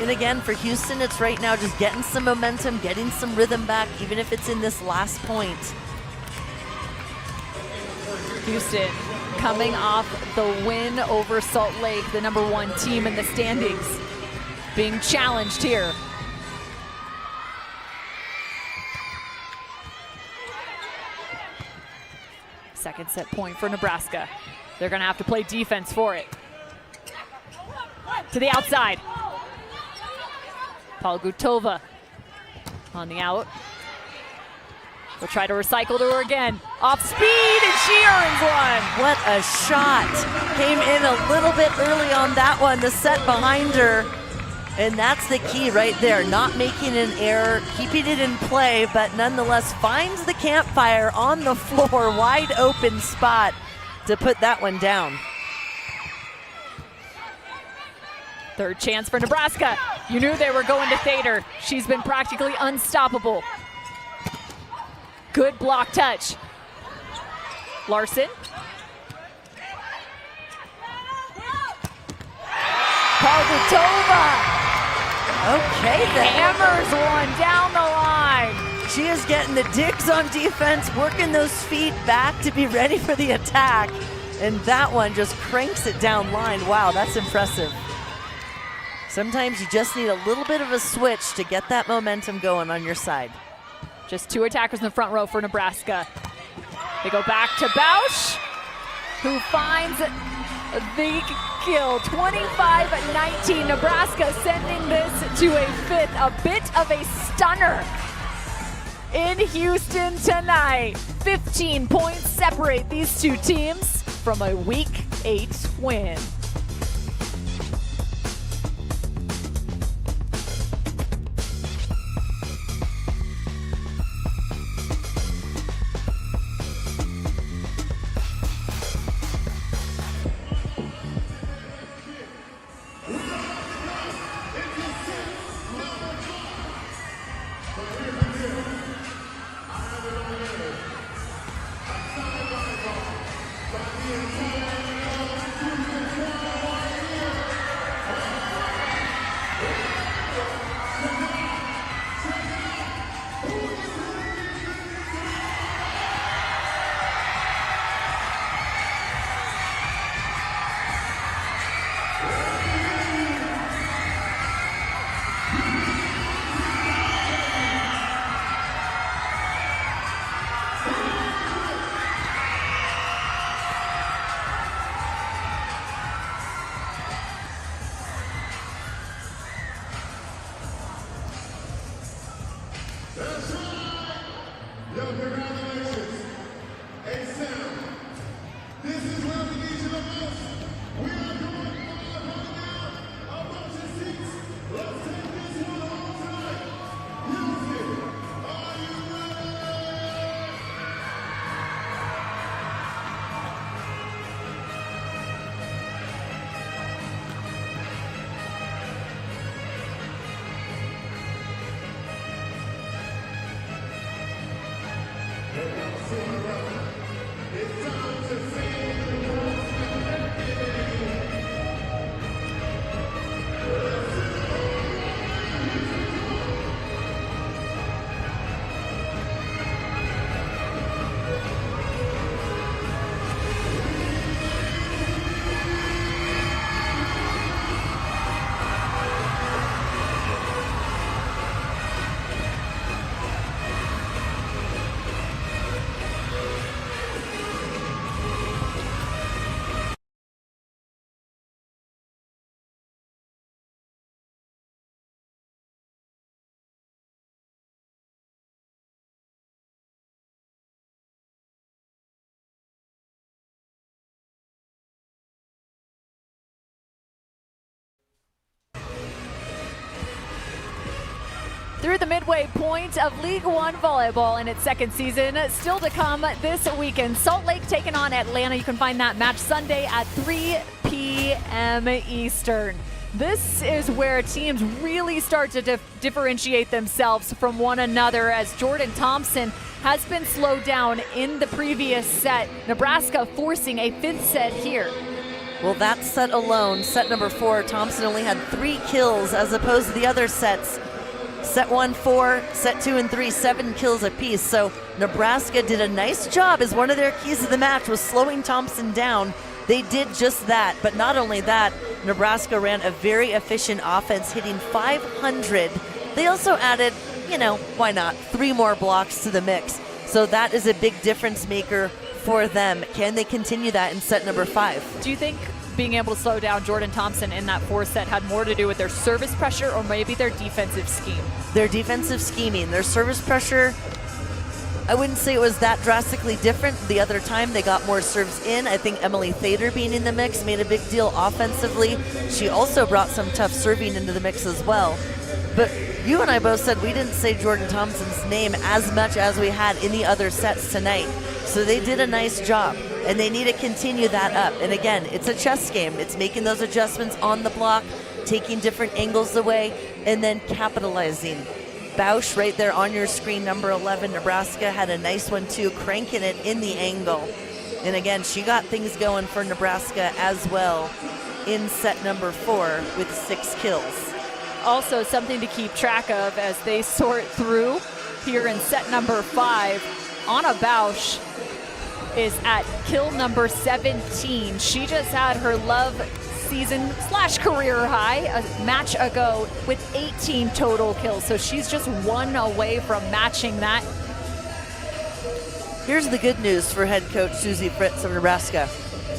B: And again, for Houston, it's right now just getting some momentum, getting some rhythm back, even if it's in this last point.
A: Houston coming off the win over Salt Lake, the #1 team in the standings, being challenged here. Second set point for Nebraska. They're gonna have to play defense for it. To the outside. Palgutova on the out. We'll try to recycle to her again. Off speed, and she earns one.
B: What a shot. Came in a little bit early on that one, the set behind her. And that's the key right there, not making an error, keeping it in play, but nonetheless finds the campfire on the floor, wide open spot to put that one down.
A: Third chance for Nebraska. You knew they were going to Thader. She's been practically unstoppable. Good block touch. Larson. Palgutova.
B: Okay then.
A: Hammers one down the line.
B: She is getting the digs on defense, working those feet back to be ready for the attack. And that one just cranks it down line. Wow, that's impressive. Sometimes you just need a little bit of a switch to get that momentum going on your side.
A: Just 2 attackers in the front row for Nebraska. They go back to Bausch, who finds the kill. 25-19, Nebraska sending this to a 5th, a bit of a stunner in Houston tonight. 15 points separate these two teams from a Week 8 win. Through the midway point of League One volleyball in its second season, still to come this weekend. Salt Lake taking on Atlanta. You can find that match Sunday at 3 p.m. Eastern. This is where teams really start to differentiate themselves from one another, as Jordan Thompson has been slowed down in the previous set. Nebraska forcing a fifth set here.
B: Well, that set alone, set number 4, Thompson only had 3 kills as opposed to the other sets. Set 1, 4, set 2 and 3, 7 kills apiece. So Nebraska did a nice job, as one of their keys of the match was slowing Thompson down. They did just that, but not only that, Nebraska ran a very efficient offense, hitting 500. They also added, why not, 3 more blocks to the mix. So that is a big difference maker for them. Can they continue that in set number 5?
A: Do you think being able to slow down Jordan Thompson in that 4th set had more to do with their service pressure or maybe their defensive scheme?
B: Their defensive scheming. Their service pressure, I wouldn't say it was that drastically different. The other time they got more serves in. I think Emily Thader being in the mix made a big deal offensively. She also brought some tough serving into the mix as well. But you and I both said we didn't say Jordan Thompson's name as much as we had in the other sets tonight. So they did a nice job, and they need to continue that up. And again, it's a chess game. It's making those adjustments on the block, taking different angles away, and then capitalizing. Bausch right there on your screen, number 11, Nebraska, had a nice one too, cranking it in the angle. And again, she got things going for Nebraska as well in set number 4 with 6 kills.
A: Also something to keep track of as they sort through here in set number 5. Anna Bausch is at kill number 17. She just had her love season / career high a match ago with 18 total kills. So she's just 1 away from matching that.
B: Here's the good news for head coach Susie Fritz of Nebraska.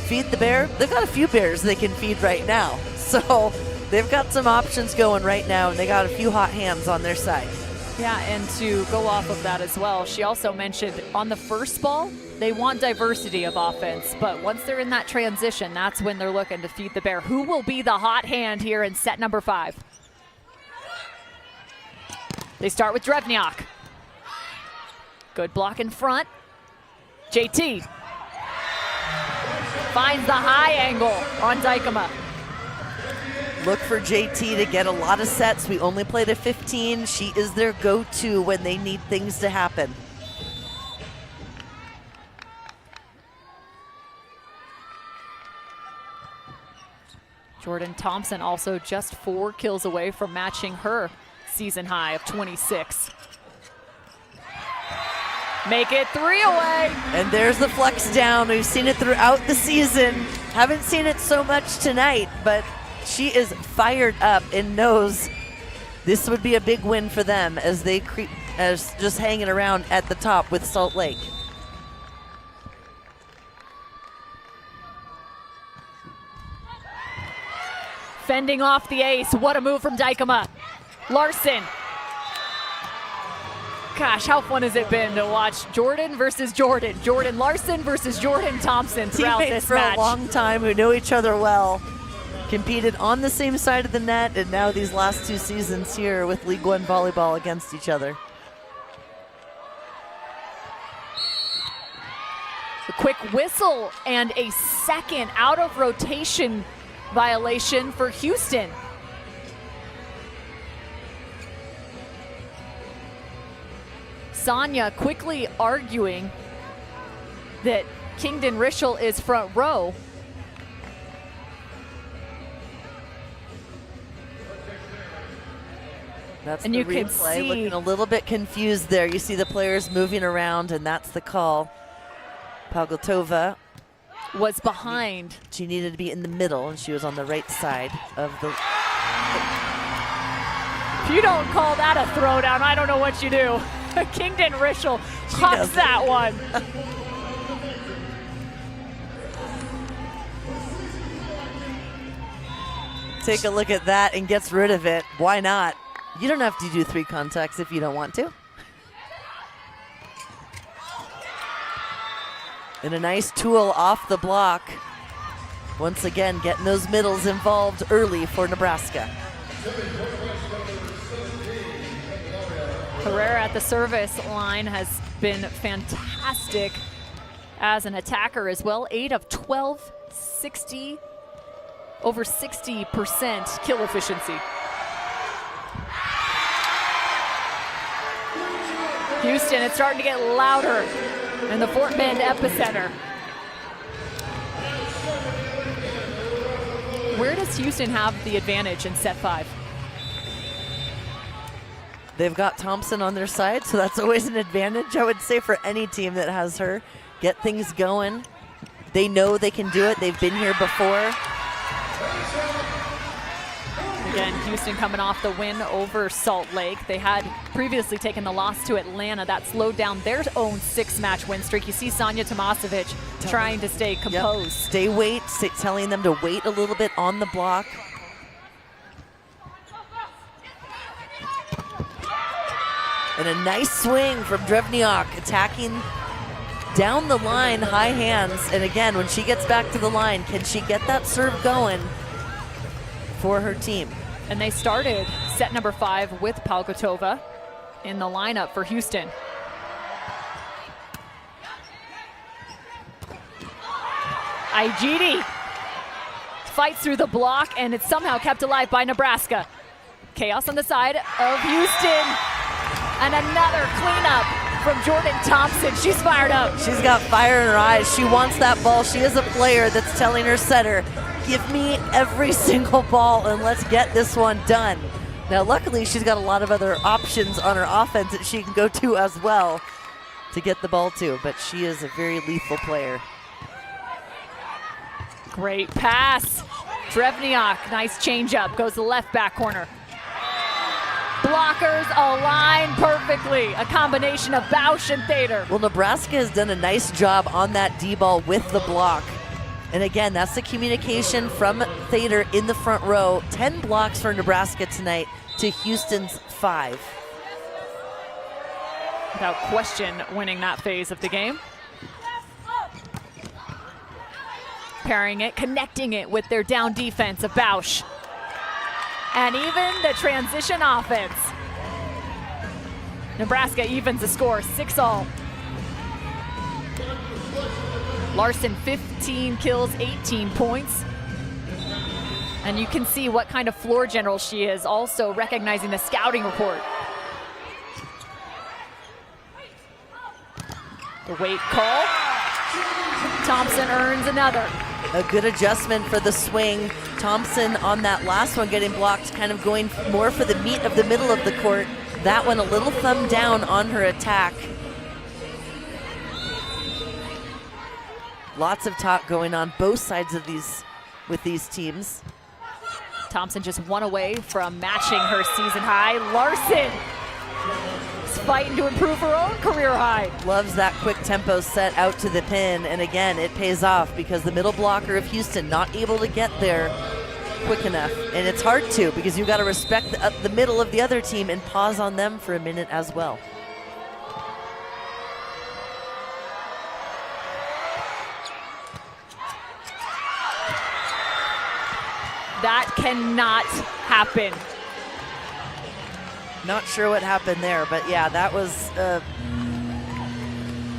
B: Feed the bear. They've got a few bears they can feed right now. So they've got some options going right now, and they got a few hot hands on their side.
A: Yeah, and to go off of that as well, she also mentioned on the first ball, they want diversity of offense, but once they're in that transition, that's when they're looking to feed the bear. Who will be the hot hand here in set number 5? They start with Drevniak. Good block in front. JT finds the high angle on Dykema.
B: Look for JT to get a lot of sets. We only played a 15. She is their go-to when they need things to happen.
A: Jordan Thompson also just 4 kills away from matching her season high of 26. Make it 3 away.
B: And there's the flex down. We've seen it throughout the season. Haven't seen it so much tonight, but she is fired up and knows this would be a big win for them as they creep, as just hanging around at the top with Salt Lake.
A: Fending off the ace. What a move from Dykema. Larson. Gosh, how fun has it been to watch Jordan versus Jordan, Jordan Larson versus Jordan Thompson throughout
B: Teammates
A: this match.
B: for a long time who know each other well. Competed on the same side of the net, and now these last 2 seasons here with League One volleyball against each other.
A: A quick whistle and a second out of rotation violation for Houston. Sonia quickly arguing that Kingdon Rischel is front row.
B: That's
A: and
B: the
A: you can
B: replay.
A: see
B: Looking a little bit confused there. You see the players moving around, and that's the call. Palgotova
A: was behind.
B: She needed to be in the middle, and she was on the right side of the...
A: If you don't call that a throwdown, I don't know what you do. Kingdon Rischel hucks that one.
B: Take a look at that and gets rid of it. Why not? You don't have to do 3 contacts if you don't want to. And a nice tool off the block. Once again, getting those middles involved early for Nebraska.
A: Herrera at the service line has been fantastic as an attacker as well. 8 of 12, 60, over 60% kill efficiency. Houston, it's starting to get louder in the Fort Bend epicenter. Where does Houston have the advantage in set 5?
B: They've got Thompson on their side, so that's always an advantage, I would say, for any team that has her. Get things going. They know they can do it. They've been here before.
A: Again, Houston coming off the win over Salt Lake. They had previously taken the loss to Atlanta. That slowed down their own 6-match win streak. You see Sonia Tomasevic trying to stay composed.
B: Yep. Telling them to wait a little bit on the block. And a nice swing from Drevniak, attacking down the line, high hands. And again, when she gets back to the line, can she get that serve going for her team?
A: And they started set number 5 with Palgotova in the lineup for Houston. Igidi fights through the block, and it's somehow kept alive by Nebraska. Chaos on the side of Houston. And another cleanup from Jordan Thompson. She's fired up.
B: She's got fire in her eyes. She wants that ball. She is a player that's telling her setter, give me every single ball and let's get this one done. Now, luckily, she's got a lot of other options on her offense that she can go to as well to get the ball to, but she is a very lethal player.
A: Great pass. Drevniak, nice changeup, goes to the left back corner. Blockers align perfectly. A combination of Bausch and Thader.
B: Well, Nebraska has done a nice job on that D-ball with the block. And again, that's the communication from Thader in the front row. 10 blocks for Nebraska tonight to Houston's 5.
A: Without question, winning that phase of the game. Pairing it, connecting it with their down defense of Bausch. And even the transition offense. Nebraska evens the score, 6-all. Larson, 15 kills, 18 points. And you can see what kind of floor general she is, also recognizing the scouting report. The weight call. Thompson earns another.
B: A good adjustment for the swing. Thompson on that last one getting blocked, kind of going more for the meat of the middle of the court. That one a little thumb down on her attack. Lots of talk going on both sides of with these teams.
A: Thompson just 1 away from matching her season high. Larson is fighting to improve her own career high.
B: Loves that quick tempo set out to the pin, and again, it pays off because the middle blocker of Houston not able to get there quick enough. And it's hard to, because you've got to respect the middle of the other team and pause on them for a minute as well.
A: That cannot happen.
B: Not sure what happened there, but yeah, that was a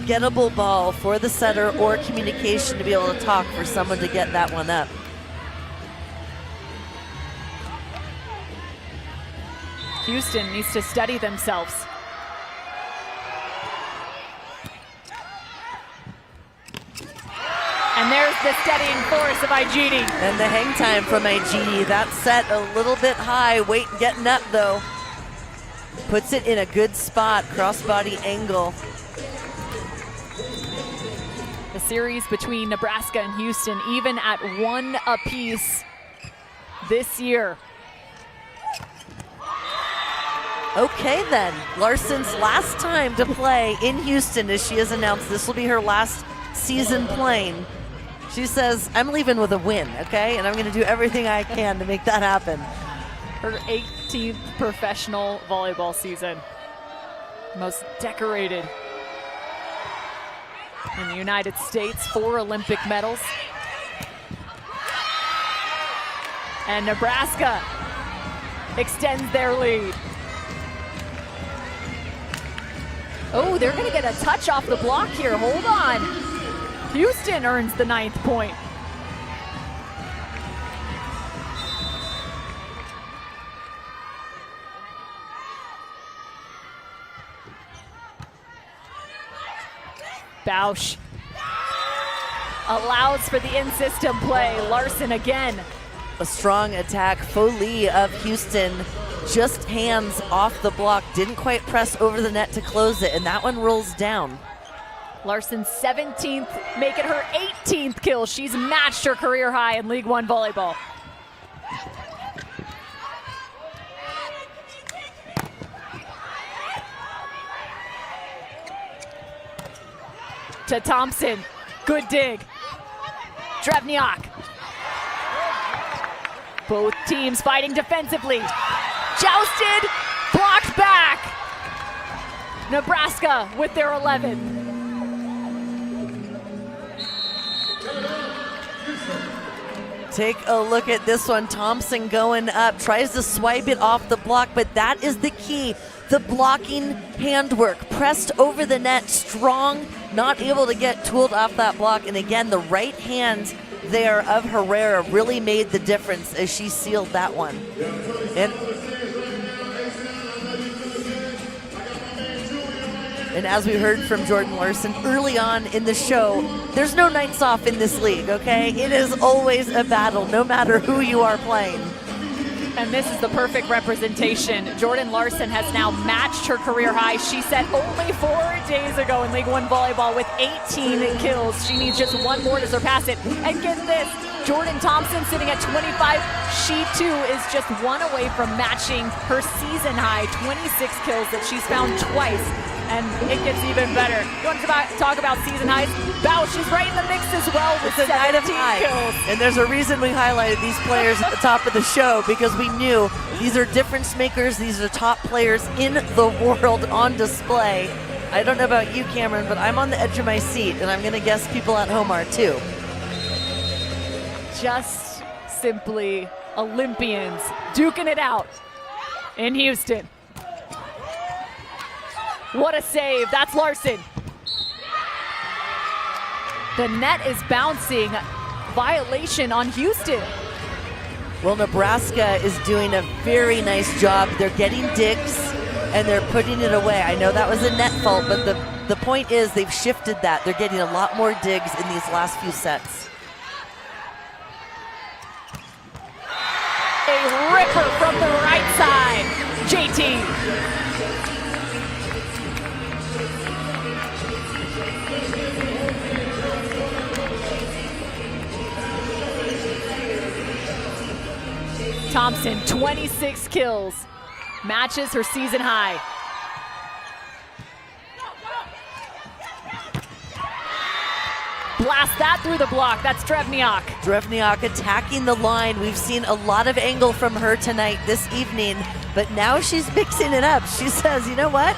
B: gettable ball for the setter or communication to be able to talk for someone to get that one up.
A: Houston needs to steady themselves. the steadying force of Igini.
B: And the hang time from Igini, that's set a little bit high. Wait, getting up though. Puts it in a good spot, crossbody angle.
A: The series between Nebraska and Houston, even at 1 apiece this year.
B: Okay then, Larson's last time to play in Houston, as she has announced this will be her last season playing. She says, I'm leaving with a win, okay? And I'm gonna do everything I can to make that happen.
A: Her 18th professional volleyball season. Most decorated in the United States, 4 Olympic medals. And Nebraska extends their lead. Oh, they're gonna get a touch off the block here, hold on. Houston earns the 9th point. Bausch allows for the in-system play. Larson again.
B: A strong attack. Foley of Houston just hands off the block. Didn't quite press over the net to close it, and that one rolls down.
A: Larson's 17th, make it her 18th kill. She's matched her career high in League One volleyball. To Thompson, good dig. Drevniak. Both teams fighting defensively. Jousted, blocked back. Nebraska with their 11th.
B: Take a look at this one. Thompson going up, tries to swipe it off the block, but that is the key. The blocking handwork, pressed over the net, strong, not able to get tooled off that block. And again, the right hand there of Herrera really made the difference as she sealed that one. And as we heard from Jordan Larson early on in the show, there's no nights off in this league, okay? It is always a battle, no matter who you are playing.
A: And this is the perfect representation. Jordan Larson has now matched her career high. She set only 4 days ago in League One volleyball with 18 kills. She needs just one more to surpass it. And get this, Jordan Thompson sitting at 25. She too is just one away from matching her season high, 26 kills that she's found twice. And it gets even better. You want to talk about season highs? Bausch is right in the mix as well with 17 kills.
B: And there's a reason we highlighted these players at the top of the show, because we knew these are difference makers. These are top players in the world on display. I don't know about you, Cameron, but I'm on the edge of my seat, and I'm going to guess people at home are too.
A: Just simply Olympians duking it out in Houston. What a save, that's Larson. The net is bouncing, violation on Houston.
B: Well, Nebraska is doing a very nice job. They're getting digs and they're putting it away. I know that was a net fault, but the point is they've shifted that. They're getting a lot more digs in these last few sets.
A: A ripper from the right side, JT. Thompson, 26 kills, matches her season high. Blast that through the block, that's Drevniak.
B: Drevniak attacking the line. We've seen a lot of angle from her tonight, this evening, but now she's mixing it up. She says, you know what?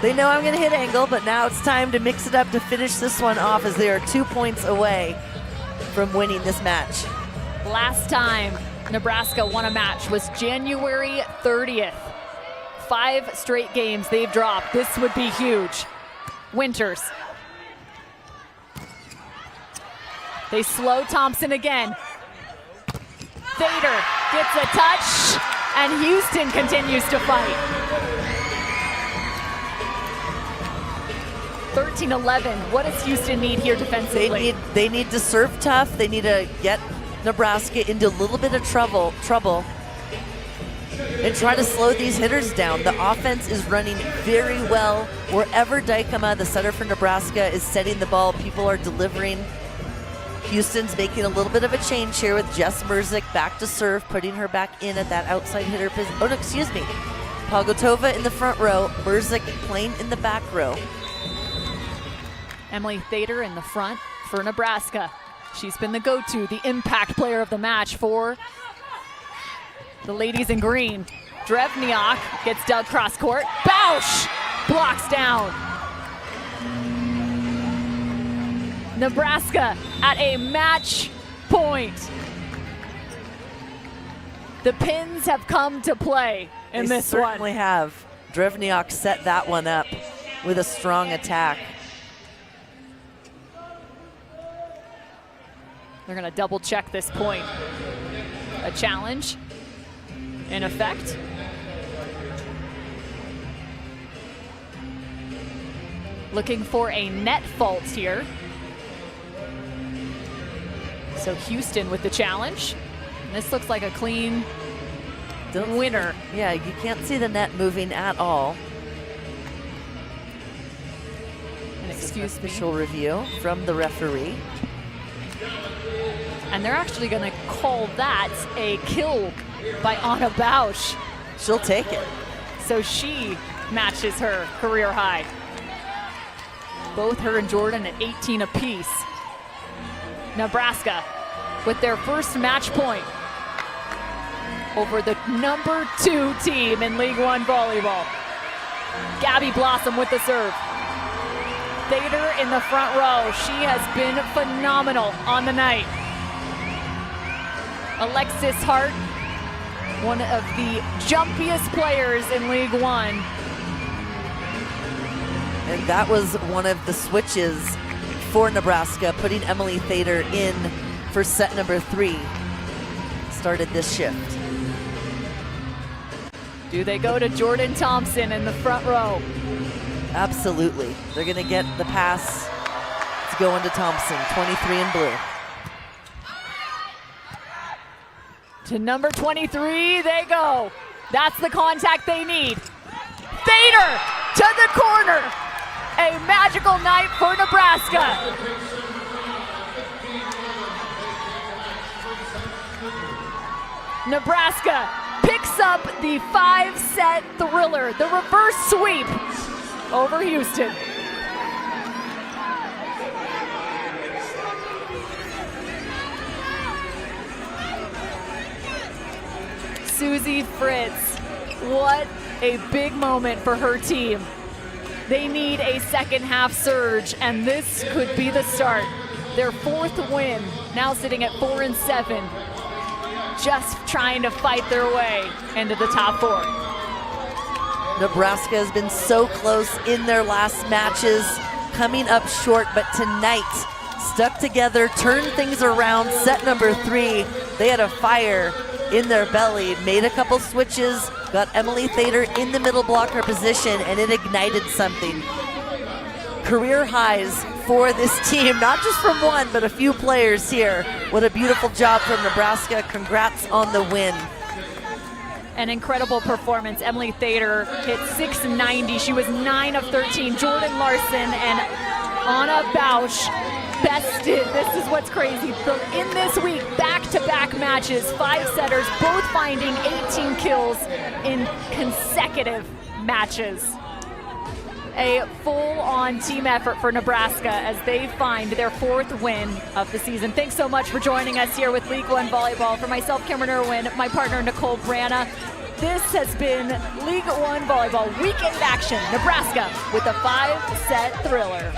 B: They know I'm gonna hit angle, but now it's time to mix it up to finish this one off, as they are 2 points away from winning this match.
A: Last time Nebraska won a match was January 30th. 5 straight games they've dropped. This would be huge. Winters. They slow Thompson again. Vader gets a touch, and Houston continues to fight. 13-11. What does Houston need here defensively?
B: They need to serve tough. They need to get Nebraska into a little bit of trouble and try to slow these hitters down. The offense is running very well. Wherever Dykema, the setter for Nebraska, is setting the ball, people are delivering. Houston's making a little bit of a change here with Jess Merzik back to serve, putting her back in at that outside hitter position. Oh, no, excuse me. Pogotova in the front row, Merzik playing in the back row.
A: Emily Thader in the front for Nebraska. She's been the go-to, the impact player of the match for the ladies in green. Drevniak gets dug cross court. Bausch blocks down. Nebraska at a match point. The Pins have come to play in this one.
B: They certainly have. Drevniak set that one up with a strong attack.
A: They're gonna double check this point. A challenge in effect. Looking for a net fault here. So Houston with the challenge. And this looks like a clean winner.
B: Yeah, you can't see the net moving at all.
A: And excuse me.
B: Official review from the referee.
A: And they're actually going to call that a kill by Anna Bausch.
B: She'll take it.
A: So she matches her career high. Both her and Jordan at 18 apiece. Nebraska with their first match point over the #2 team in League One volleyball. Gabby Blossom with the serve. Thader in the front row. She has been phenomenal on the night. Alexis Hart, one of the jumpiest players in League One.
B: And that was one of the switches for Nebraska, putting Emily Thader in for set number 3. Started this shift.
A: Do they go to Jordan Thompson in the front row?
B: Absolutely. They're going to get the pass. It's going to Thompson, 23 in blue.
A: To number 23 they go. That's the contact they need. Thader to the corner. A magical night for Nebraska. Nebraska picks up the 5-set thriller, the reverse sweep over Houston. Susie Fritz, what a big moment for her team. They need a second half surge, and this could be the start. Their 4th win, now sitting at 4-7, just trying to fight their way into the top 4.
B: Nebraska has been so close in their last matches, coming up short, but tonight, stuck together, turned things around. Set number 3, they had a fire in their belly, made a couple switches, got Emily Thader in the middle blocker position, and it ignited something. Career highs for this team, not just from one, but a few players here. What a beautiful job from Nebraska. Congrats on the win.
A: An incredible performance. Emily Thader hit 690. She was 9 of 13. Jordan Larson and Anna Bausch bested. This is what's crazy. In this week, back-to-back matches, 5-setters, both finding 18 kills in consecutive matches. A full-on team effort for Nebraska as they find their 4th win of the season. Thanks so much for joining us here with League One Volleyball. For myself, Cameron Irwin, my partner, Nicole Branna, this has been League One Volleyball Weekend Action. Nebraska with a 5-set thriller.